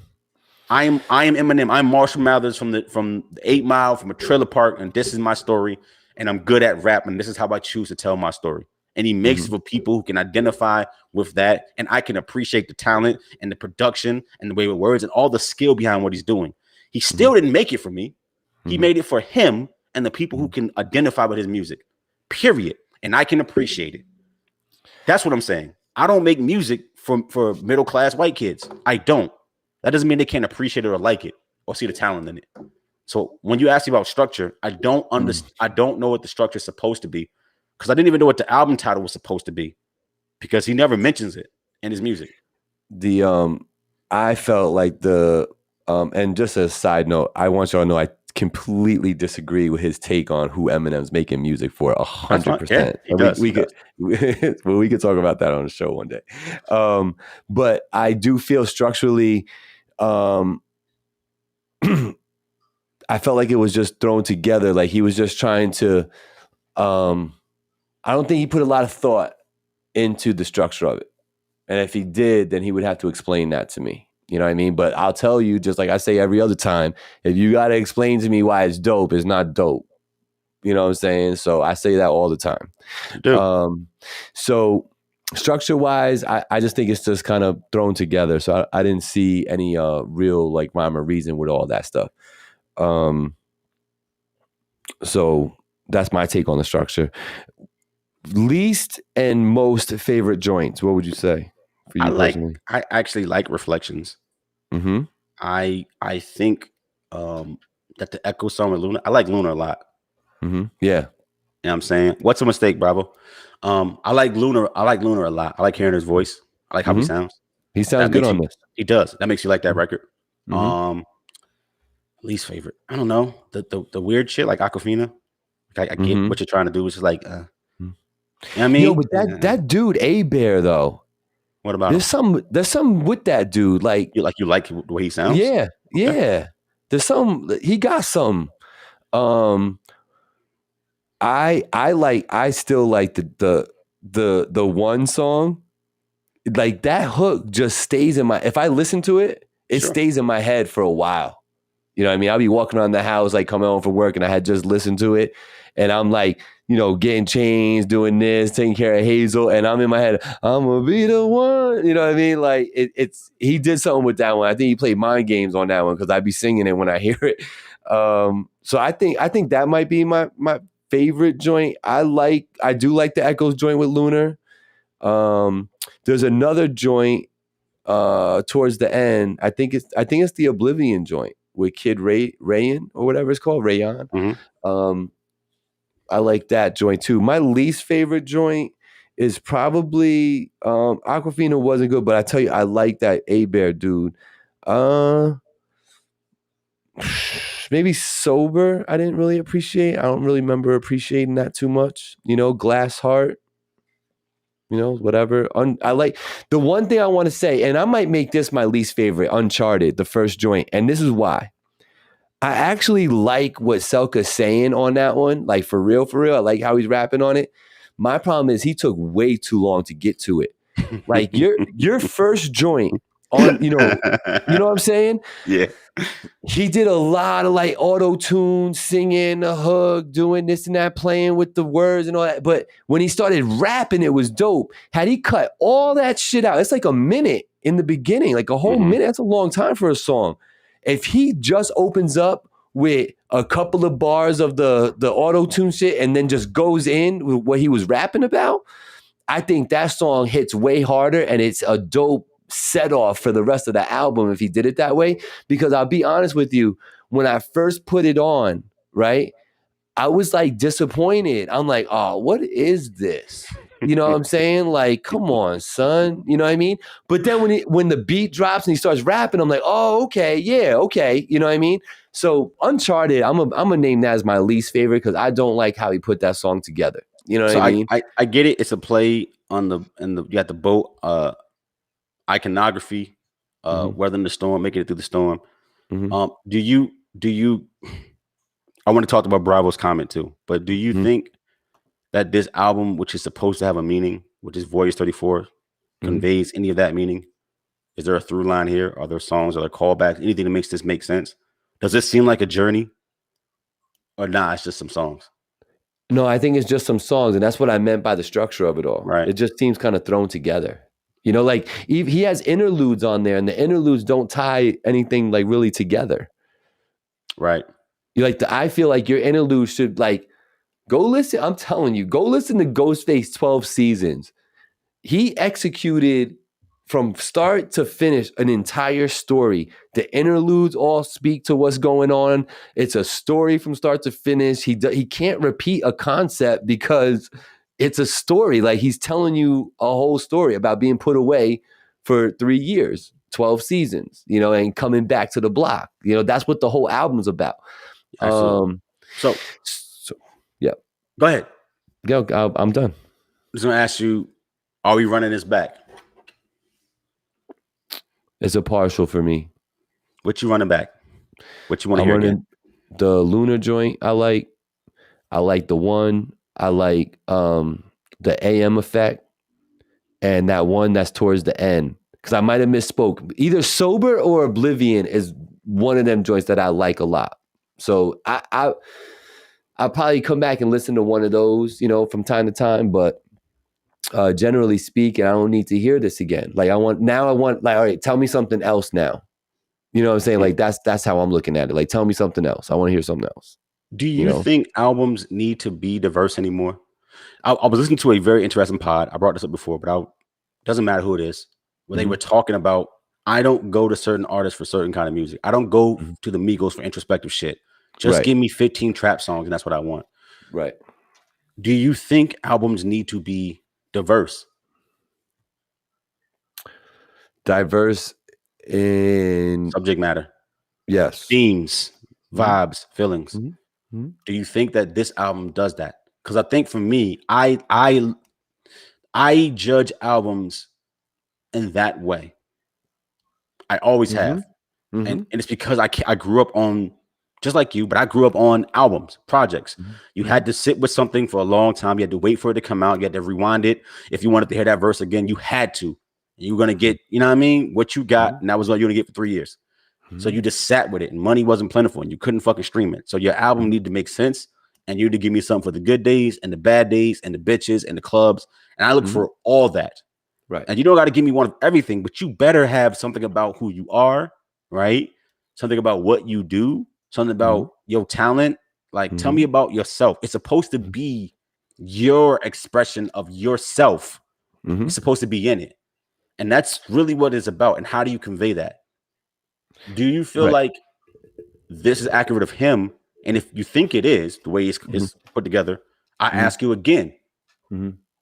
I am Eminem. I'm Marshall Mathers from the 8 Mile, from a trailer park, and this is my story. And I'm good at rap, and this is how I choose to tell my story. And he makes it Mhm. for people who can identify with that, and I can appreciate the talent and the production and the way with words and all the skill behind what he's doing. He still didn't make it for me. He Mhm. made it for him and the people who Mhm. can identify with his music. Period. And I can appreciate it. That's what I'm saying. I don't make music for middle class white kids. I don't. That doesn't mean they can't appreciate it or like it or see the talent in it. So when you ask me about structure, I don't understand. I don't know what the structure is supposed to be because I didn't even know what the album title was supposed to be because he never mentions it in his music. I felt like and just a side note, I want y'all to know I completely disagree with his take on who Eminem's making music for That's fine. Yeah, 100%. he And does. we could well, we could talk about that on the show one day. But I do feel structurally um I felt like it was just thrown together. Like he was just trying to I don't think he put a lot of thought into the structure of it. And if he did, then he would have to explain that to me. You know what I mean? But I'll tell you, just like I say every other time, if you got to explain to me why it's dope, it's not dope. You know what I'm saying? So I say that all the time. So structure wise, I just think it's just kind of thrown together. So I didn't see any real like rhyme or reason with all that stuff. So that's my take on the structure. Least and most favorite joints, what would you say for you personally? I actually like Reflections. Mm-hmm. I think that the Echo song with Luna, I like Luna a lot. Mm-hmm. Yeah. You know what I'm saying? What's a mistake, Bravo? I like Lunar. I like Lunar a lot. I like hearing his voice. I like how he Mm-hmm. sounds. He sounds That good makes on you. this. He does. That makes you like that record. Mm-hmm. Least favorite. I don't know. The weird shit like Aquafina. I get Mm-hmm. what you're trying to do. It's just like, you know what I Yo, mean? but that dude, A Bear though, What about him? there's some with that dude. Like, You like the way he sounds? yeah, Okay. yeah. There's some. He got some. Um, I still like the one song. Like that hook just stays in my. If I listen to it, it Sure. stays in my head for a while. You know what I mean? I'll be walking around the house, like coming home from work, and I had just listened to it. And I'm like, getting changed, doing this, taking care of Hazel. And I'm in my head, I'm going to be the one. You know what I mean? Like, he did something with that one. I think he played mind games on that one because I'd be singing it when I hear it. So I think that might be my favorite joint. I do like the Echoes joint with Lunar. There's another joint towards the end. I think it's the Oblivion joint with Kid Rayan or whatever it's called, Rayon. Mm-hmm. I like that joint too. My least favorite joint is probably Aquafina wasn't good, but I tell you, I like that A Bear dude. Maybe Sober. I didn't really appreciate. I don't really remember appreciating that too much. Glass Heart. Whatever. I like the one thing I want to say, and I might make this my least favorite, Uncharted, the first joint. And this is why. I actually like what Selka's saying on that one. Like for real. I like how he's rapping on it. My problem is he took way too long to get to it. Like your first joint on, you know what I'm saying? Yeah. He did a lot of like auto-tune, singing the hook, doing this and that, playing with the words and all that. But when he started rapping, it was dope. Had he cut all that shit out, it's like a minute in the beginning, like a whole minute. That's a long time for a song. If he just opens up with a couple of bars of the auto-tune shit and then just goes in with what he was rapping about, I think that song hits way harder and it's a dope set off for the rest of the album if he did it that way. Because I'll be honest with you, when I first put it on, right, I was like disappointed. I'm like, oh, what is this? You know what I'm saying? Like, come on, son. You know what I mean? But then when the beat drops and he starts rapping, I'm like, oh, okay, yeah, okay. You know what I mean? So Uncharted, I'm gonna name that as my least favorite because I don't like how he put that song together. You know what So I mean? I get it. It's a play on you got the boat iconography, weathering the storm, making it through the storm. Do you I want to talk about Bravo's comment too, but do you think that this album, which is supposed to have a meaning, which is Voyage 34, conveys any of that meaning? Is there a through line here? Are there songs? Are there callbacks? Anything that makes this make sense? Does this seem like a journey? Or nah, it's just some songs. No, I think it's just some songs, and that's what I meant by the structure of it all. Right. It just seems kind of thrown together. You know, like he has interludes on there, and the interludes don't tie anything like really together. Right. You like I feel like your interlude should like go listen. I'm telling you, go listen to Ghostface 12 Seasons. He executed from start to finish an entire story. The interludes all speak to what's going on. It's a story from start to finish. He can't repeat a concept because it's a story. Like he's telling you a whole story about being put away for 3 years, 12 seasons, you know, and coming back to the block. You know, that's what the whole album's about. So yeah. Go ahead. Go. I'm done. I'm just gonna ask you, are we running this back? It's a partial for me. What you running back? What you want to hear again? The Lunar joint I like the one. I like the AM effect and that one that's towards the end. Because I might have misspoke. Either Sober or Oblivion is one of them joints that I like a lot. So I'll probably come back and listen to one of those, you know, from time to time. But generally speaking, I don't need to hear this again. Like I want, like, all right, tell me something else now. You know what I'm saying? Like that's how I'm looking at it. Like, tell me something else. I want to hear something else. Do you think albums need to be diverse anymore? I was listening to a very interesting pod. I brought this up before, but doesn't matter who it is. Where they were talking about, I don't go to certain artists for certain kind of music. I don't go to the Migos for introspective shit. Just give me 15 trap songs and that's what I want. Right. Do you think albums need to be diverse? Diverse in subject matter. Yes. Themes, vibes, feelings. Do you think that this album does that? Because I think for me, I judge albums in that way. I always have. And it's because I grew up on, just like you, but I grew up on albums, projects. You had to sit with something for a long time. You had to wait for it to come out. You had to rewind it. If you wanted to hear that verse again, you had to. You were going to get, you know what I mean? What you got, and that was what you were going to get for 3 years. So you just sat with it, and money wasn't plentiful, and you couldn't fucking stream it. So your album needed to make sense, and you had to give me something for the good days and the bad days and the bitches and the clubs. And I look for all that. Right. And you don't got to give me one of everything, but you better have something about who you are, right? Something about what you do, something about your talent. Like, tell me about yourself. It's supposed to be your expression of yourself. It's supposed to be in it. And that's really what it's about. And how do you convey that? Do you feel like this is accurate of him? And if you think it is, the way it's put together, I ask you again,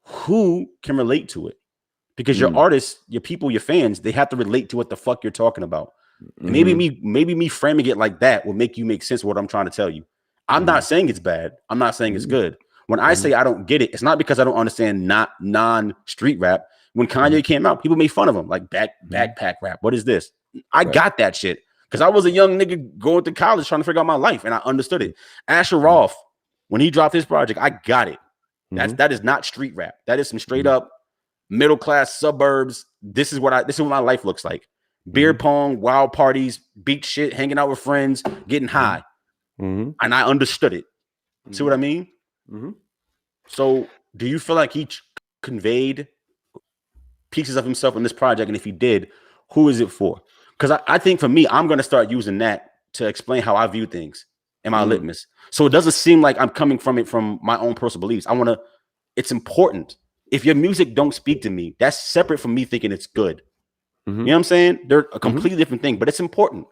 who can relate to it? Because your artists, your people, your fans, they have to relate to what the fuck you're talking about. And maybe me framing it like that will make you make sense of what I'm trying to tell you. I'm not saying it's bad. I'm not saying it's good. When I say I don't get it, it's not because I don't understand non-street rap. When Kanye came out, people made fun of him, like backpack rap. What is this? I got that shit because I was a young nigga going to college trying to figure out my life, and I understood it. Asher Roth, when he dropped his project, I got it. That is not street rap. That is some straight up middle class suburbs. This is what my life looks like. Beer pong, wild parties, beach shit, hanging out with friends, getting high. And I understood it. See what I mean? So do you feel like he conveyed pieces of himself in this project? And if he did, who is it for? Because I think for me, I'm going to start using that to explain how I view things in my litmus. So it doesn't seem like I'm coming from it from my own personal beliefs. It's important. If your music don't speak to me, that's separate from me thinking it's good. You know what I'm saying? They're a completely different thing, but it's important.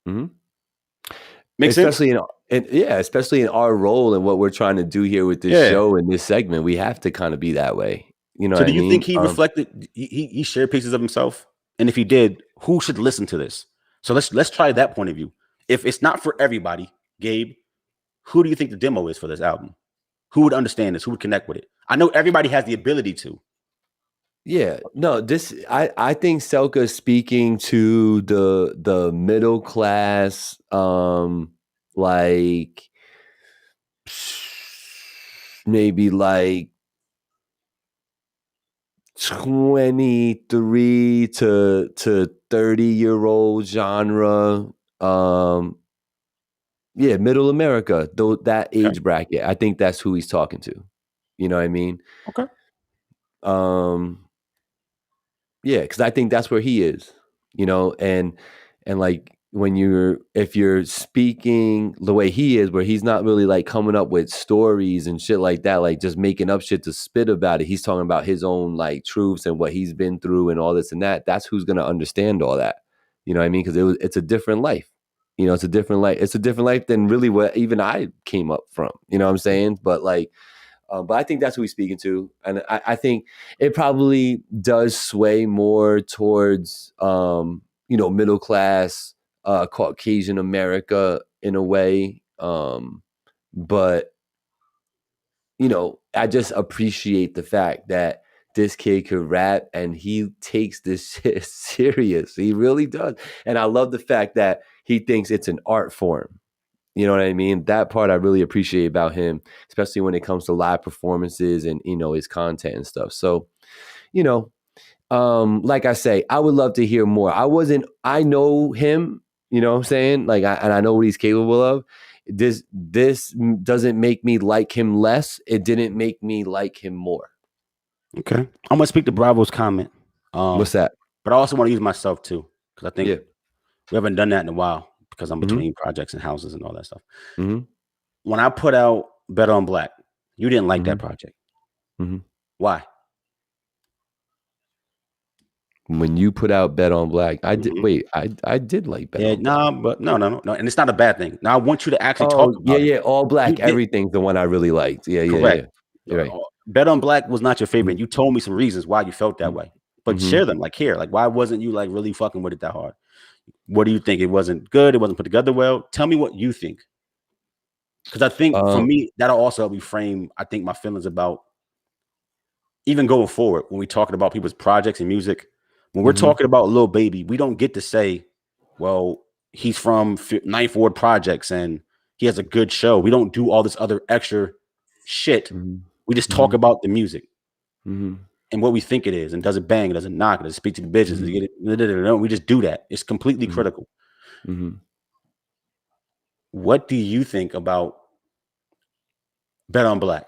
Makes sense? Especially in our role and what we're trying to do here with this show and this segment, we have to kind of be that way. You know So what I do you think mean? he reflected? He shared pieces of himself, and if he did, who should listen to this? So let's try that point of view. If it's not for everybody, Gabe, who do you think the demo is for this album? Who would understand this? Who would connect with it? I know everybody has the ability to. Yeah, no, this I think Selka is speaking to the middle class, like maybe like 23 to 30-year-old genre. Yeah, middle America, though that Okay. age bracket. I think that's who he's talking to. You know what I mean? Okay. Um, yeah, because I think that's where he is, and like when if you're speaking the way he is, where he's not really like coming up with stories and shit like that, like just making up shit to spit about it. He's talking about his own like truths and what he's been through and all this and that. That's who's gonna understand all that. You know what I mean? Because it's a different life. It's a different life. It's a different life than really what even I came up from. You know what I'm saying? But I think that's who he's speaking to. And I think it probably does sway more towards, middle class, Caucasian America in a way. But, I just appreciate the fact that this kid could rap and he takes this shit serious. He really does. And I love the fact that he thinks it's an art form. You know what I mean? That part I really appreciate about him, especially when it comes to live performances and, his content and stuff. So, you know, like I say, I would love to hear more. I know him, you know what I'm saying? And I know what he's capable of. This doesn't make me like him less. It didn't make me like him more. Okay. I'm gonna speak to Bravo's comment. What's that? But I also want to use myself too, because I think Yeah. we haven't done that in a while because I'm Mm-hmm. between projects and houses and all that stuff. Mm-hmm. When I put out Better on Black, you didn't like that Mm-hmm. project. Mm-hmm. Why? When you put out Bet on Black, I did. Mhm. Wait, I did like Bet Yeah, on Black. but no, and it's not a bad thing. Now I want you to actually talk Oh, yeah, about it. yeah. All You Black, did everything's the one I really liked. Yeah, yeah, correct. yeah. You're right. Bet on Black was not your favorite. Mhm, And you told me some reasons why you felt that mhm, way, but mhm. share them. Like here, like why wasn't you like really fucking with it that hard? What do you think? It wasn't good. It wasn't put together well. Tell me what you think, because I think for Um, me that'll also help me frame. I think my feelings about even going forward when we're talking about people's projects and music. When we're mhm, talking about Lil Baby, we don't get to say, well, he's from Ninth Ward Projects and he has a good show. We don't do all this other extra shit. mhm, We just talk mhm, about the music mhm, and what we think it is, and does it bang, does it knock, does it speak to the bitches, does it mhm, get it? No, we just do that. It's completely mhm, critical. mhm. What do you think about Bet on Black?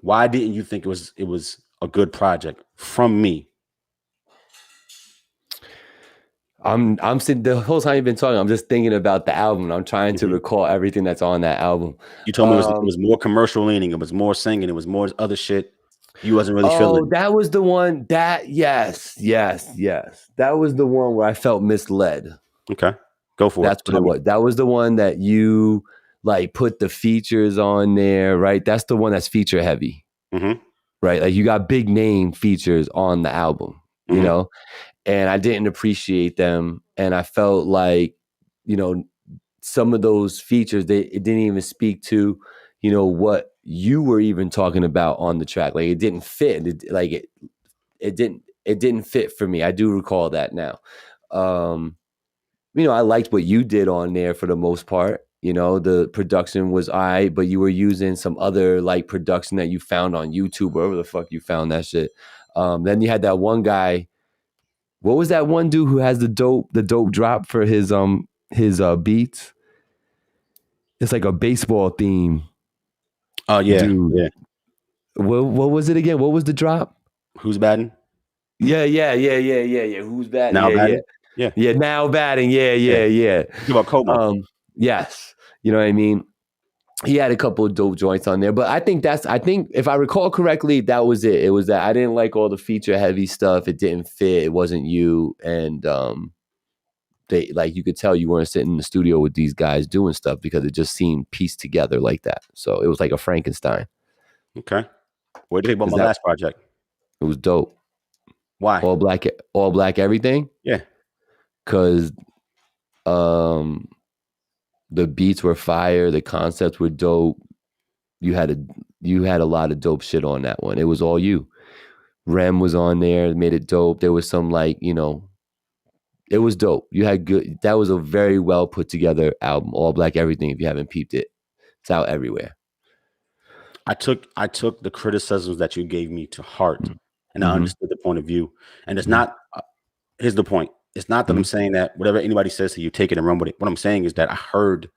Why didn't you think it was a good project from me? I'm sitting the whole time you've been talking. I'm just thinking about the album. I'm trying to Mhm. recall everything that's on that album. You told me it Um, was more commercial leaning, it was more singing, it was more other shit. You wasn't really feeling oh, it. that was the one that yes, yes, yes. That was the one where I felt misled. Okay, go for it. That's what Tell it me. was. That was the one that you like put the features on there, right? That's the one that's feature heavy, Mhm, right? Like you got big name features on the album, mhm, and I didn't appreciate them. And I felt like, some of those features, it didn't even speak to, what you were even talking about on the track. Like it didn't fit. It didn't fit for me. I do recall that now. I liked what you did on there for the most part. The production was all right, but you were using some other like production that you found on YouTube, wherever the fuck you found that shit. Then you had that one guy. What was that one dude who has the dope drop for his beats? It's like a baseball theme, oh, yeah, dude. yeah. What was it again? What was the drop? Who's batting? Yeah, yeah, yeah, yeah, yeah, yeah. Who's batting? Now Yeah, yeah. batting? Yeah, Yeah, now batting. Yeah, yeah. yeah, yeah. Think about Como. Yes. You know what I mean? He had a couple of dope joints on there, but I think if I recall correctly, that was it. It was that I didn't like all the feature heavy stuff. It didn't fit. It wasn't you. And they like you could tell you weren't sitting in the studio with these guys doing stuff because it just seemed pieced together like that. So it was like a Frankenstein. Okay. What do you think about Is my that last project? It was dope. Why? All black everything. Yeah. Cause the beats were fire, the concepts were dope. You had a lot of dope shit on that one. It was all you. Rem was on there, made it dope. There was some it was dope. You had good. That was a very well put together album. All black everything. If you haven't peeped it, it's out everywhere. I took the criticisms that you gave me to heart, and I Mm-hmm. understood the point of view. And it's Mhm. not. Here's the point. It's not that I'm Mhm. saying that whatever anybody says to you, take it and run with it. What I'm saying is that I heard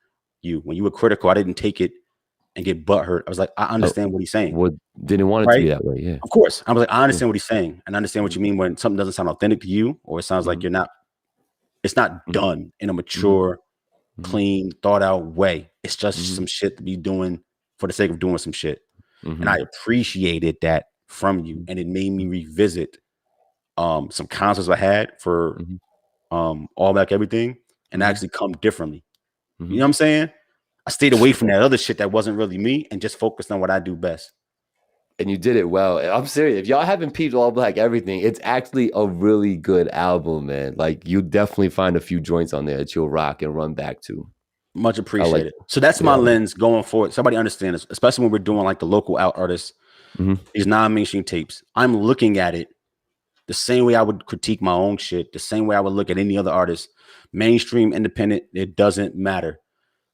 you when you were critical. I didn't take it and get butthurt. I was like, I understand what he's saying, Well, didn't want it to right? be that way. Yeah. Of course, I was like, I Yeah. understand what he's saying, and I understand what you mean when something doesn't sound authentic to you, or it sounds like Mhm. you're not. It's not Mhm. done in a Mhm. mature, Mhm. clean, thought out way. It's just Mhm. some shit to be doing for the sake of doing some shit. And I Mhm. appreciated that from you. And it made me revisit some concerts I had for Mhm. All Back Everything and Mhm. actually come differently. You Mhm. know what I'm saying? I stayed away from that other shit that wasn't really me and just focused on what I do best. And you did it well. I'm serious. If y'all haven't peeped All Black Everything, it's actually a really good album, man. Like you definitely find a few joints on there that you'll rock and run back to. Much I like appreciated. it. So that's my Yeah. lens going forward. Somebody understand this, especially when we're doing like the local out artists, Mhm. these non-mainstream tapes. I'm looking at it the same way I would critique my own shit, the same way I would look at any other artist. Mainstream, independent, it doesn't matter.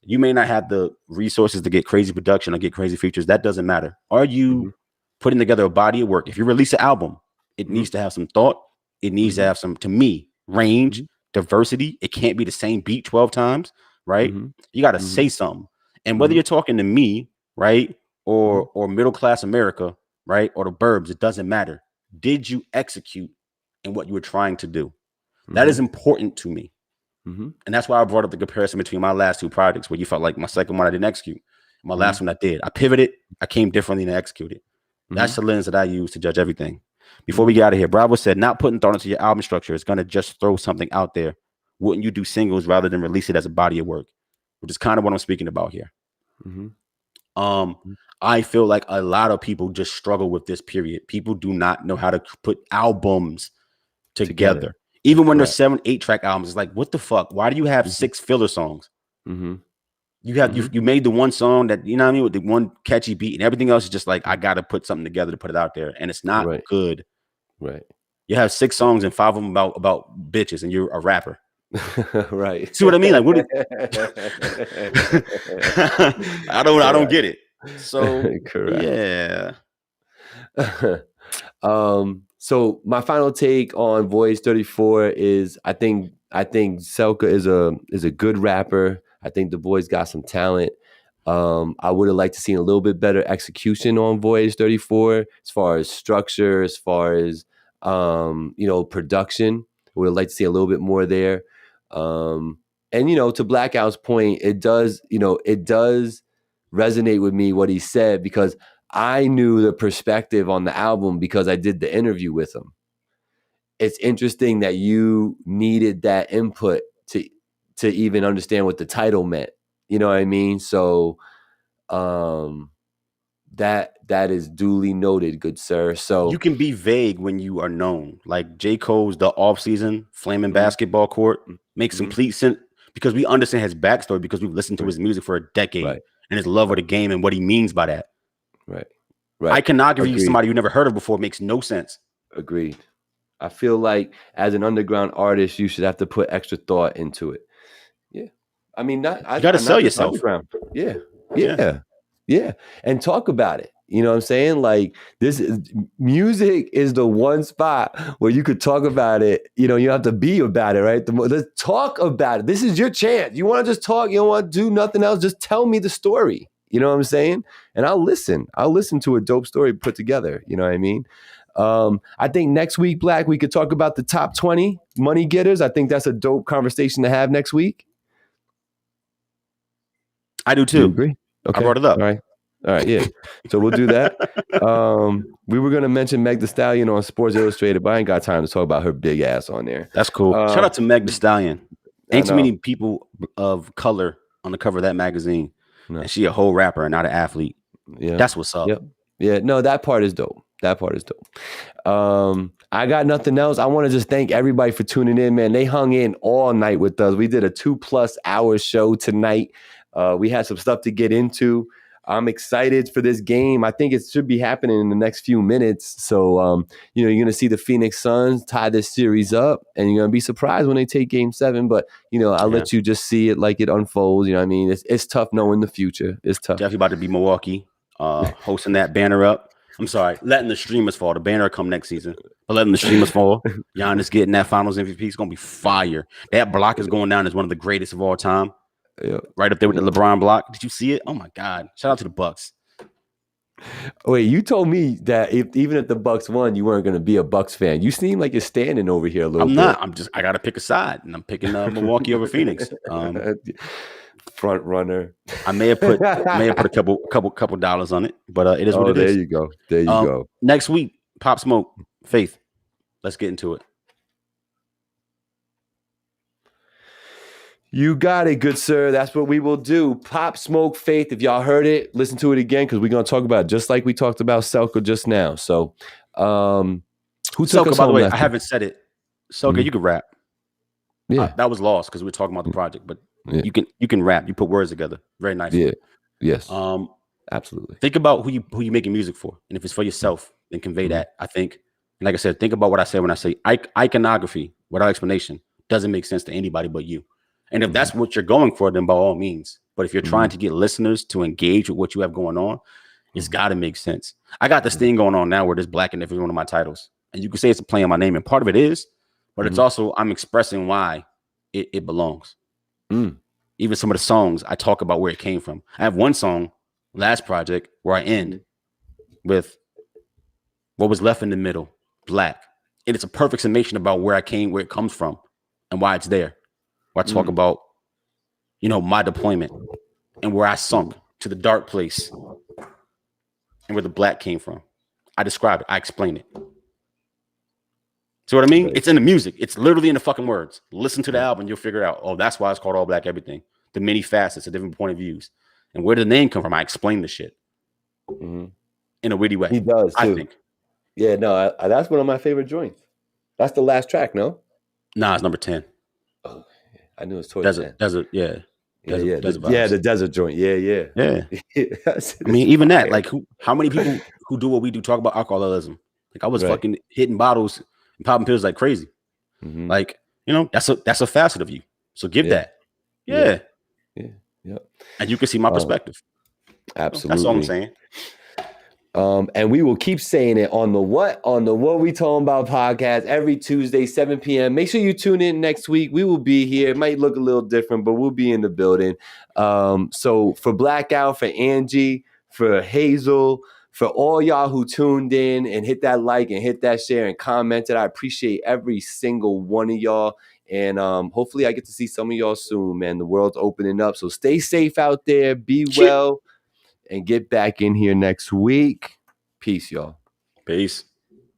You may not have the resources to get crazy production or get crazy features. That doesn't matter. Are you Mhm. putting together a body of work? If you release an album, it Mhm. needs to have some thought. It needs to Mhm. have some, to me, range, Mhm. diversity. It can't be the same beat 12 times, right? Mhm. You got to Mhm. say something. And whether Mhm. you're talking to me, right, Mhm. or middle class America, right, or the burbs, it doesn't matter. Did you execute in what you were trying to do? That is Mhm. important to me. Mhm. And that's why I brought up the comparison between my last two projects, where you felt like my second one I didn't execute. My last Mhm. one I did. I pivoted. I came differently and executed. That's Mhm. the lens that I use to judge everything. Before we Mhm. get out of here, Bravo said, not putting thought into your album structure is going to just throw something out there. Wouldn't you do singles rather than release it as a body of work? Which is kind of what I'm speaking about here. Mhm. Um, I feel like a lot of people just struggle with this period. People do not know how to put albums together. Even when there's Correct. 7, 8-track albums, it's like, what the fuck? Why do you have Mhm. 6 filler songs? Mhm. You have Mhm. you made the one song that, you know what I mean, with the one catchy beat, and everything else is just like, I Mhm. gotta put something together to put it out there, and it's not Right. good. Right. You have 6 songs and 5 of them about bitches, and you're a rapper. Right. See what I mean? Like, what? I don't Correct. get it. So Correct. yeah, So my final take on Voyage 34 is I think Selka is a good rapper. I think the boy's got some talent. I would have liked to see a little bit better execution on Voyage 34 as far as structure, as far as production. I would have liked to see a little bit more there. And to Blackout's point, it does resonate with me what he said, because I knew the perspective on the album because I did the interview with him. It's interesting that you needed that input to even understand what the title meant. You know what I mean? So that is duly noted, good sir. So you can be vague when you are known. Like J. Cole's The Off Season, Flaming mhm, Basketball Court makes mhm, complete sense because we understand his backstory because we've listened to right, his music for a decade right, and his love of right, the game and what he means by that. right, right. Iconography, Agreed. somebody you never heard of before, makes no sense. Agreed. I feel like as an underground artist, you should have to put extra thought into it. Yeah. I mean, You got to sell not just yourself. underground. Yeah. Yeah. Yeah. Yeah. And talk about it. You know what I'm saying? Like music is the one spot where you could talk about it. You have to be about it, right? Let's talk about it. This is your chance. You want to just talk? You don't want to do nothing else? Just tell me the story. You know what I'm saying? And I'll listen. I'll listen to a dope story put together. You know what I mean? I think next week, Black, we could talk about the top 20 money getters. I think that's a dope conversation to have next week. I do Do you too. agree? I Okay. brought it up. All right. Yeah. So we'll do that. We were going to mention Meg Thee Stallion on Sports Illustrated, but I ain't got time to talk about her big ass on there. That's cool. Shout out to Meg Thee Stallion. I Ain't too know. many people of color on the cover of that magazine. No. And she a whole rapper and not an athlete. Yeah. That's what's up. Yep. Yeah. No, that part is dope. That part is dope. I got nothing else. I want to just thank everybody for tuning in, man. They hung in all night with us. We did a 2+ hour show tonight. We had some stuff to get into. I'm excited for this game. I think it should be happening in the next few minutes. So, you're going to see the Phoenix Suns tie this series up, and you're going to be surprised when they take Game 7. But, I'll let you just see it like it unfolds. You know what I mean? It's tough knowing the future. It's tough. Definitely about to be Milwaukee, hosting that banner up. I'm sorry, letting the streamers fall. The banner come next season, but letting the streamers fall. Giannis getting that Finals MVP is going to be fire. That block is going down as one of the greatest of all time. Yeah. Right up there with the LeBron block. Did you see it? Oh my God! Shout out to the Bucks. Wait, you told me that even if the Bucks won, you weren't going to be a Bucks fan. You seem like you're standing over here a little bit. I'm not. I got to pick a side, and I'm picking Milwaukee over Phoenix. Front runner. I may have put a couple dollars on it, but it is what it is. There you go. There you go. Next week, Pop Smoke, Faith. Let's get into it. You got it, good sir. That's what we will do. Pop Smoke, Faith. If y'all heard it, listen to it again because we're going to talk about it just like we talked about Selka just now. So, who took Selka, us by home the way, last I haven't said it. Selka, you can rap. Yeah. That was lost because we were talking about the project, but you can rap. You put words together very nicely. Yeah. Yes. Absolutely. Think about who you making music for, and if it's for yourself, then convey that. I think, and like I said, think about what I said when I say iconography without explanation doesn't make sense to anybody but you. And if that's what you're going for, then by all means. But if you're trying to get listeners to engage with what you have going on, it's got to make sense. I got this thing going on now where there's black in every one of my titles, and you can say it's a play on my name, and part of it is, but it's also I'm expressing why it belongs. Even some of the songs I talk about where it came from. I have one song, last project, where I end with what was left in the middle, black, and it's a perfect summation about where it comes from, and why it's there. Where I talk about, my deployment and where I sunk to the dark place and where the black came from. I describe it. I explain it. See what I mean? It's in the music. It's literally in the fucking words. Listen to the album. You'll figure out, oh, that's why it's called All Black Everything. The many facets, the different point of views. And where did the name come from? I explain the shit in a witty way. He does, too. I think. Yeah, no, that's one of my favorite joints. That's the last track, no? Nah, it's number 10. Oh, I knew it was towards Desert, yeah. The desert joint. Yeah. I mean, even that, like, how many people who do what we do talk about alcoholism? Like, I was fucking hitting bottles and popping pills like crazy. Like, that's a facet of you. So give that. Yeah. And you can see my perspective. Absolutely. That's all I'm saying. And we will keep saying it on the What We Talking About podcast every Tuesday, 7 p.m. Make sure you tune in next week. We will be here. It might look a little different, but we'll be in the building. So for Blackout, for Angie, for Hazel, for all y'all who tuned in and hit that like and hit that share and commented, I appreciate every single one of y'all. And hopefully I get to see some of y'all soon, man. The world's opening up. So stay safe out there. Be well. And get back in here next week. Peace, y'all. Peace.